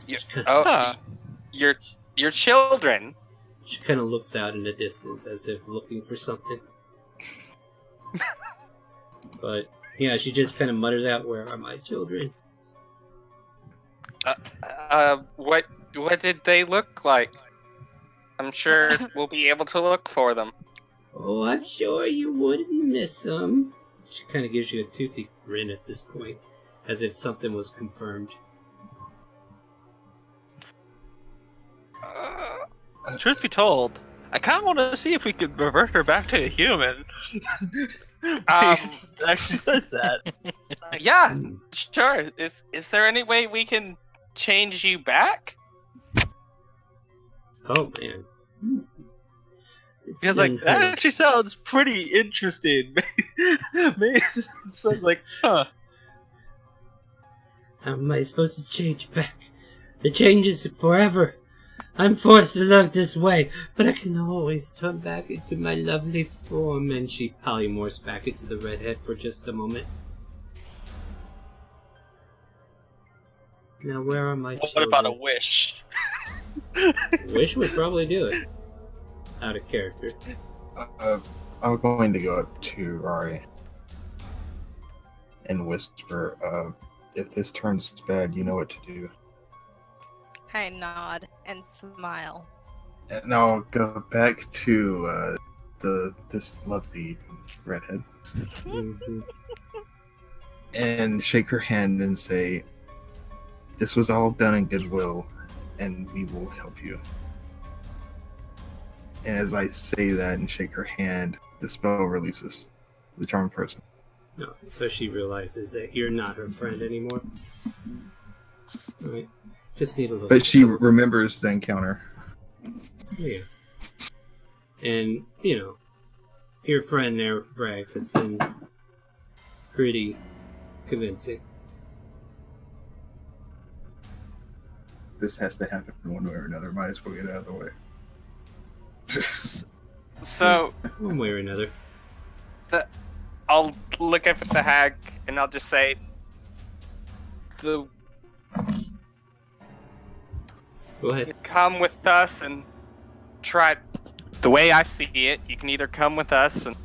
Your children? She kind of looks out in the distance as if looking for something. But, yeah, she just kind of mutters out, "Where are my children?" What did they look like? I'm sure we'll be able to look for them. Oh, I'm sure you wouldn't miss them. She kind of gives you a toothy grin at this point, as if something was confirmed. Truth be told, I kind of want to see if we could revert her back to a human. Actually says that. Yeah, sure. Is there any way we can change you back? Oh, man. Because, like, that actually sounds pretty interesting. Mace sounds like, huh. How am I supposed to change back? The change is forever. I'm forced to look this way, but I can always turn back into my lovely form. And she polymorphs back into the redhead for just a moment. Now, where are my children? What about a wish? Wish would probably do it. Out of character. I'm going to go up to Rari and whisper, if this turns bad, you know what to do. I nod and smile. And I'll go back to this lovely redhead and shake her hand and say, "This was all done in goodwill, and we will help you." And as I say that and shake her hand, the spell releases the charmed person. No, so she realizes that you're not her friend anymore. Alright. Just need a little. But she remembers the encounter. Yeah. And, your friend there, Rags, has been pretty convincing. This has to happen one way or another. Might as well get it out of the way. So, One way or another. I'll look up at the hag and I'll just say, Go ahead. come with us and try. The way I see it, you can either come with us and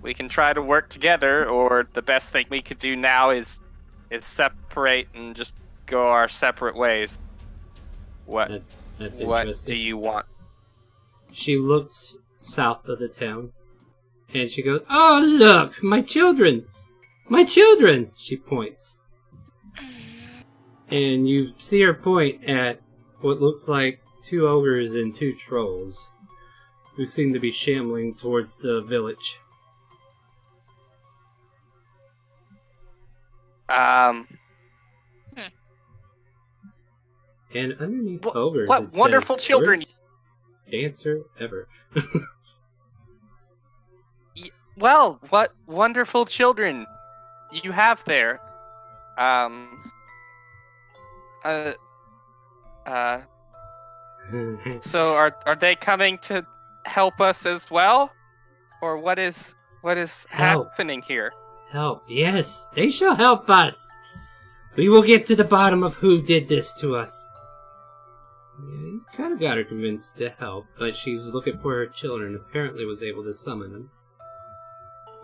we can try to work together, or the best thing we could do now is separate and just go our separate ways. What That's What interesting. do you want? She looks south of the town, and she goes, "Oh, look! My children! My children!" She points. And you see her point at what looks like 2 ogres and 2 trolls, who seem to be shambling towards the village. And underneath ogres, what it wonderful says, children. "Worst dancer ever." Well, what wonderful children you have there. So are they coming to help us as well? Or what is Help. happening here? Help, yes, they shall help us. We will get to the bottom of who did this to us. Yeah, you kind of got her convinced to help, but she was looking for her children, apparently was able to summon them.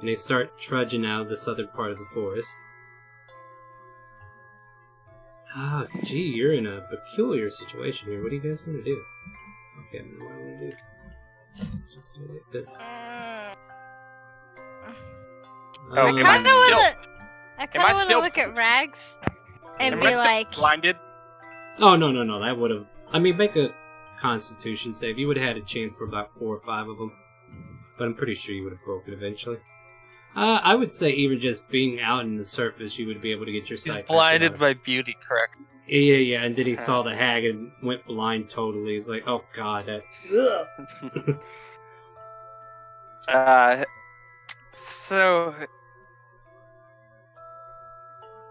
And they start trudging out of the southern part of the forest. Ah, gee, you're in a peculiar situation here. What do you guys want to do? Okay, I know what I want to do. Just do it like this. Oh, I am kind of still- want to. I kind I of want to still- look at Rags and Am be I still like, blinded? Oh, no, that would have... I mean, make a Constitution save. You would have had a chance for about 4 or 5 of them. But I'm pretty sure you would have broke it eventually. I would say even just being out in the surface, you would be able to get your He's sight back blinded about by beauty, correct? it. Yeah, and then he saw the hag and went blind totally. He's like, oh god, that... So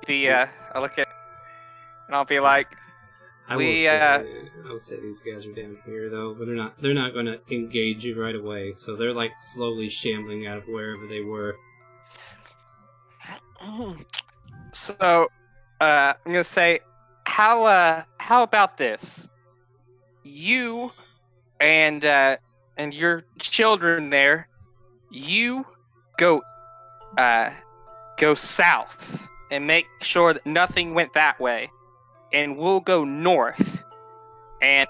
I look at and I'll be like, I will say these guys are down here though, but they're not going to engage you right away. So they're like slowly shambling out of wherever they were. so I'm gonna say, how about this? You and your children there, you go south and make sure that nothing went that way, and we'll go north and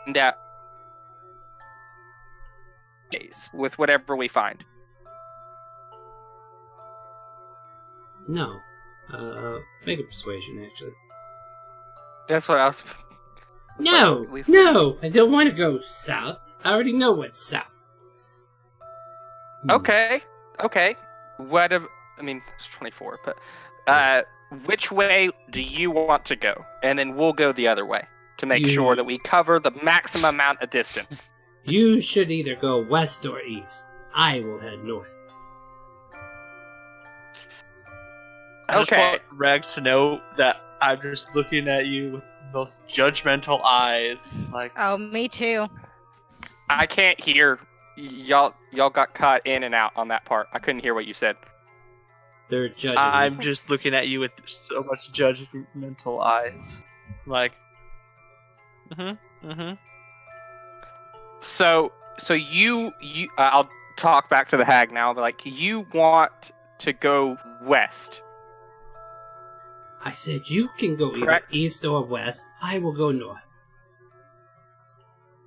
with whatever we find. No. Make a persuasion, actually. That's what I was. No! At least- No! I don't want to go south. I already know what's south. Okay. What if... I mean, it's 24, but... which way do you want to go? And then we'll go the other way to make sure that we cover the maximum amount of distance. You should either go west or east. I will head north. I just Okay. want Rags to know that I'm just looking at you with those judgmental eyes. Like, "Oh, me too." I can't hear. Y'all got cut in and out on that part. I couldn't hear what you said. They're judging. I'm just looking at you with so much judgmental eyes. Like, So you I'll talk back to the hag now. But like, you want to go west. I said you can go either Correct. east or west. I will go north.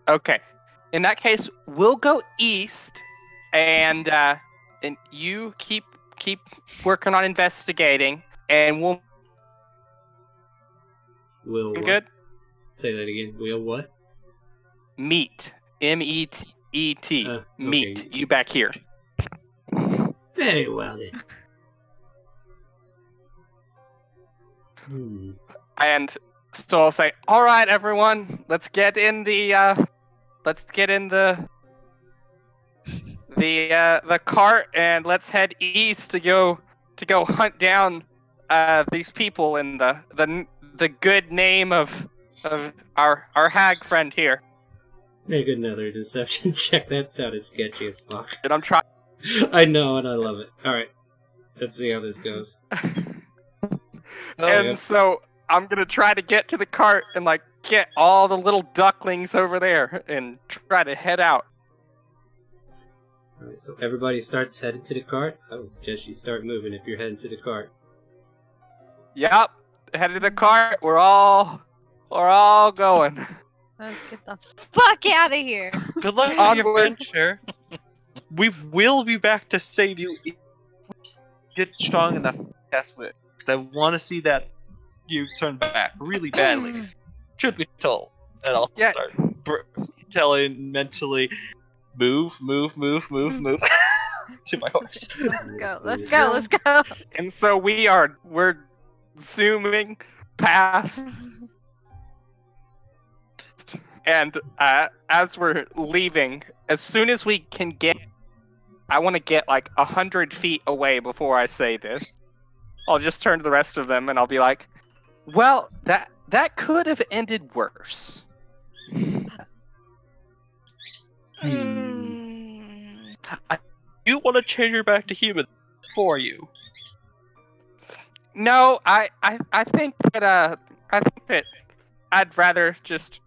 Okay. In that case, we'll go east, and you keep working on investigating, and we'll Will what? good Say that again. Will what? meet. MEET. Okay. Meet. You back here. Very well then. And so I'll say, all right, everyone, let's get in the cart and let's head east to go hunt down these people in the good name of our hag friend here. Make another deception check. That sounded sketchy as fuck. And I'm trying. I know, and I love it. Alright. Let's see how this goes. And yeah. so I'm gonna try to get to the cart and like get all the little ducklings over there and try to head out. Alright, so everybody starts heading to the cart. I would suggest you start moving if you're heading to the cart. Yep, headed to the cart. We're all going. Let's get the fuck out of here. good luck on your Onward. adventure. We will be back to save you. If you get strong enough to cast wit, because I want to see that you turn back really badly. Truth be told, and I'll Yeah. start telling mentally, move to my horse. Let's go. And so we're zooming past, and as we're leaving, as soon as we can get I want to get like 100 feet away before I say this. I'll just turn to the rest of them and I'll be like, well, that could have ended worse. You want to change her back to human for you? No, I think that I'd rather just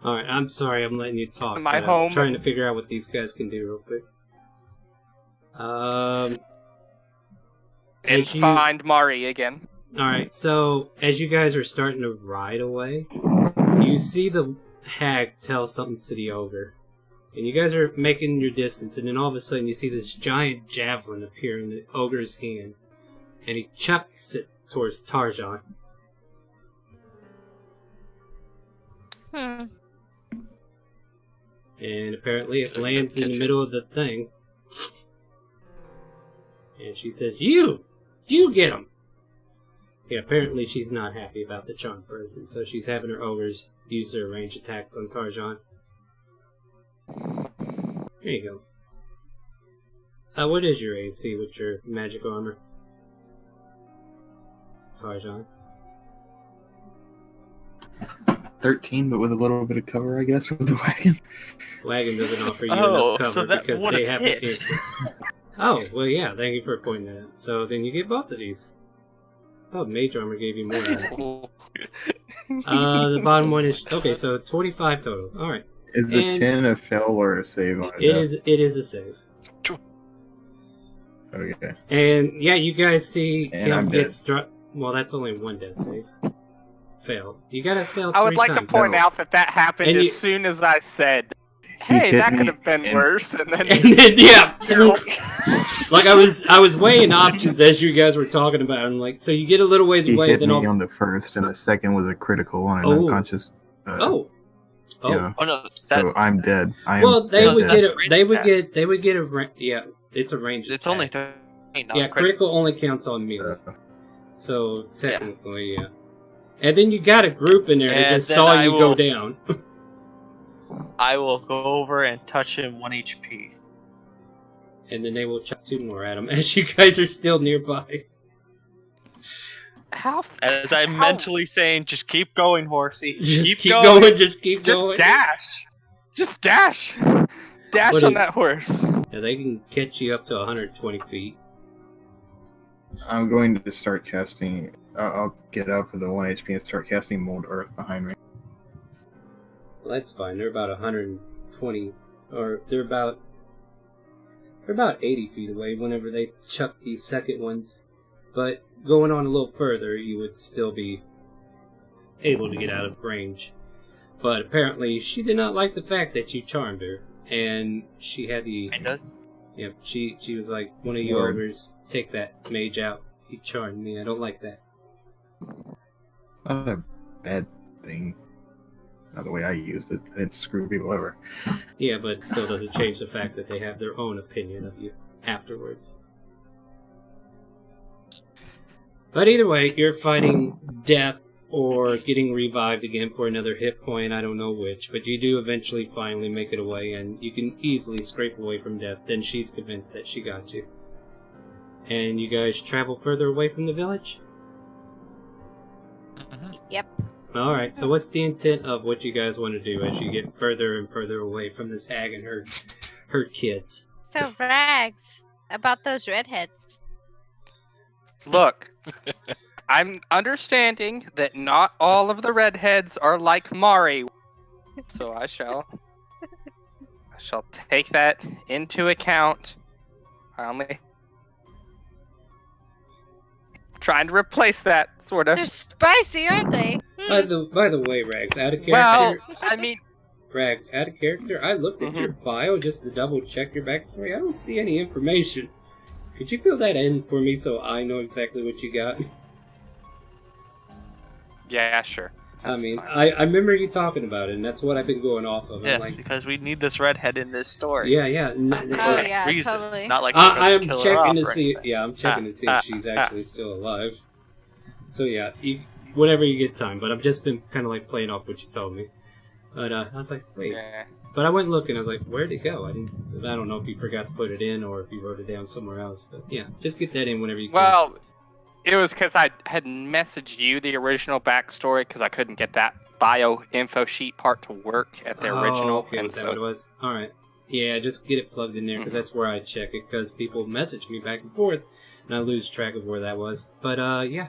Alright, I'm sorry, I'm letting you talk. My I'm home. trying to figure out what these guys can do real quick. and as you- find Mari again. Alright, so as you guys are starting to ride away, you see the hag tell something to the ogre. And you guys are making your distance, and then all of a sudden you see this giant javelin appear in the ogre's hand. And he chucks it towards Tarjan. And apparently it lands in the middle of the thing. And she says, You get him! Yeah, apparently she's not happy about the charm person, so she's having her ogres use their range attacks on Tarjan. There you go. What is your AC with your magic armor? Tarjan? 13, but with a little bit of cover, I guess, with the wagon. Wagon doesn't offer you Oh, enough cover so that because would've they have hit. the Oh, well yeah, thank you for pointing that out. So then you get both of these. Oh, mage armor gave you more than that. The bottom one is... Okay, so 25 total. Alright. Is the And- 10 a fail or a save on It is a save. Okay. And yeah, you guys see And I'm him dead. get struck. Well, that's only one death save. Fail. You gotta fail I would 3 like times. to point No. out that happened And as you- soon as I said, He "Hey, hit that me could have been and- worse," and then And then, yeah, like I was weighing options as you guys were talking about. I'm like, so you get a little ways He away, hit then me all. on the first, and the second was a critical on an Oh. unconscious. Oh, Yeah. Oh no, that, So I'm dead. I am well, they no, would dead. get that's a, range they would attack. get a yeah. It's a range. it's only attack. 13, not Yeah, critical. critical only counts on melee. Uh, So technically, yeah. And then you got a group in there that And just then saw I you go will- down. I will go over and touch him 1 HP. And then they will chuck 2 more at him as you guys are still nearby. how As I'm how- mentally saying, just keep going, horsey. Just keep going, just keep just going. dash, just dash, dash What on is- that horse. Yeah, they can catch you up to 120 feet. I'm going to start casting. I'll get up with the 1 HP and start casting Mold Earth behind me. Well, that's fine. They're about 120, or they're about 80 feet away whenever they chuck these second ones. But going on a little further, you would still be able to get out of range. But apparently, she did not like the fact that you charmed her, and she had the. And does? Yeah, she was like, one of you Word. ogres, take that mage out. He charmed me. I don't like that. Not a bad thing. Not the way I used it. I didn't screw people over. Yeah, but it still doesn't change the fact that they have their own opinion of you afterwards. But either way, you're fighting death or getting revived again for another hit point. I don't know which, but you do eventually finally make it away, and you can easily scrape away from death. Then she's convinced that she got you. And you guys travel further away from the village? Yep. Alright, so what's the intent of what you guys want to do as you get further and further away from this hag and her kids? So, Rags, about those redheads. Look, I'm understanding that not all of the redheads are like Mari, so I shall take that into account. I only trying to replace that sort of. They're spicy, aren't they? By the way, Rags, out of character. Well, I mean, Rags, out of character. I looked at your bio just to double check your backstory. I don't see any information. Could you fill that in for me so I know exactly what you got? yeah, sure. I That's mean, fine. I remember you talking about it, and that's what I've been going off of. I'm Yes, like, because we need this redhead in this story. yeah. Oh, yeah, Reasons. totally. Not like I we're am gonna kill her checking off to or see. anything. Yeah, I'm checking to see if she's actually still alive. So yeah, whenever you get time. But I've just been kind of like playing off what you told me. But I was like, wait. Yeah. But I went looking. I was like, where'd it go? I don't know if you forgot to put it in or if you wrote it down somewhere else. But yeah, just get that in whenever you can. Well, it was because I had messaged you the original backstory because I couldn't get that bio info sheet part to work at the original. Okay, was that what it was? All right. Yeah, just get it plugged in there because that's where I check it because people message me back and forth and I lose track of where that was. But yeah.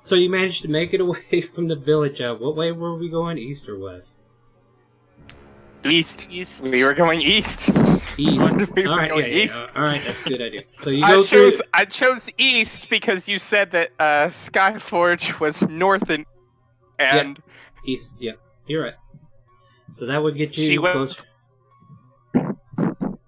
So you managed to make it away from the village. What way were we going? East or west? East. East. We were going east. East. We were All right, going east. All right, that's a good idea. So you go through. I chose east because you said that Skyforge was north and East. Yeah, you're right. So that would get you She went- closer.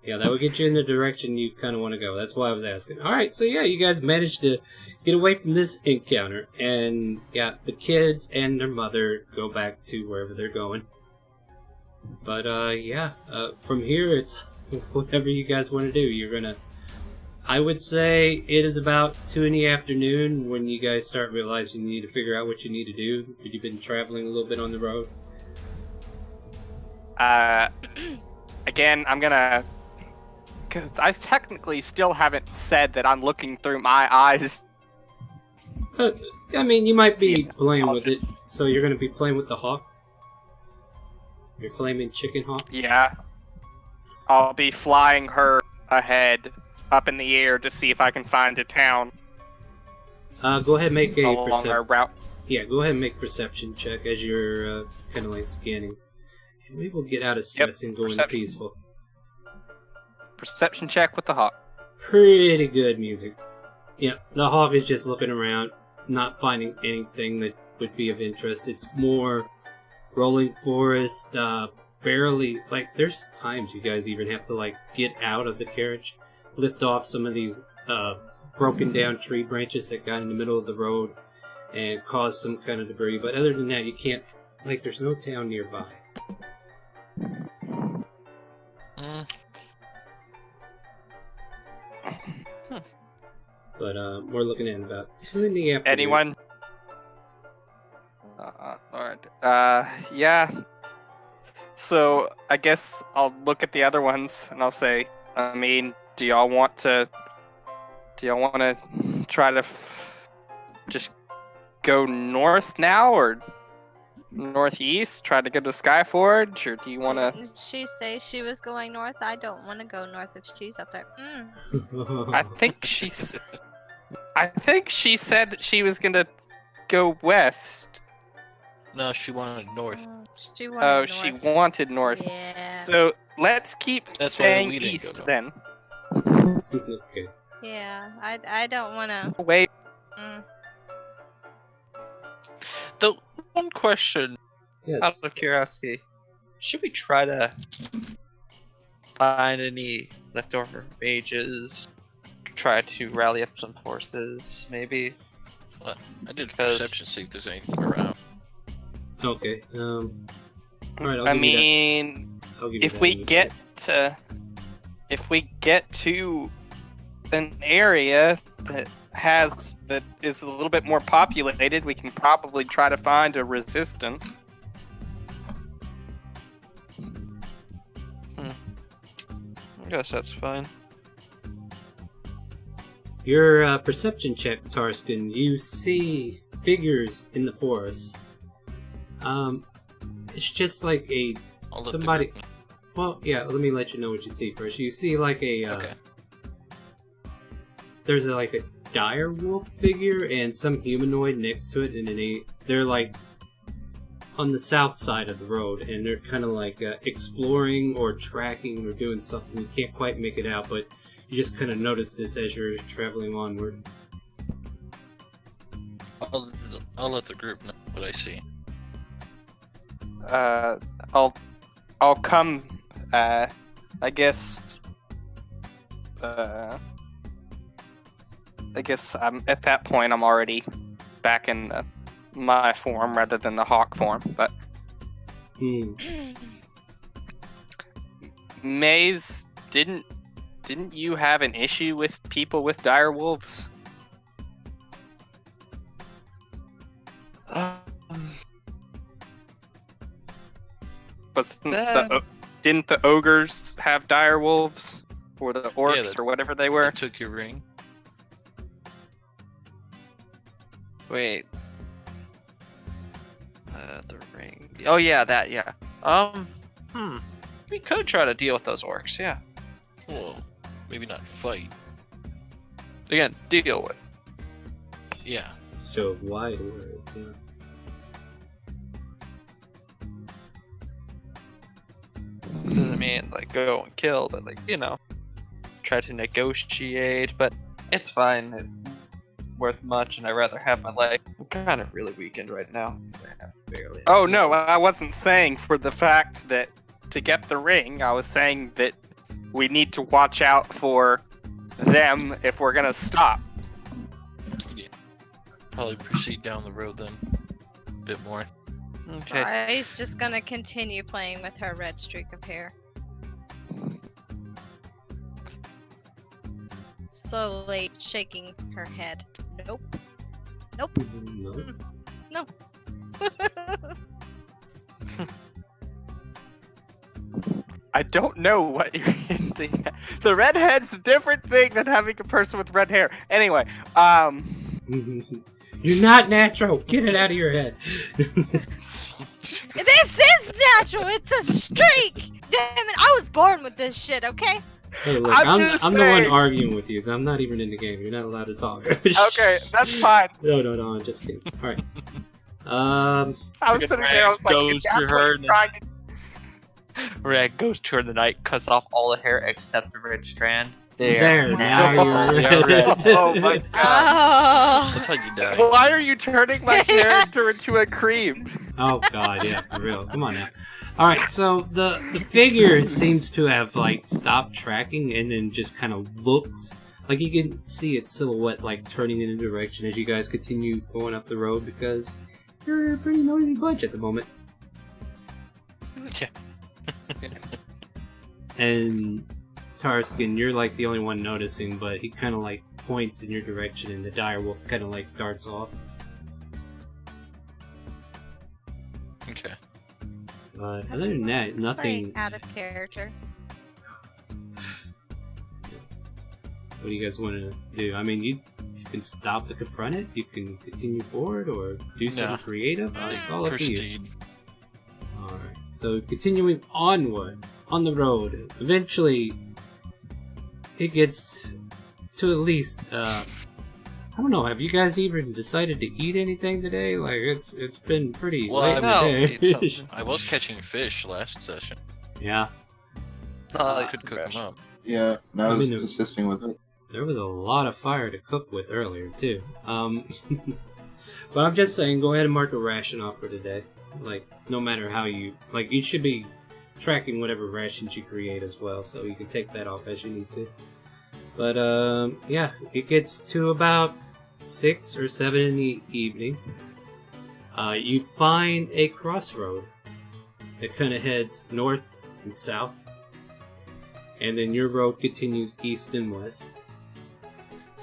Yeah, that would get you in the direction you kind of want to go. That's why I was asking. All right, so yeah, you guys managed to get away from this encounter, and yeah, the kids and their mother go back to wherever they're going. But yeah, from here it's whatever you guys want to do. You're gonna. I would say it is about 2 in the afternoon when you guys start realizing you need to figure out what you need to do. You've been traveling a little bit on the road. Again, I'm gonna. Because I technically still haven't said that I'm looking through my eyes. I mean, you might be playing with it, so you're going to be playing with the hawk? Your flaming chicken hawk? Yeah. I'll be flying her ahead up in the air to see if I can find a town Go ahead and make a along our route. Yeah, go ahead and make perception check as you're kind of like scanning. And we will get out of stress and go into perception. peaceful. Perception check with the hawk. Pretty good music. Yeah, the hawk is just looking around, not finding anything that would be of interest. It's more rolling forest, barely, like, there's times you guys even have to, like, get out of the carriage, lift off some of these broken down tree branches that got in the middle of the road and cause some kind of debris. But other than that, you can't, like, there's no town nearby. But we're looking at about 2 in the afternoon. Anyone? Alright. Yeah. So, I guess I'll look at the other ones and I'll say, I mean, do y'all want to try to just go north now or northeast? Try to go to Skyforge, or do you want to? Didn't she say she was going north? I don't want to go north if she's up there. I think she said that she was gonna go west. No, she wanted north. She wanted north. She wanted north. Yeah. So let's keep That's why staying we didn't east go north. then. Okay. Yeah. I don't want to. Wait. The one question, Yes. out of curiosity, should we try to find any leftover mages? Try to rally up some forces, maybe? What? I did a Because- perception see if there's anything around. Okay. All right. I mean, if we get to an area that is a little bit more populated, we can probably try to find a resistance. I guess that's fine. Your perception check, Tarskin, you see figures in the forest. It's just like I'll let the somebody. group know. Well, yeah. Let me let you know what you see first. You see like a. Okay. There's like a dire wolf figure and some humanoid next to it, and then they're like on the south side of the road, and they're kind of like exploring or tracking or doing something. You can't quite make it out, but you just kind of notice this as you're traveling onward. I'll let the group know what I see. I'll come. I guess I'm at that point. I'm already back in my form rather than the hawk form. But Maze, didn't you have an issue with people with dire wolves? didn't the ogres have dire wolves? Or the orcs, or whatever they were? They took your ring. Wait. The ring. Oh yeah, that, yeah. We could try to deal with those orcs, yeah. Well, maybe not fight. Again, deal with. Yeah. So wide word, yeah. Doesn't mean, like, go and kill, but, like, you know, try to negotiate, but it's fine. It's worth much, and I'd rather have my life. I'm kind of really weakened right now, because I have barely... Oh, no, I wasn't saying for the fact that to get the ring, I was saying that we need to watch out for them if we're gonna stop. Yeah. Probably proceed down the road then. A bit more. Okay. Ari's just gonna continue playing with her red streak of hair. Slowly shaking her head. Nope. Nope. No. No. I don't know what you're hinting at. The redhead's a different thing than having a person with red hair. Anyway, You're not natural. Get it out of your head. This is natural. It's a streak. Damn it! I was born with this shit. Okay. Hey, look, I'm I'm just the one saying. arguing with you. I'm not even in the game. You're not allowed to talk. okay, that's fine. No, I'm just kidding. All right. I was sitting there, I was like, Goes if to that's her what and you're trying to... Rag goes to her in the night, cuts off all the hair except the red strand. there. Now you're You're red. Oh my god. Oh. That's how you die. Why are you turning my character into a cream? Oh god, yeah, for real. Come on now. All right, so the figure seems to have like stopped tracking and then just kind of looks like you can see its silhouette like turning in a direction as you guys continue going up the road because you're a pretty noisy bunch at the moment. Yeah. And Tarskin, you're like the only one noticing, but he kind of like points in your direction and the direwolf kind of like darts off. Okay. But other than that, nothing. Playing out of character. What do you guys want to do? I mean, you can stop to confront it. You can continue forward or do something No. creative. It's all up to you. Proceed. Alright, so continuing onward on the road. Eventually, it gets to at least, I don't know, have you guys even decided to eat anything today? Like, it's been pretty Well, late I in ate the day. something. I was catching fish last session. Yeah, I I could cook them up. Yeah, now I was mean, assisting with it. there was a lot of fire to cook with earlier, too. But I'm just saying, go ahead and mark a ration off for today. Like, no matter how you... Like, you should be tracking whatever rations you create as well, so you can take that off as you need to. But, yeah, it gets to about 6 or 7 in the evening. You find a crossroad that kind of heads north and south. And then your road continues east and west.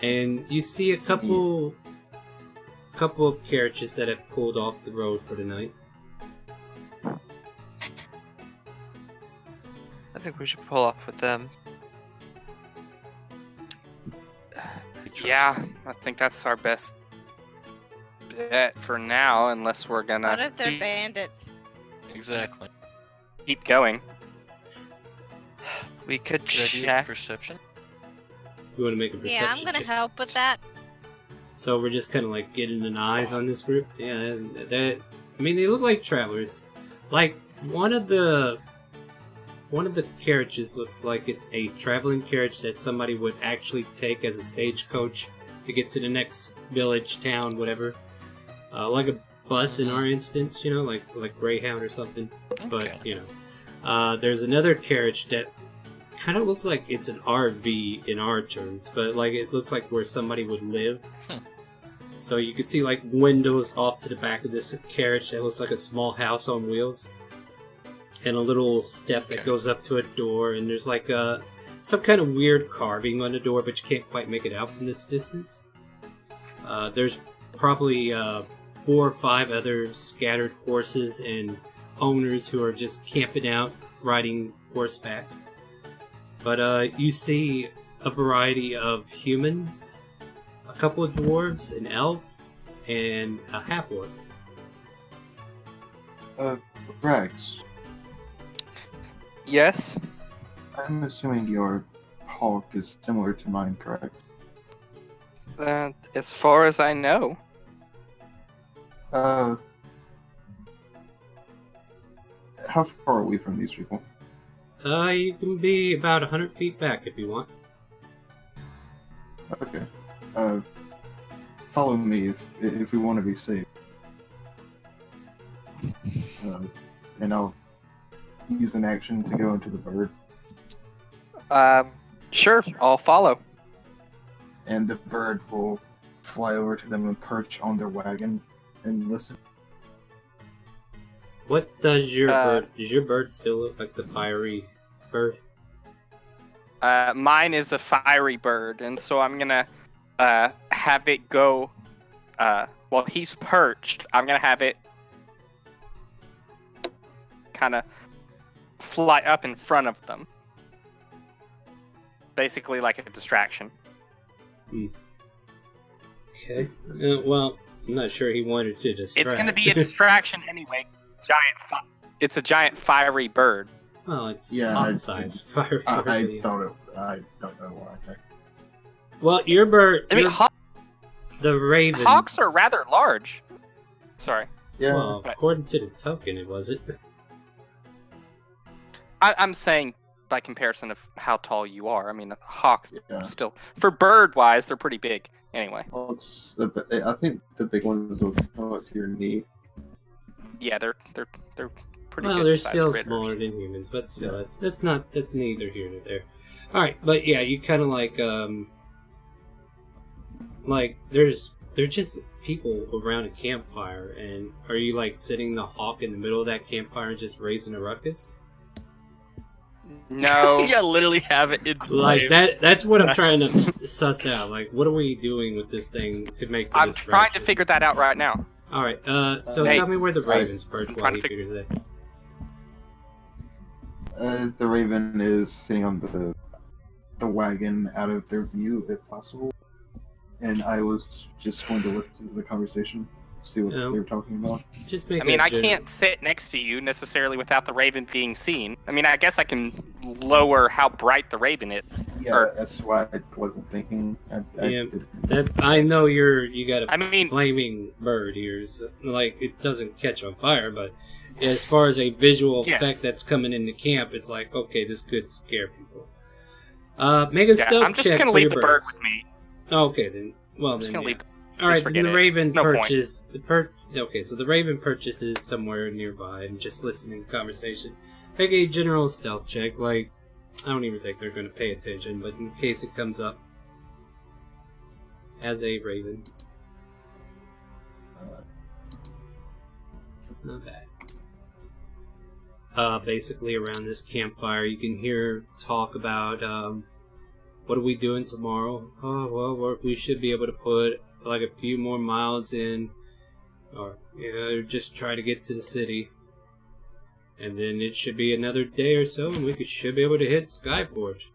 And you see a couple of carriages that have pulled off the road for the night. I think we should pull off with them. Yeah, I think that's our best bet for now, unless we're gonna What if they're bandits? Exactly. keep going. We could Good idea. check. Perception. You want to make a perception Yeah, I'm gonna check? help with that. So we're just kind of like getting an eyes on this group. Yeah, that. I mean, they look like travelers. Like one of the carriages looks like it's a traveling carriage that somebody would actually take as a stagecoach to get to the next village, town, whatever. Like a bus in our instance, you know, like Greyhound or something. Okay. But you know, there's another carriage that kind of looks like it's an RV in our terms, but like it looks like where somebody would live. So you can see like windows off to the back of this carriage that looks like a small house on wheels, and a little step that Okay. goes up to a door, and there's like some kind of weird carving on the door, but you can't quite make it out from this distance. There's probably 4 or 5 other scattered horses and owners who are just camping out, riding horseback. But you see a variety of humans, a couple of dwarves, an elf, and a half-orc. Rex, Yes. I'm assuming your hawk is similar to mine, correct? As far as I know. How far are we from these people? You can be about 100 feet back if you want. Okay. Follow me if we want to be safe. And I'll use an action to go into the bird. Sure, I'll follow. And the bird will fly over to them and perch on their wagon and listen. What does your bird... Does your bird still look like the fiery bird? Mine is a fiery bird, and so I'm gonna have it go. While he's perched, I'm gonna have it kind of fly up in front of them, basically like a distraction. Okay. Well, I'm not sure he wanted to distract. It's gonna be a distraction anyway. It's a giant fiery bird. Well, it's Yeah, size fiery bird. I don't know why. Well, your bird... I mean, the raven... hawks are rather large. Sorry. Yeah. Well, according to the token, it wasn't. I'm saying by comparison of how tall you are. I mean, hawks still, for bird-wise, they're pretty big. Anyway. Well, I think the big ones will come up to your knee. Yeah, they're pretty. Well, good they're sized still critters. smaller than humans, but still, that's neither here nor there. All right, but yeah, you kind of like they're just people around a campfire, and are you like sitting the hawk in the middle of that campfire and just raising a ruckus? No. Yeah, literally have it in Like flames. that's what I'm trying to suss out. Like, what are we doing with this thing to make the I'm distraction? trying to figure that out right now. All right, so Hey, tell me where the ravens perch while trying he to figures it. The raven is sitting on the wagon out of their view, if possible. And I was just going to listen to the conversation, see what they were talking about. Just make. I mean, I can't sit next to you necessarily without the raven being seen. I mean, I guess I can lower how bright the raven is. Yeah, that's why I wasn't thinking. I know you got a I mean, flaming bird here. So, like, it doesn't catch on fire, but as far as a visual effect that's coming into camp, it's like, okay, this could scare people. Make a stealth I'm just check gonna for leave your the bird birds. with me. Okay, then. Well, I'm just then. gonna Yeah. leave. All right, forget then the it. raven No point. perches. Okay, so the raven purchases somewhere nearby and just listening to the conversation. Make a general stealth check. Like, I don't even think they're going to pay attention, but in case it comes up as a raven, not bad. Basically, around this campfire, you can hear talk about what are we doing tomorrow? Oh, well, we should be able to put like a few more miles in, or just try to get to the city, and then it should be another day or so, and we should be able to hit Skyforge.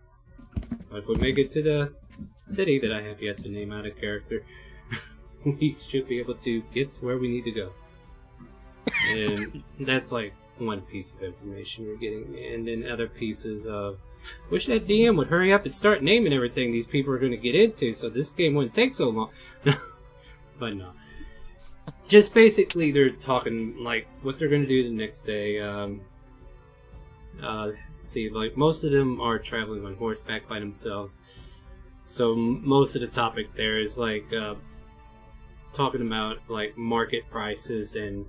But if we make it to the city that I have yet to name out a character, we should be able to get to where we need to go. And that's like one piece of information we're getting, and then other pieces of wish that DM would hurry up and start naming everything these people are going to get into so this game wouldn't take so long. But no. Just basically they're talking like what they're going to do the next day. See, like most of them are traveling on horseback by themselves. So most of the topic there is like talking about like market prices and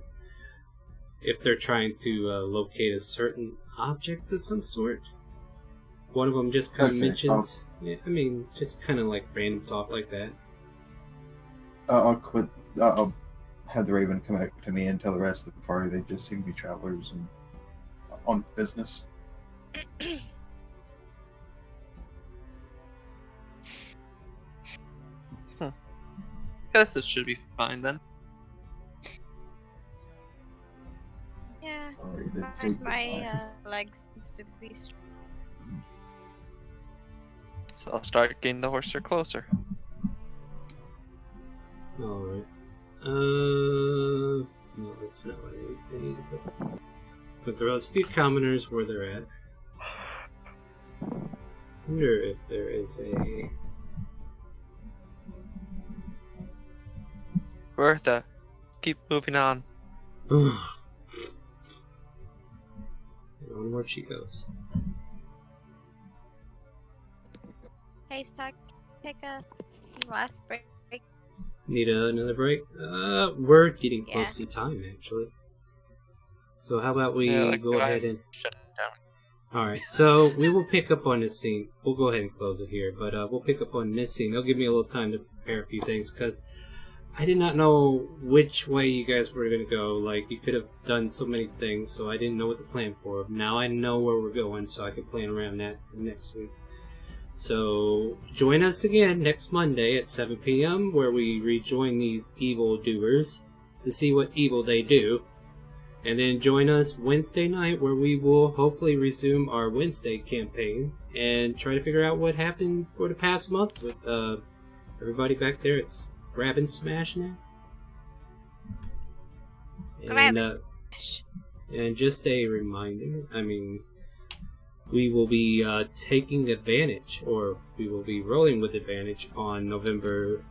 if they're trying to locate a certain object of some sort. One of them just kind of mentions, yeah, I mean, just kind of like random talk like that. I'll have the raven come back to me and tell the rest of the party they just seem to be travelers and on business. I guess this should be fine then. Yeah. Sorry to take the My time. legs needs to be strong. So I'll start getting the horse closer. Alright. No, that's not what I need to put. Put those few commoners where they're at. Wonder if there is a... Bertha, keep moving on. Onward she goes. Hey, Stark, take a last break. Need another break? We're getting Yeah. close to time, actually. So how about we Yeah, like, go ahead and... Shut it down. Alright, so we will pick up on this scene. We'll go ahead and close it here, but we'll pick up on this scene. They'll give me a little time to prepare a few things, because I did not know which way you guys were going to go. Like, you could have done so many things, so I didn't know what to plan for. Now I know where we're going, so I can plan around that for next week. So, join us again next Monday at 7 p.m., where we rejoin these evil doers to see what evil they do. And then join us Wednesday night, where we will hopefully resume our Wednesday campaign and try to figure out what happened for the past month with everybody back there. It's Grab and Smash now. Grab And, and Smash. and just a reminder, we will be taking advantage, or we will be rolling with advantage on November.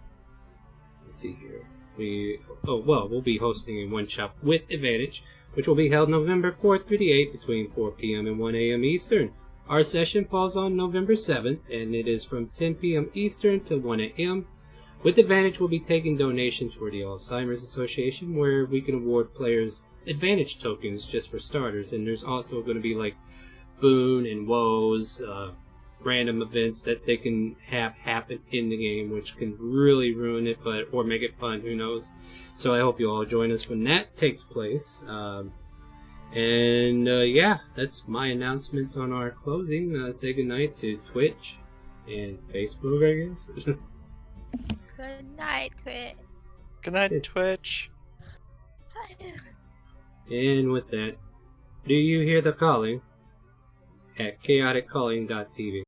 Let's see here. We'll be hosting a one-shot with advantage, which will be held November 4th through the 8th between 4 p.m. and 1 a.m. Eastern. Our session falls on November 7th, and it is from 10 p.m. Eastern to 1 a.m. With advantage, we'll be taking donations for the Alzheimer's Association, where we can award players advantage tokens just for starters, and there's also going to be like boon and woes, random events that they can have happen in the game, which can really ruin it, or make it fun, who knows. So I hope you all join us when that takes place. Yeah, that's my announcements on our closing. Say goodnight to Twitch and Facebook, I guess. Good night, Twit. Good night, Twitch. And with that, do you hear the calling at ChaoticCalling.tv?